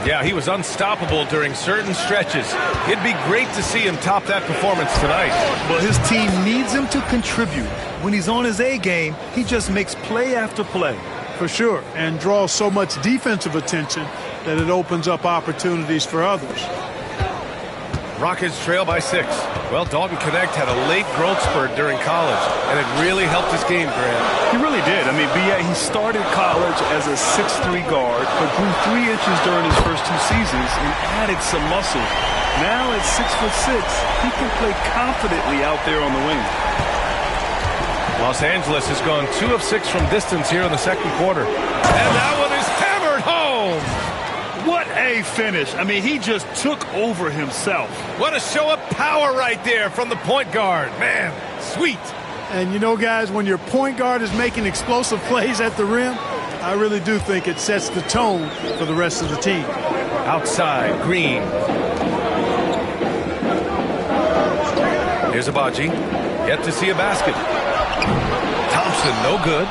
Yeah, he was unstoppable during certain stretches. It'd be great to see him top that performance tonight. Well, his team needs him to contribute. When he's on his A game, he just makes play after play. For sure, and draws so much defensive attention that it opens up opportunities for others. Rockets trail by 6. Well, Dalton Knecht had a late growth spurt during college, and it really helped his game, Grant. He really did. I mean, he started college as a 6'3" guard, but grew 3 inches during his first 2 seasons and added some muscle. Now at 6'6", he can play confidently out there on the wing. Los Angeles has gone 2 of 6 from distance here in the second quarter. And that one is hammered home! What a finish. I mean, he just took over himself. What a show of power right there from the point guard. Man, sweet. And you know, guys, when your point guard is making explosive plays at the rim, I really do think it sets the tone for the rest of the team. Outside, Green. Here's Agbaji. Yet to see a basket. Thompson, no good.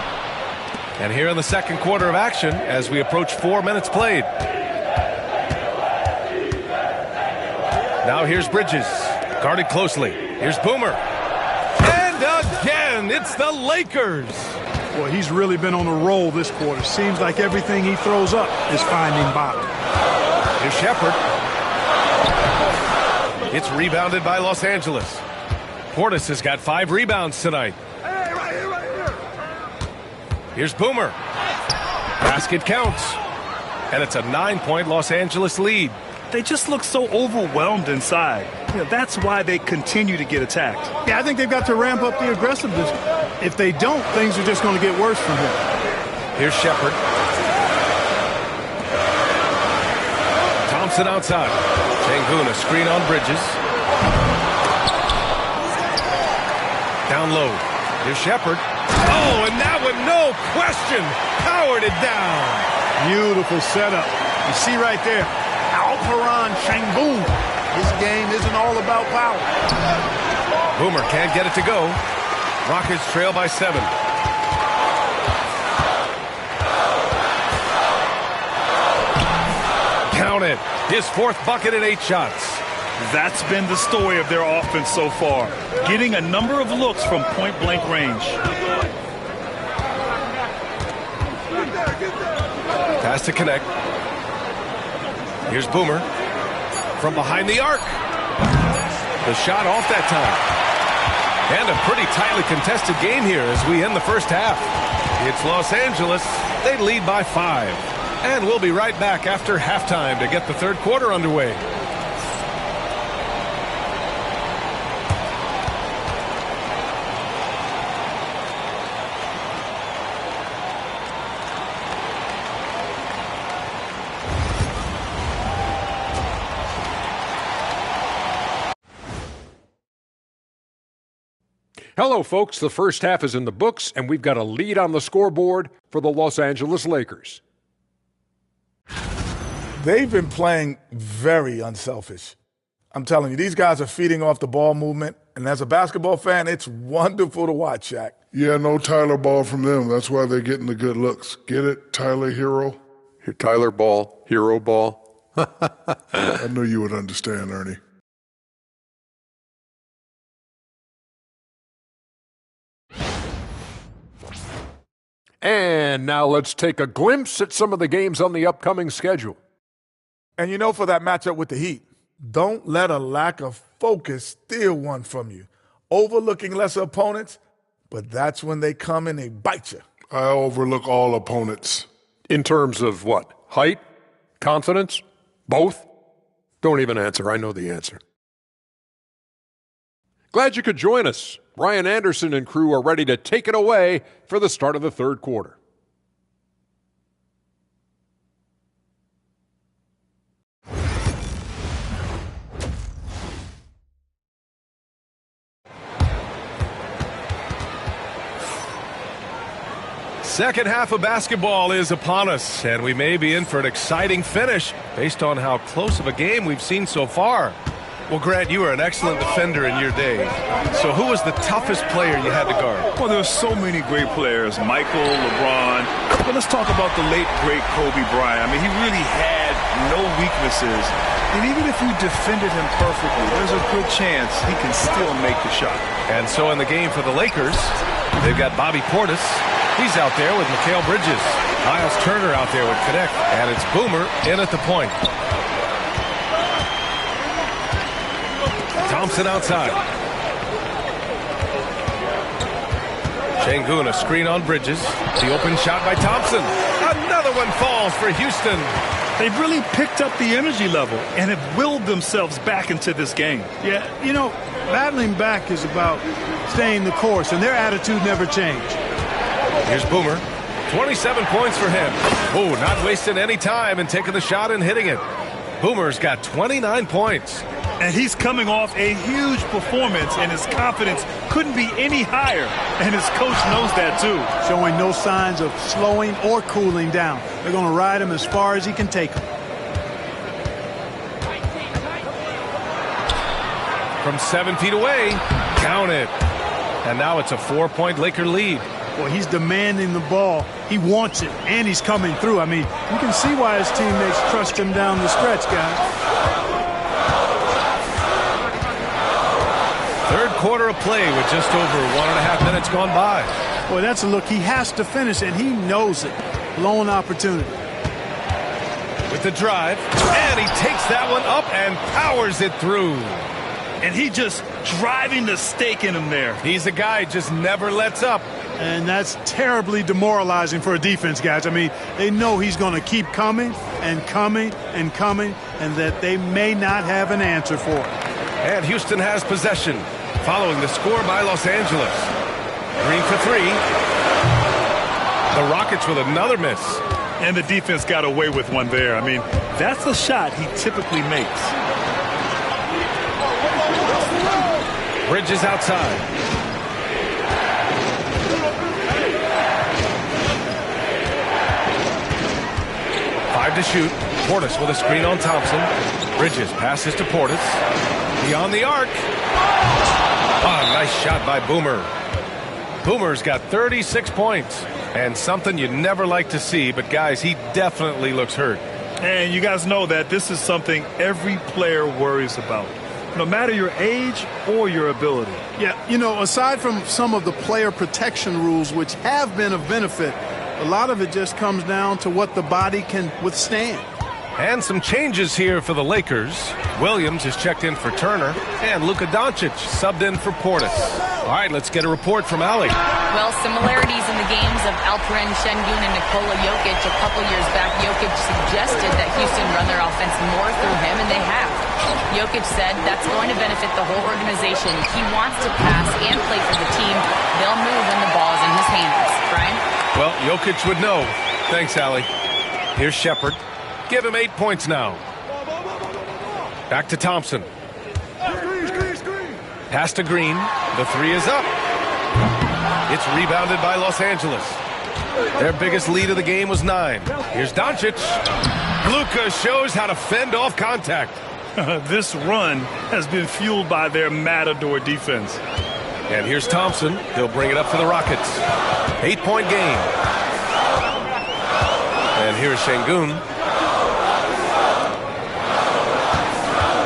And here in the second quarter of action as we approach 4 minutes played. Now here's Bridges, guarded closely. Here's Boomer. And again, it's the Lakers. Boy, he's really been on a roll this quarter. Seems like everything he throws up is finding bottom. Here's Shepard. It's rebounded by Los Angeles. Portis has got 5 rebounds tonight. Here's Boomer. Basket counts. And it's a 9-point Los Angeles lead. They just look so overwhelmed inside. You know, that's why they continue to get attacked. Yeah, I think they've got to ramp up the aggressiveness. If they don't, things are just going to get worse from him. Here's Shepard. Thompson outside. Şengün, a screen on Bridges. Down low. Here's Shepard. Oh, and that one, no question, powered it down. Beautiful setup. You see right there, Alperon Şengün. His game isn't all about power. Boomer can't get it to go. Rockets trail by 7. Count it. His 4th bucket and 8 shots. That's been the story of their offense so far. Getting a number of looks from point-blank range. Pass to Knecht. Here's Boomer. From behind the arc. The shot off that time. And a pretty tightly contested game here as we end the first half. It's Los Angeles. They lead by 5. And we'll be right back after halftime to get the third quarter underway. Hello, folks. The first half is in the books, and we've got a lead on the scoreboard for the Los Angeles Lakers. They've been playing very unselfish. I'm telling you, these guys are feeding off the ball movement, and as a basketball fan, it's wonderful to watch, Shaq. Yeah, no Tyler Ball from them. That's why they're getting the good looks. Get it, Tyler Hero? Tyler Ball, Hero Ball. I knew you would understand, Ernie. And now let's take a glimpse at some of the games on the upcoming schedule. And you know, for that matchup with the Heat, don't let a lack of focus steal one from you. Overlooking lesser opponents, but that's when they come and they bite you. I overlook all opponents. In terms of what? Height? Confidence? Both? Don't even answer. I know the answer. Glad you could join us. Brian Anderson and crew are ready to take it away for the start of the third quarter. Second half of basketball is upon us, and we may be in for an exciting finish based on how close of a game we've seen so far. Well, Grant, you were an excellent defender in your day. So who was the toughest player you had to guard? Well, there are so many great players. Michael, LeBron. But let's talk about the late, great Kobe Bryant. I mean, he really had no weaknesses. And even if you defended him perfectly, there's a good chance he can still make the shot. And so in the game for the Lakers, they've got Bobby Portis. He's out there with Mikal Bridges. Miles Turner out there with Connect. And it's Boomer in at the point. Thompson outside. Sengun, a screen on Bridges. The open shot by Thompson. Another one falls for Houston. They've really picked up the energy level and have willed themselves back into this game. Yeah, you know, battling back is about staying the course, and their attitude never changed. Here's Boomer. 27 points for him. Oh, not wasting any time and taking the shot and hitting it. Boomer's got 29 points. And he's coming off a huge performance, and his confidence couldn't be any higher. And his coach knows that, too. Showing no signs of slowing or cooling down. They're going to ride him as far as he can take him. From 7 feet away, count it. And now it's a 4-point Laker lead. Well, he's demanding the ball. He wants it, and he's coming through. I mean, you can see why his teammates trust him down the stretch, guys. Third quarter of play with just over 1.5 minutes gone by. Boy, that's a look. He has to finish, and he knows it. Blown opportunity. With the drive, and he takes that one up and powers it through. And he just driving the stake in him there. He's a guy just never lets up. And that's terribly demoralizing for a defense, guys. I mean, they know he's going to keep coming and coming and coming, and that they may not have an answer for it. And Houston has possession, following the score by Los Angeles. Green for three. The Rockets with another miss. And the defense got away with one there. I mean, that's the shot he typically makes. Bridges outside. Five to shoot. Portis with a screen on Thompson. Bridges passes to Portis. Beyond the arc. Oh, nice shot by Boomer. Boomer's got 36 points. And something you never like to see, but guys, he definitely looks hurt. And you guys know that this is something every player worries about, no matter your age or your ability. Yeah, you know, aside from some of the player protection rules, which have been of benefit, a lot of it just comes down to what the body can withstand. And some changes here for the Lakers. Williams is checked in for Turner, and Luka Doncic subbed in for Portis. All right, let's get a report from Allie. Well, similarities in the games of Alperen Sengun and Nikola Jokic. A couple years back, Jokic suggested that Houston run their offense more through him, and they have. Jokic said that's going to benefit the whole organization. He wants to pass and play for the team. They'll move when the ball's in his hands. Brian? Well, Jokic would know. Thanks, Allie. Here's Shepard. Give him 8 points now. Back to Thompson. Pass to Green. The three is up. It's rebounded by Los Angeles. Their biggest lead of the game was 9. Here's Doncic. Luka shows how to fend off contact. This run has been fueled by their Matador defense. And here's Thompson. He'll bring it up for the Rockets. 8-point game. And here's Sengun.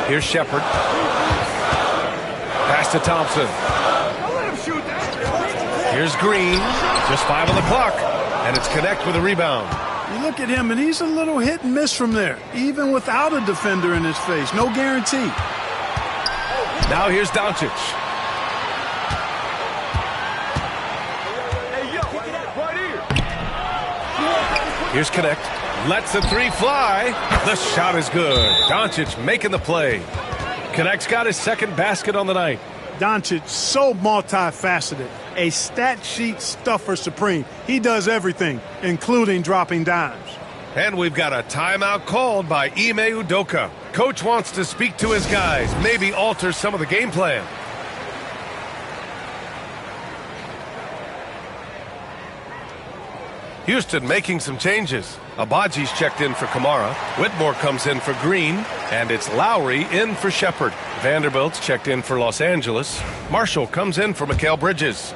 Here's Shepard. Pass to Thompson. Here's Green. Just 5 on the clock. And it's Connect with a rebound. You look at him, and he's a little hit and miss from there, even without a defender in his face. No guarantee. Now here's Doncic. Here's Connect. Lets the three fly. The shot is good. Doncic making the play. Connect's got his second basket on the night. Doncic, so multifaceted. A stat sheet stuffer supreme. He does everything, including dropping dimes. And we've got a timeout called by Ime Udoka. Coach wants to speak to his guys, maybe alter some of the game plan. Houston making some changes. Abaji's checked in for Kamara. Whitmore comes in for Green. And it's Lowry in for Shepard. Vanderbilt's checked in for Los Angeles. Marshall comes in for Mikal Bridges.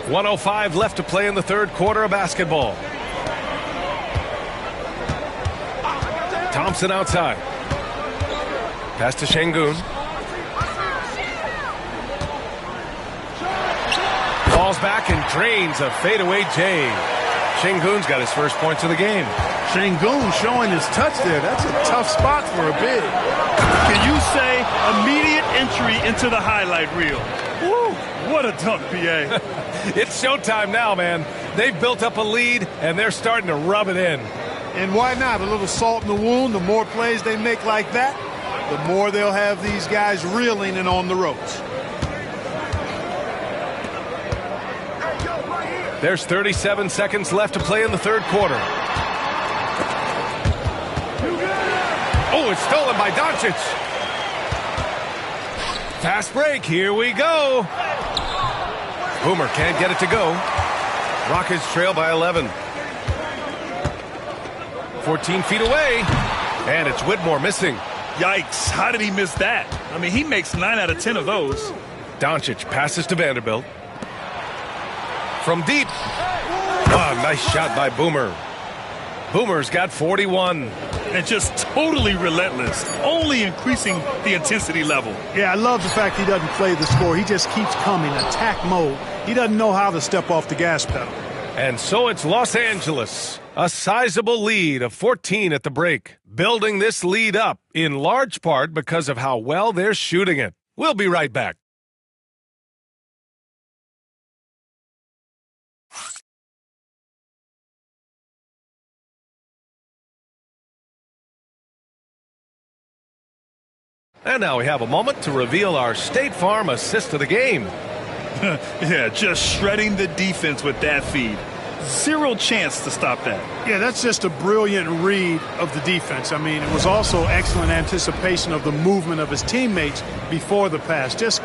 1:05 left to play in the third quarter of basketball. Thompson outside. Pass to Şengün. Falls back and drains a fadeaway J. Şengün's got his first points of the game. Şengün showing his touch there. That's a tough spot for a big. Can you say immediate entry into the highlight reel? Woo, what a dunk, PA. It's showtime now, man. They've built up a lead, and they're starting to rub it in. And why not? A little salt in the wound. The more plays they make like that, the more they'll have these guys reeling and on the ropes. There's 37 seconds left to play in the third quarter. Oh, it's stolen by Doncic. Fast break. Here we go. Boomer can't get it to go. Rockets trail by 11. 14 feet away. And it's Whitmore missing. Yikes. How did he miss that? I mean, he makes 9 out of 10 of those. Doncic passes to Vanderbilt. From deep. Oh, nice shot by Boomer. Boomer's got 41. And just totally relentless, only increasing the intensity level. Yeah, I love the fact he doesn't play the score. He just keeps coming, attack mode. He doesn't know how to step off the gas pedal. And so it's Los Angeles, a sizable lead of 14 at the break. Building this lead up in large part because of how well they're shooting it. We'll be right back. And now we have a moment to reveal our State Farm assist of the game. Yeah, just shredding the defense with that feed. Zero chance to stop that. Yeah, that's just a brilliant read of the defense. I mean, it was also excellent anticipation of the movement of his teammates before the pass. Just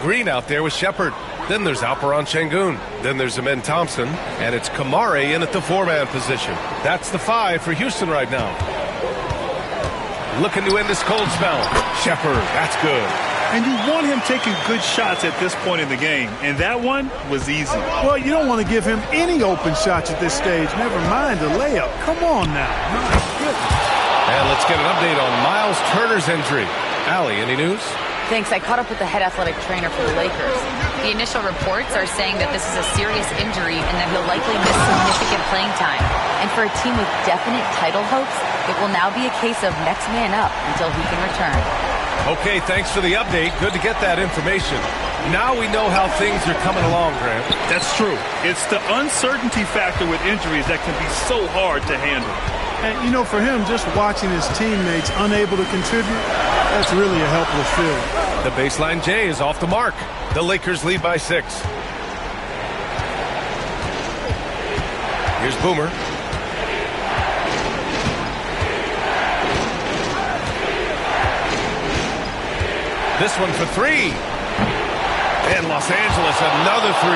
Green out there with Shepard. Then there's Alperen Şengün. Then there's Amen Thompson. And it's Kamara in at the 4-man position. That's the 5 for Houston right now. Looking to end this cold spell. Shepard, that's good. And you want him taking good shots at this point in the game. And that one was easy. Well, you don't want to give him any open shots at this stage. Never mind the layup. Come on now. My goodness. And let's get an update on Miles Turner's injury. Allie, any news? Thanks. I caught up with the head athletic trainer for the Lakers. The initial reports are saying that this is a serious injury and that he'll likely miss significant playing time. And for a team with definite title hopes, it will now be a case of next man up until he can return. Okay, thanks for the update. Good to get that information. Now we know how things are coming along, Grant. That's true. It's the uncertainty factor with injuries that can be so hard to handle. And, you know, for him, just watching his teammates unable to contribute, that's really a helpless feeling. The baseline J is off the mark. The Lakers lead by 6. Here's Boomer. This one for 3. And Los Angeles, another 3.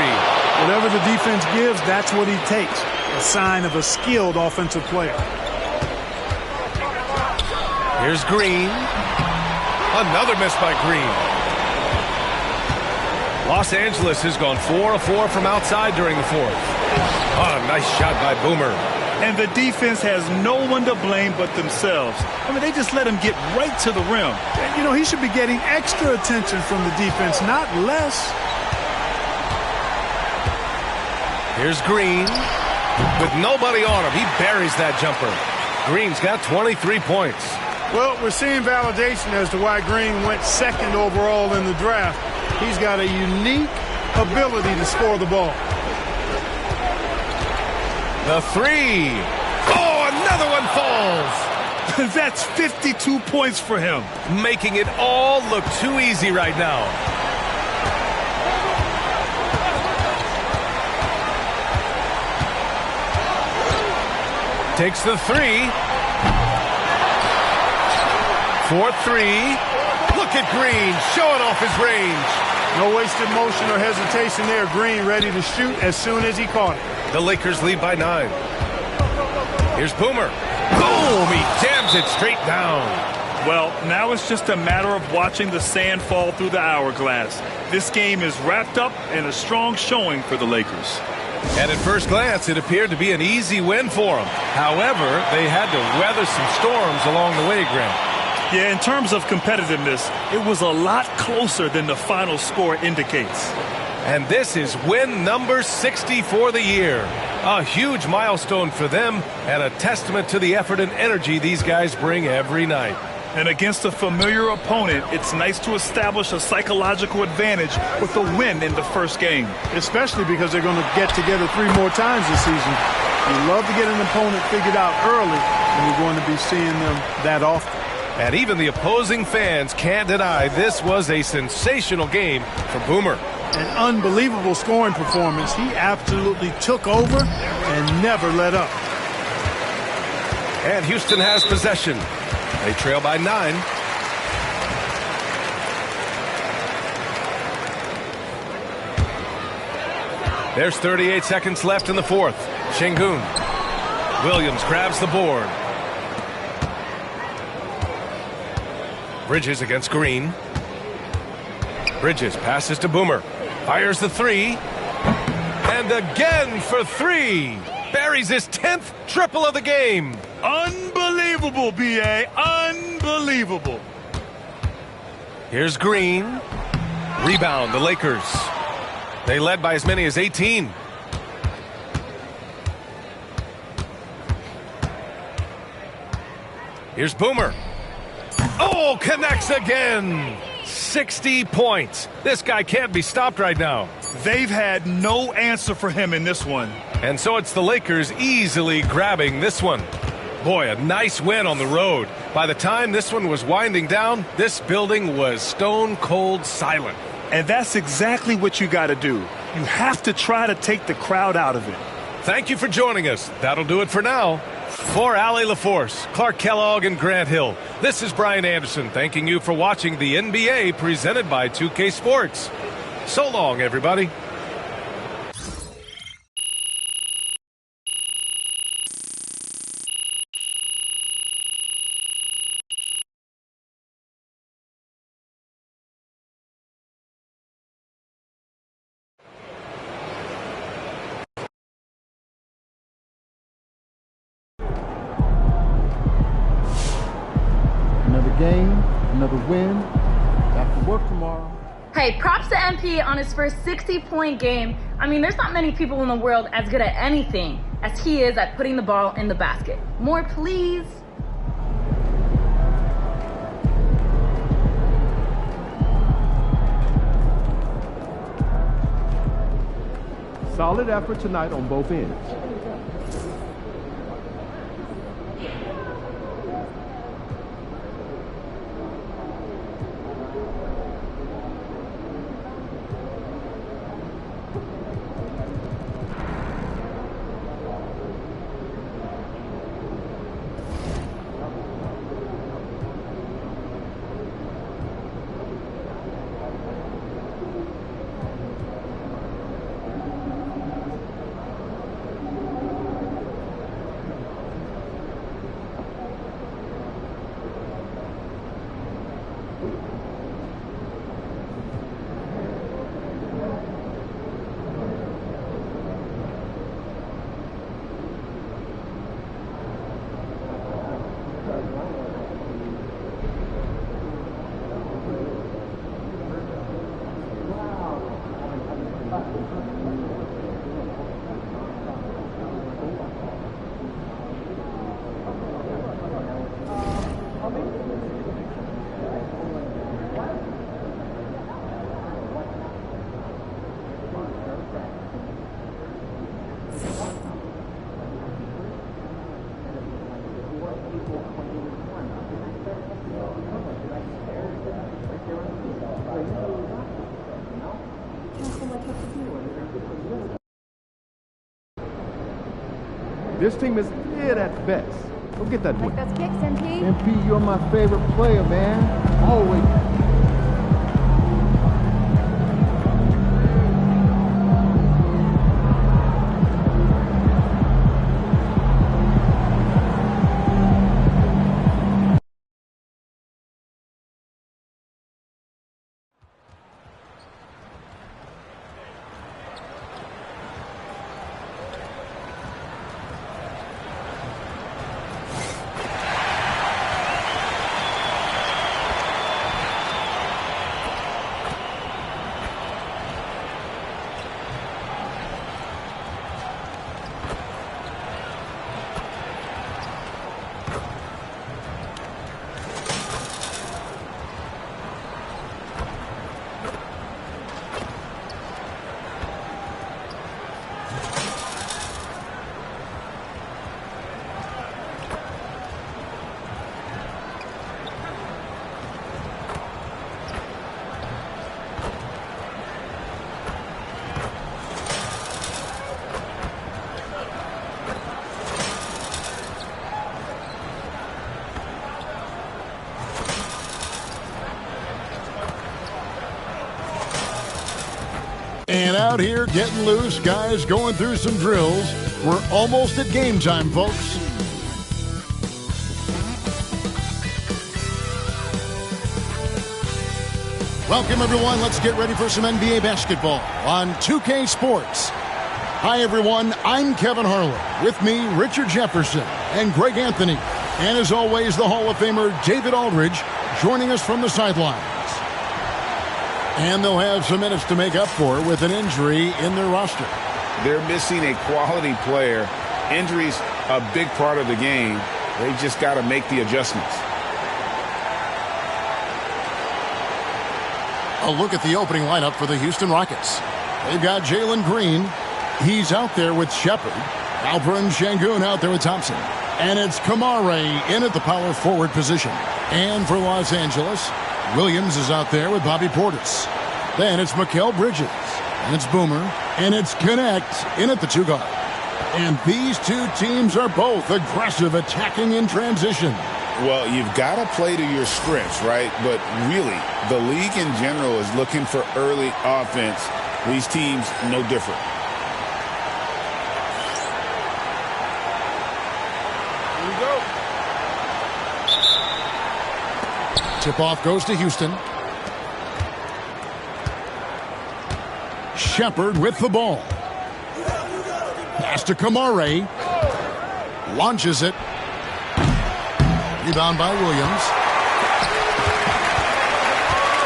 Whatever the defense gives, that's what he takes. A sign of a skilled offensive player. Here's Green. Another miss by Green. Los Angeles has gone 4 of 4 from outside during the 4th. Oh, nice shot by Boomer. And the defense has no one to blame but themselves. I mean, they just let him get right to the rim. And, you know, he should be getting extra attention from the defense, not less. Here's Green. With nobody on him, he buries that jumper. Green's got 23 points. Well, we're seeing validation as to why Green went 2nd overall in the draft. He's got a unique ability to score the ball. The three. Oh, another one falls. That's 52 points for him. Making it all look too easy right now. Takes the three. 4-3. Look at Green showing off his range. No wasted motion or hesitation there. Green ready to shoot as soon as he caught it. The Lakers lead by 9. Here's Boomer. Boom! He jams it straight down. Well, now it's just a matter of watching the sand fall through the hourglass. This game is wrapped up in a strong showing for the Lakers. And at first glance, it appeared to be an easy win for them. However, they had to weather some storms along the way, Grant. Yeah, in terms of competitiveness, it was a lot closer than the final score indicates. And this is win number 60 for the year. A huge milestone for them and a testament to the effort and energy these guys bring every night. And against a familiar opponent, it's nice to establish a psychological advantage with a win in the first game. Especially because they're going to get together 3 more times this season. You love to get an opponent figured out early, and you're going to be seeing them that often. And even the opposing fans can't deny this was a sensational game for Boomer. An unbelievable scoring performance. He absolutely took over and never let up. And Houston has possession. They trail by 9. There's 38 seconds left in the fourth. Şengün. Williams grabs the board. Bridges against Green. Bridges passes to Boomer. Fires the three. And again for 3. Buries his 10th triple of the game. Unbelievable, B.A. Unbelievable. Here's Green. Rebound, the Lakers. They led by as many as 18. Here's Boomer. Oh, connects again. 60 points. This guy can't be stopped right now. They've had no answer for him in this one. And so it's the Lakers easily grabbing this one. Boy, a nice win on the road. By the time this one was winding down, this building was stone cold silent. And that's exactly what you got to do. You have to try to take the crowd out of it. Thank you for joining us. That'll do it for now. For Allie LaForce, Clark Kellogg, and Grant Hill, this is Brian Anderson thanking you for watching the NBA presented by 2K Sports. So long, everybody. Another game, another win. Back to work tomorrow. Hey, props to MP on his first 60-point game. I mean, there's not many people in the world as good at anything as he is at putting the ball in the basket. More, please. Solid effort tonight on both ends. This team is mid at best. Go get that win. Those kicks, MP. MP, you're my favorite player, man. Always. And out here getting loose, guys going through some drills. We're almost at game time, folks. Welcome, everyone. Let's get ready for some NBA basketball on 2K Sports. Hi, everyone. I'm Kevin Harlan. With me, Richard Jefferson and Greg Anthony. And as always, the Hall of Famer David Aldridge joining us from the sidelines. And they'll have some minutes to make up for with an injury in their roster. They're missing a quality player. Injuries a big part of the game. They just got to make the adjustments. A look at the opening lineup for the Houston Rockets. They've got Jalen Green. He's out there with Shepard. Alperen Sengun out there with Thompson. And it's Kamare in at the power forward position. And for Los Angeles, Williams is out there with Bobby Portis. Then it's Mikal Bridges. And it's Boomer. And it's Connect in at the 2 guard. And these two teams are both aggressive, attacking in transition. Well, you've got to play to your strengths, right? But really, the league in general is looking for early offense. These teams, no different. Here we go. Tip-off goes to Houston. Shepard with the ball. Pass to Kamare. Launches it. Rebound by Williams.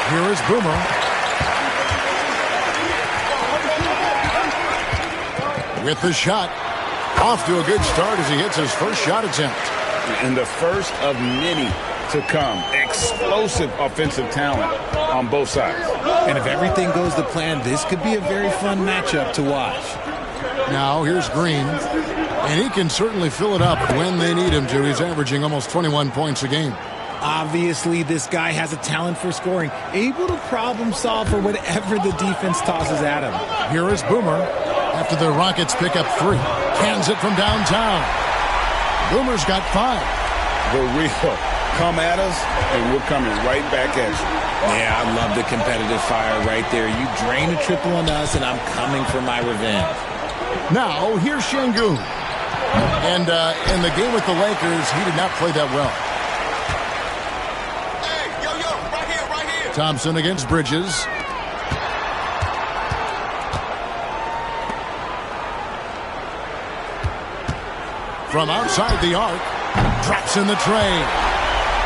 Here is Boomer. With the shot. Off to a good start as he hits his first shot attempt. And the first of many to come. Explosive offensive talent on both sides. And if everything goes to plan, this could be a very fun matchup to watch. Now here's Green. And he can certainly fill it up when they need him to. He's averaging almost 21 points a game. Obviously, this guy has a talent for scoring, able to problem solve for whatever the defense tosses at him. Here is Boomer after the Rockets pick up 3. Cans it from downtown. Boomer's got 5. The real come at us, and we're coming right back at you. Yeah, I love the competitive fire right there. You drain a triple on us, and I'm coming for my revenge. Now, here's Sengun. And in the game with the Lakers, he did not play that well. Hey, right here. Thompson against Bridges. From outside the arc, drops in the tray.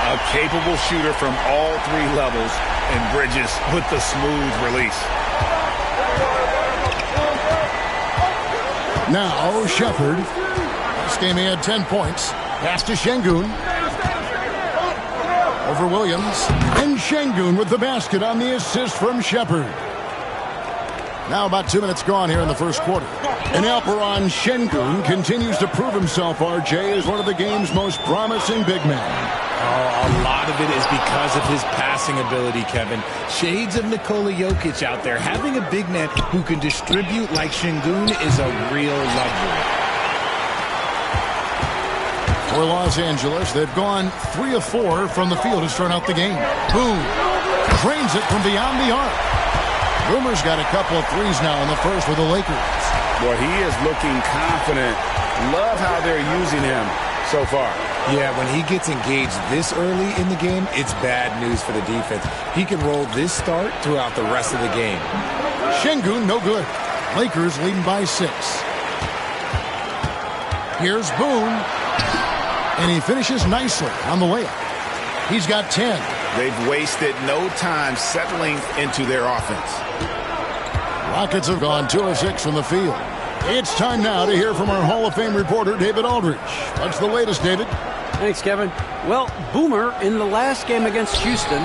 A capable shooter from all 3 levels, and Bridges with the smooth release. Now, Shepard. This game he had 10 points. Pass to Sengun. Over Williams. And Sengun with the basket on the assist from Shepard. Now about 2 minutes gone here in the first quarter. And Alperen Sengun continues to prove himself, RJ, as one of the game's most promising big men. Oh, a lot of it is because of his passing ability, Kevin. Shades of Nikola Jokic out there. Having a big man who can distribute like Sengun is a real luxury. For Los Angeles, they've gone 3 of 4 from the field to start out the game. Boom. Drains it from beyond the arc. Boomer's got a couple of threes now in the first for the Lakers. Well, he is looking confident. Love how they're using him so far. Yeah, when he gets engaged this early in the game, it's bad news for the defense. He can roll this start throughout the rest of the game. Şengün, no good. Lakers leading by 6. Here's Boone. And he finishes nicely on the layup. He's got 10. They've wasted no time settling into their offense. Rockets have gone 2 of 6 from the field. It's time now to hear from our Hall of Fame reporter, David Aldridge. What's the latest, David? Thanks, Kevin. Well, Boomer, in the last game against Houston,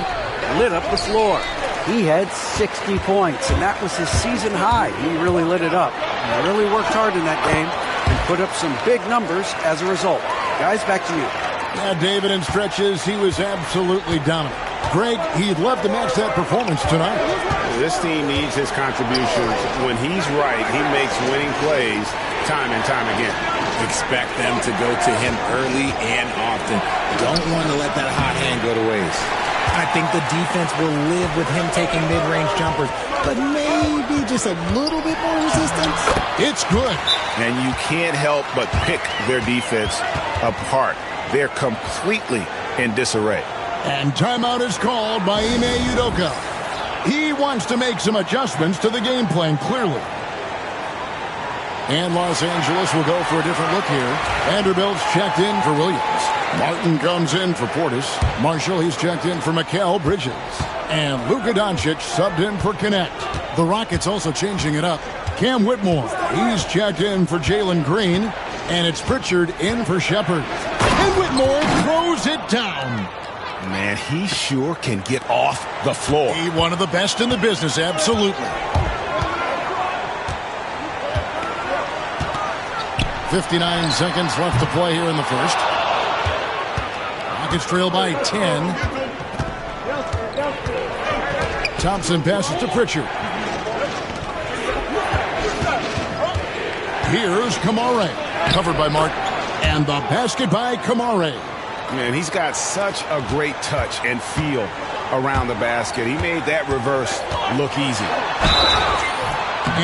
lit up the floor. He had 60 points, and that was his season high. He really lit it up. He really worked hard in that game and put up some big numbers as a result. Guys, back to you. Yeah, David, in stretches, he was absolutely dominant. Greg, he'd love to match that performance tonight. This team needs his contributions. When he's right, he makes winning plays time and time again. Expect them to go to him early and often. Don't want to let that hot hand go to waste. I think the defense will live with him taking mid-range jumpers, but maybe just a little bit more resistance. It's good. And you can't help but pick their defense apart. They're completely in disarray. And timeout is called by Ime Udoka. He wants to make some adjustments to the game plan, clearly. And Los Angeles will go for a different look here. Vanderbilt's checked in for Williams. Martin comes in for Portis. Marshall, he's checked in for Mikal Bridges. And Luka Doncic subbed in for Connect. The Rockets also changing it up. Cam Whitmore, he's checked in for Jalen Green. And it's Pritchard in for Shepherd. And Whitmore throws it down. Man, he sure can get off the floor. He's one of the best in the business, absolutely. 59 seconds left to play here in the first. Rockets trail by 10. Thompson passes to Pritchard. Here's Kamare. Covered by Martin. And the basket by Kamare. Man, he's got such a great touch and feel around the basket. He made that reverse look easy.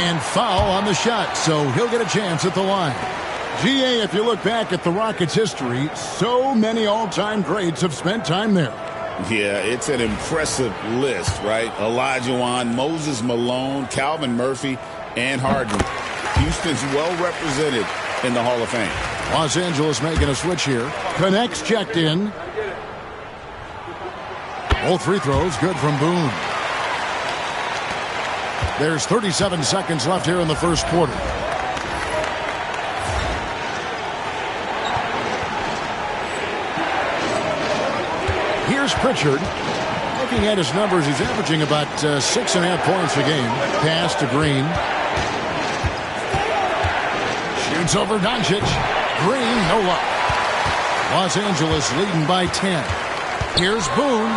And foul on the shot, so he'll get a chance at the line. GA, if you look back at the Rockets' history, so many all-time greats have spent time there. Yeah, it's an impressive list, right? Olajuwon, Moses Malone, Calvin Murphy, and Harden. Houston's well represented in the Hall of Fame. Los Angeles making a switch here. Connects checked in. Both free throws good from Boone. There's 37 seconds left here in the first quarter. Here's Pritchard. Looking at his numbers, he's averaging about 6.5 points a game. Pass to Green. Shoots over Doncic. Green, no luck. Los Angeles leading by 10. Here's Boone.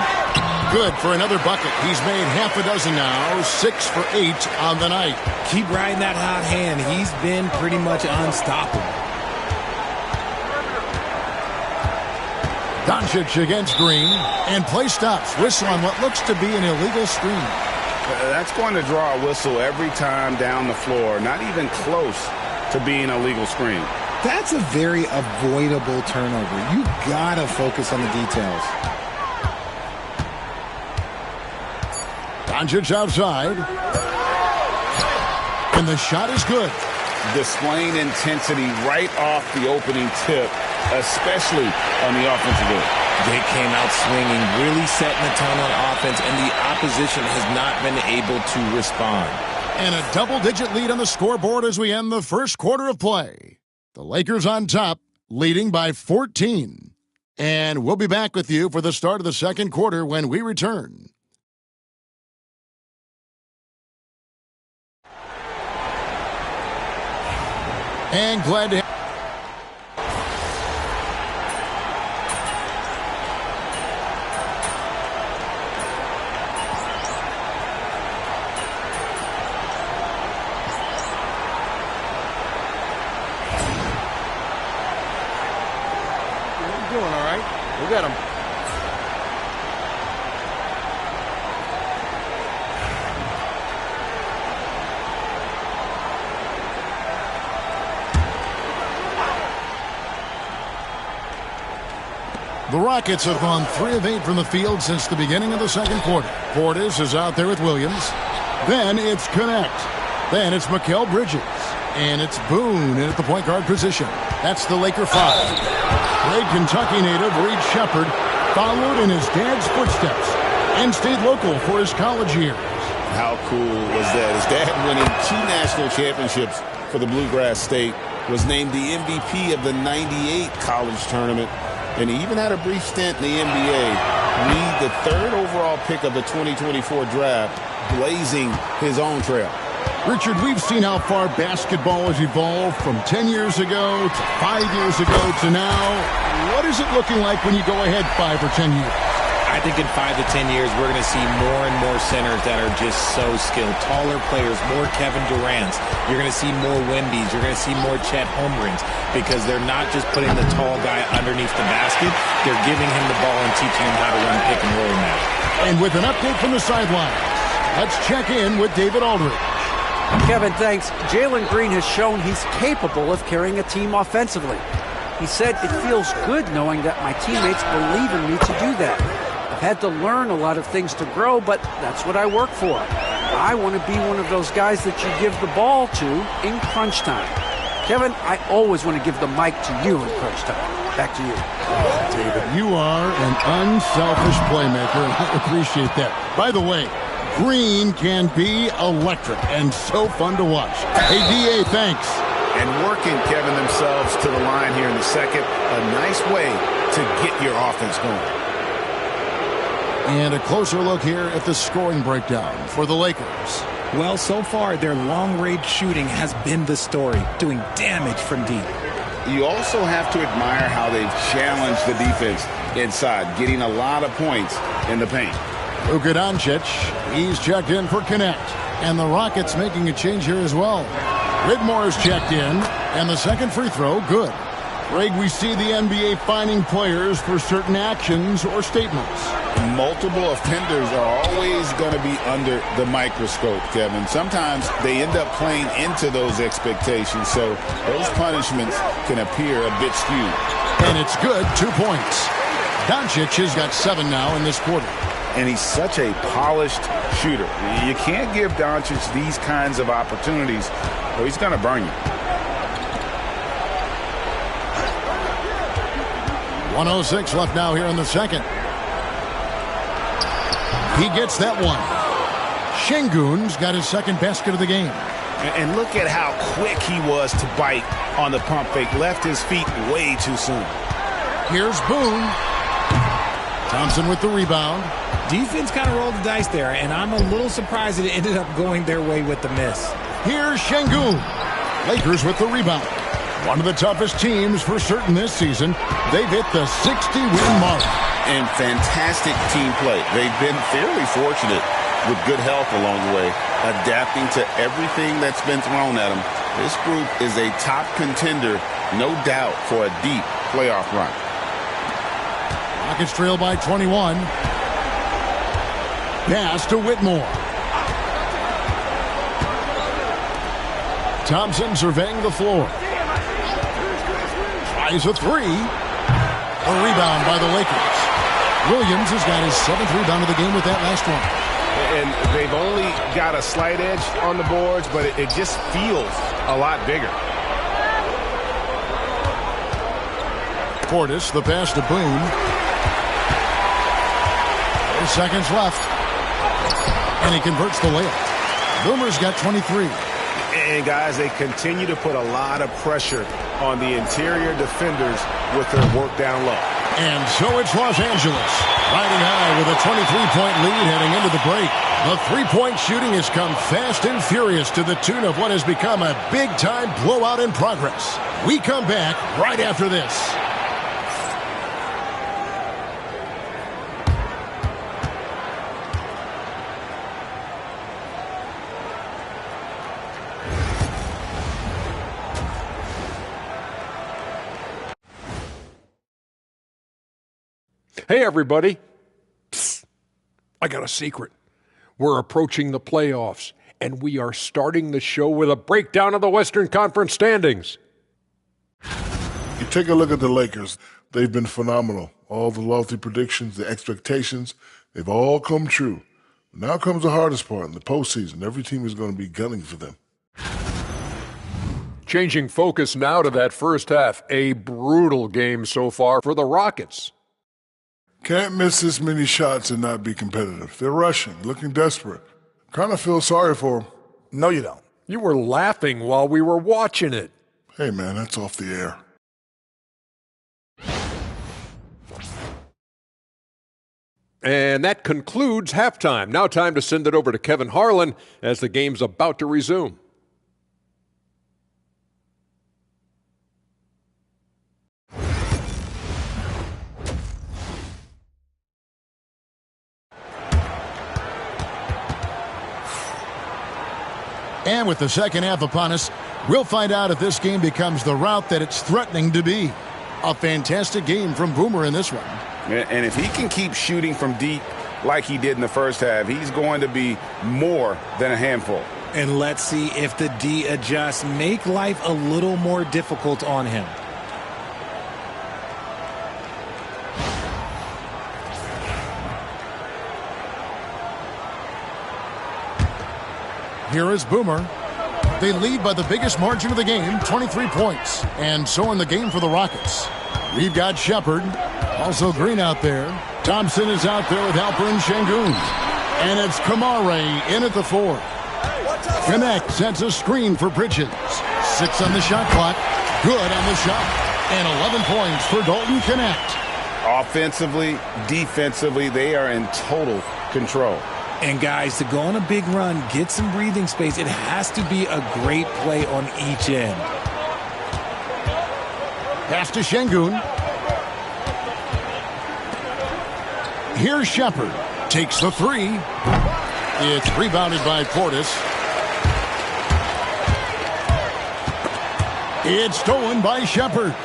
Good for another bucket. He's made half a dozen now. 6 for 8 on the night. Keep riding that hot hand. He's been pretty much unstoppable. Doncic against Green. And play stops. Whistle on what looks to be an illegal screen. That's going to draw a whistle every time down the floor. Not even close to being a legal screen. That's a very avoidable turnover. You gotta focus on the details. Doncic outside. And the shot is good. Displaying intensity right off the opening tip, especially on the offensive end. They came out swinging, really setting the tone on offense, and the opposition has not been able to respond. And a double-digit lead on the scoreboard as we end the first quarter of play. The Lakers on top, leading by 14. And we'll be back with you for the start of the second quarter when we return. And glad to doing, all right? We'll get him. The Rockets have gone 3 of 8 from the field since the beginning of the second quarter. Portis is out there with Williams. Then it's Connect. Then it's Mikal Bridges. And it's Boone in at the point guard position. That's the Laker 5. Great Kentucky native Reed Shepherd followed in his dad's footsteps and stayed local for his college years. How cool was that? His dad winning 2 national championships for the Bluegrass State, was named the MVP of the '98 college tournament, and he even had a brief stint in the NBA. Reed, the 3rd overall pick of the 2024 draft, blazing his own trail. Richard, we've seen how far basketball has evolved from 10 years ago to 5 years ago to now. What is it looking like when you go ahead 5 or 10 years? I think in 5 to 10 years, we're going to see more and more centers that are just so skilled. Taller players, more Kevin Durant's. You're going to see more Wemby's. You're going to see more Chet Holmgrens, because they're not just putting the tall guy underneath the basket. They're giving him the ball and teaching him how to run pick and roll now. And with an update from the sidelines, let's check in with David Aldridge. Kevin, thanks. Jalen Green has shown he's capable of carrying a team offensively. He said, "It feels good knowing that my teammates believe in me to do that. I've had to learn a lot of things to grow, but that's what I work for. I want to be one of those guys that you give the ball to in crunch time." Kevin, I always want to give the mic to you in crunch time. Back to you. David, you are an unselfish playmaker, and I appreciate that. By the way, Green can be electric and so fun to watch. Hey, D.A., thanks. And working, Kevin, themselves to the line here in the second. A nice way to get your offense going. And a closer look here at the scoring breakdown for the Lakers. Well, so far, their long-range shooting has been the story, doing damage from deep. You also have to admire how they've challenged the defense inside, getting a lot of points in the paint. Luka Doncic, he's checked in for Connect. And the Rockets making a change here as well. Whitmore is checked in, and the second free throw, good. Greg, we see the NBA fining players for certain actions or statements. Multiple offenders are always going to be under the microscope, Kevin. Sometimes they end up playing into those expectations, so those punishments can appear a bit skewed. And it's good, 2 points. Doncic has got 7 now in this quarter. And he's such a polished shooter. You can't give Doncic these kinds of opportunities, or he's going to burn you. 1:06 left now here in the second. He gets that one. Şengün's got his second basket of the game. And look at how quick he was to bite on the pump fake. Left his feet way too soon. Here's Boone. Thompson with the rebound. Defense kind of rolled the dice there, and I'm a little surprised it ended up going their way with the miss. Here's Şengün. Lakers with the rebound. One of the toughest teams for certain this season. They've hit the 60-win mark. And fantastic team play. They've been fairly fortunate with good health along the way, adapting to everything that's been thrown at them. This group is a top contender, no doubt, for a deep playoff run. Rockets trail by 21. Pass to Whitmore. Thompson surveying the floor. Tries a three. A rebound by the Lakers. Williams has got his 7th rebound of the game with that last one. And they've only got a slight edge on the boards, but it just feels a lot bigger. Portis, the pass to Boone. 8 seconds left. And he converts the layup. Boomer's got 23. And, guys, they continue to put a lot of pressure on the interior defenders with their work down low. And so it's Los Angeles, riding high with a 23-point lead heading into the break. The three-point shooting has come fast and furious to the tune of what has become a big-time blowout in progress. We come back right after this. Hey, everybody. Psst. I got a secret. We're approaching the playoffs, and we are starting the show with a breakdown of the Western Conference standings. You take a look at the Lakers. They've been phenomenal. All the lofty predictions, the expectations, they've all come true. Now comes the hardest part in the postseason. Every team is going to be gunning for them. Changing focus now to that first half. A brutal game so far for the Rockets. Can't miss this many shots and not be competitive. They're rushing, looking desperate. Kind of feel sorry for them. No, you don't. You were laughing while we were watching it. Hey, man, that's off the air. And that concludes halftime. Now time to send it over to Kevin Harlan as the game's about to resume. And with the second half upon us, we'll find out if this game becomes the route that it's threatening to be. A fantastic game from Boomer in this one. And if he can keep shooting from deep like he did in the first half, he's going to be more than a handful. And let's see if the D adjusts, make life a little more difficult on him. Here is Boomer. They lead by the biggest margin of the game, 23 points. And so in the game for the Rockets. We've got Shepard, also Green out there. Thompson is out there with Alperen Sengun. And it's Kamare in at the 4. Connect sets a screen for Bridges. 6 on the shot clock. Good on the shot. And 11 points for Dalton Connect. Offensively, defensively, they are in total control. And guys, to go on a big run, get some breathing space, it has to be a great play on each end. Pass to Sengun. Here's Shepard. Takes the 3. It's rebounded by Portis. It's stolen by Shepard.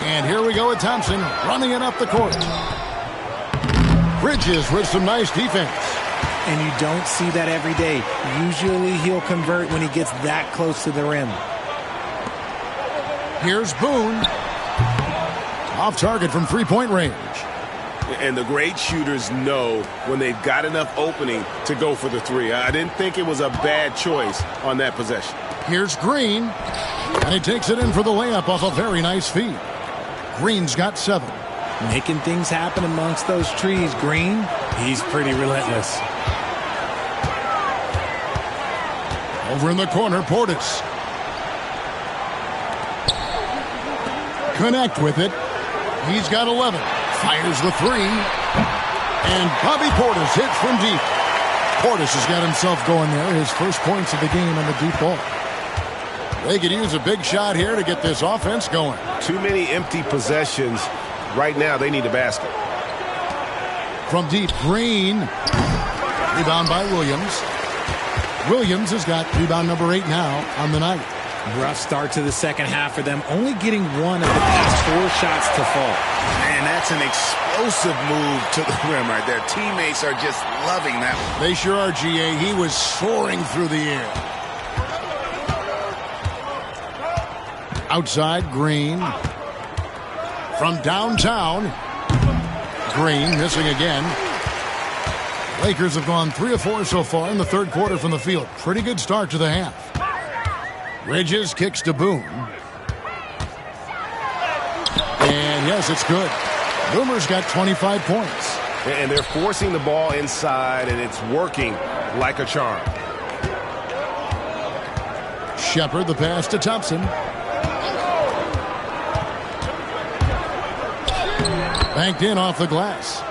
And here we go with Thompson running it up the court. Bridges with some nice defense. And you don't see that every day. Usually he'll convert when he gets that close to the rim. Here's Boone. Off target from three-point range. And the great shooters know when they've got enough opening to go for the 3. I didn't think it was a bad choice on that possession. Here's Green. And he takes it in for the layup off a very nice feed. Green's got 7. Making things happen amongst those trees. Green, he's pretty relentless. Over in the corner, Portis. Connect with it. He's got 11. Fires the 3. And Bobby Portis hits from deep. Portis has got himself going there. His first points of the game on the deep ball. They could use a big shot here to get this offense going. Too many empty possessions. Right now, they need a basket. From deep, Green. Rebound by Williams. Williams has got rebound number 8 now on the night. Rough start to the second half for them, only getting 1 of the past 4 shots to fall. Man, that's an explosive move to the rim right there. Teammates are just loving that one. They sure are, GA. He was soaring through the air. Outside, Green. From downtown, Green missing again. Lakers have gone 3 of 4 so far in the third quarter from the field. Pretty good start to the half. Bridges kicks to Boone. And yes, it's good. Boomer's got 25 points. And they're forcing the ball inside, and it's working like a charm. Shepard, the pass to Thompson. Banked in off the glass.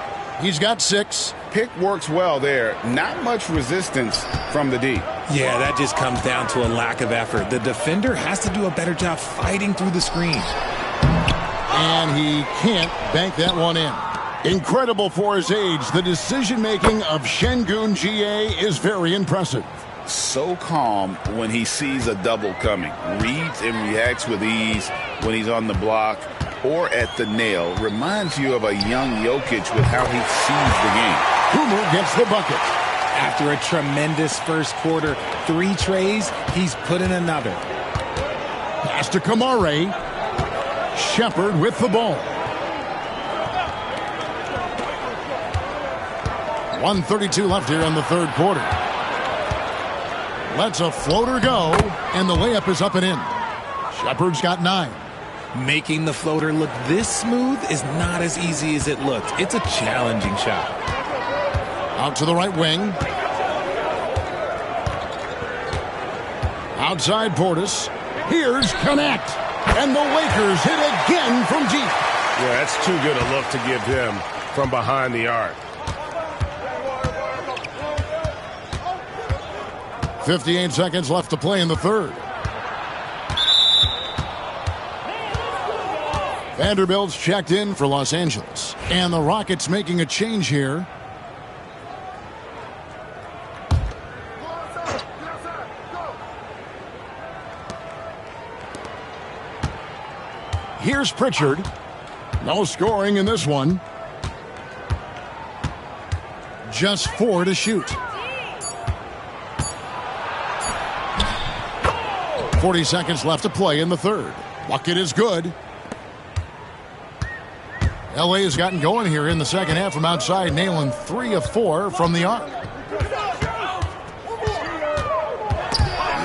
He's got 6. Pick works well there. Not much resistance from the D. Yeah, that just comes down to a lack of effort. The defender has to do a better job fighting through the screen. And he can't bank that one in. Incredible for his age. The decision-making of Sengun, GA, is very impressive. So calm when he sees a double coming. Reads and reacts with ease when he's on the block. or at the nail. Reminds you of a young Jokic with how he sees the game. Boomer gets the bucket. After a tremendous first quarter, 3 trays, he's put in another. Pass to Kamare. Shepard with the ball. 1:32 left here in the third quarter. Lets a floater go, and the layup is up and in. Shepard's got 9. Making the floater look this smooth is not as easy as it looked. It's a challenging shot. Out to the right wing. Outside Portis. Here's Connect. And the Lakers hit again from deep. Yeah, that's too good a look to give him from behind the arc. 58 seconds left to play in the third. Vanderbilt's checked in for Los Angeles. And the Rockets making a change here. Here's Pritchard. No scoring in this one. Just 4 to shoot. 40 seconds left to play in the third. Bucket is good. LA has gotten going here in the second half from outside, nailing 3 of 4 from the arc.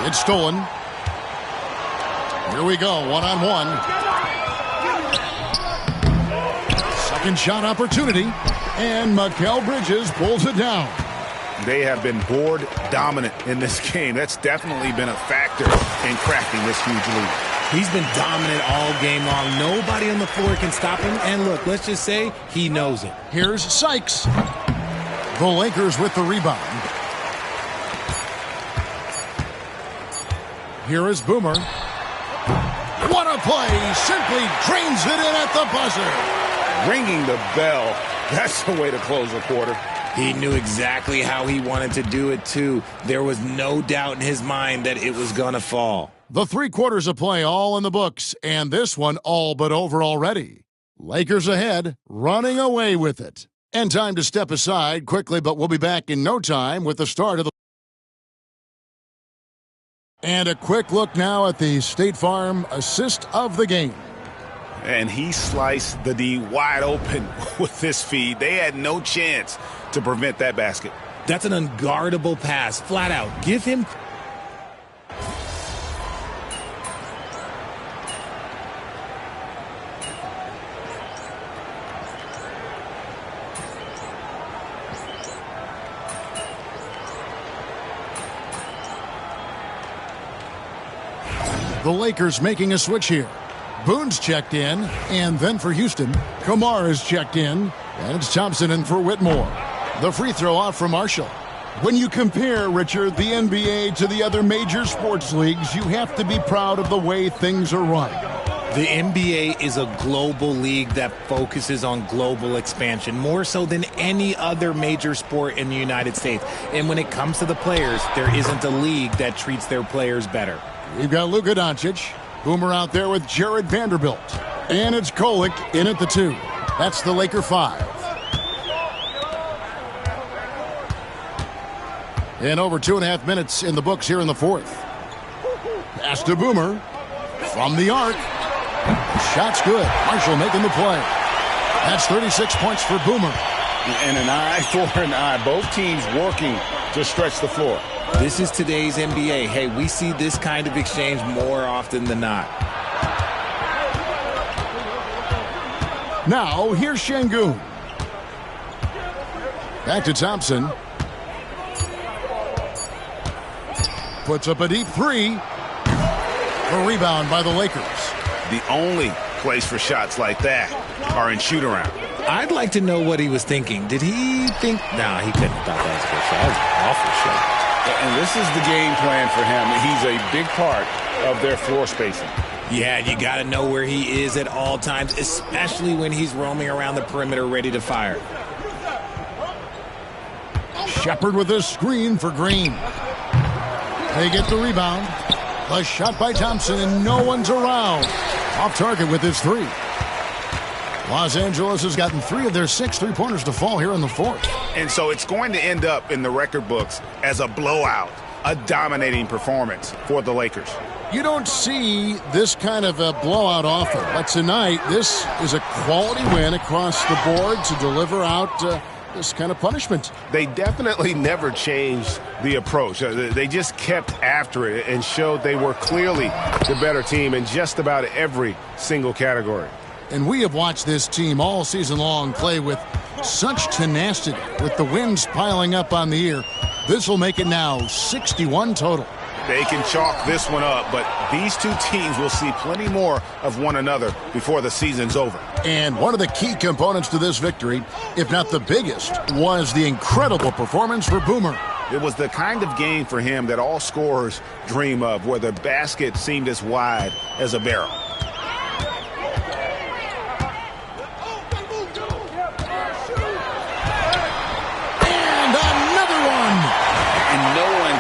It's stolen. Here we go, one-on-one. Second shot opportunity, and Mikal Bridges pulls it down. They have been board dominant in this game. That's definitely been a factor in cracking this huge lead. He's been dominant all game long. Nobody on the floor can stop him. And look, let's just say he knows it. Here's Sykes. The Lakers with the rebound. Here is Boomer. What a play! Simply drains it in at the buzzer. Ringing the bell. That's the way to close a quarter. He knew exactly how he wanted to do it, too. There was no doubt in his mind that it was going to fall. The 3 quarters of play all in the books, and this one all but over already. Lakers ahead, running away with it. And time to step aside quickly, but we'll be back in no time with the start of the... And a quick look now at the State Farm assist of the game. And he sliced the D wide open with this feed. They had no chance to prevent that basket. That's an unguardable pass, flat out. Give him... The Lakers making a switch here. Boone's checked in, and then for Houston, Kamara's checked in, and it's Thompson in for Whitmore. The free throw off from Marshall. When you compare, Richard, the NBA to the other major sports leagues, you have to be proud of the way things are run. The NBA is a global league that focuses on global expansion, more so than any other major sport in the United States. And when it comes to the players, there isn't a league that treats their players better. We've got Luka Doncic. Boomer out there with Jared Vanderbilt. And it's Kolek in at the 2. That's the Laker 5. And over 2.5 minutes in the books here in the fourth. Pass to Boomer. From the arc. Shot's good. Marshall making the play. That's 36 points for Boomer. And an eye for an eye. Both teams working to stretch the floor. This is today's NBA. Hey, we see this kind of exchange more often than not. Now, here's Şengün. Back to Thompson. Puts up a deep 3. A rebound by the Lakers. The only place for shots like that are in shoot-around. I'd like to know what he was thinking. Did he think... Nah, he couldn't have thought that was a good shot. That was an awful shot. And this is the game plan for him. He's a big part of their floor spacing. Yeah, you got to know where he is at all times, especially when he's roaming around the perimeter ready to fire. Shepard with a screen for Green. They get the rebound. A shot by Thompson, and no one's around. Off target with his 3. Los Angeles has gotten 3 of their 6 3-pointers to fall here in the fourth. And so it's going to end up in the record books as a blowout, a dominating performance for the Lakers. You don't see this kind of a blowout often, but tonight this is a quality win across the board to deliver out this kind of punishment. They definitely never changed the approach. They just kept after it and showed they were clearly the better team in just about every single category. And we have watched this team all season long play with such tenacity, with the wins piling up on the year. This will make it now 61 total. They can chalk this one up, but these two teams will see plenty more of one another before the season's over. And one of the key components to this victory, if not the biggest, was the incredible performance for Boomer. It was the kind of game for him that all scorers dream of, where the basket seemed as wide as a barrel.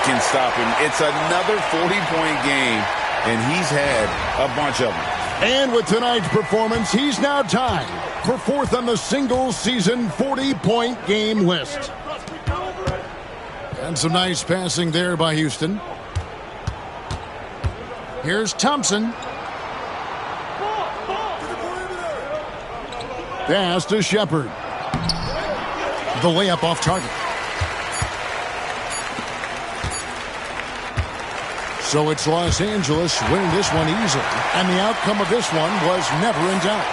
Can stop him. It's another 40-point game, and he's had a bunch of them. And with tonight's performance, he's now tied for 4th on the single-season 40-point game list. And some nice passing there by Houston. Here's Thompson. Pass to Shepard. The layup off target. So it's Los Angeles winning this one easily. And the outcome of this one was never in doubt.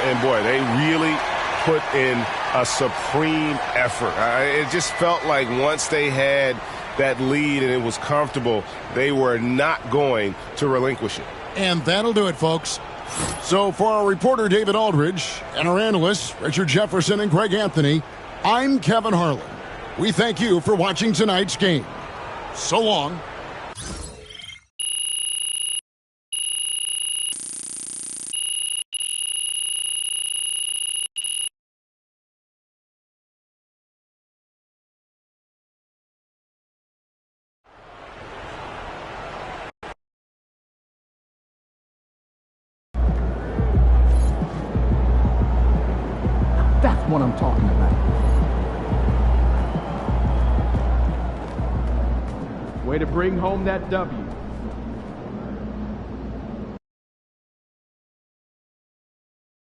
And boy, they really put in a supreme effort. It just felt like once they had that lead and it was comfortable, they were not going to relinquish it. And that'll do it, folks. So for our reporter, David Aldridge, and our analysts, Richard Jefferson and Greg Anthony, I'm Kevin Harlan. We thank you for watching tonight's game. So long. That's what I'm talking about. Way to bring home that W.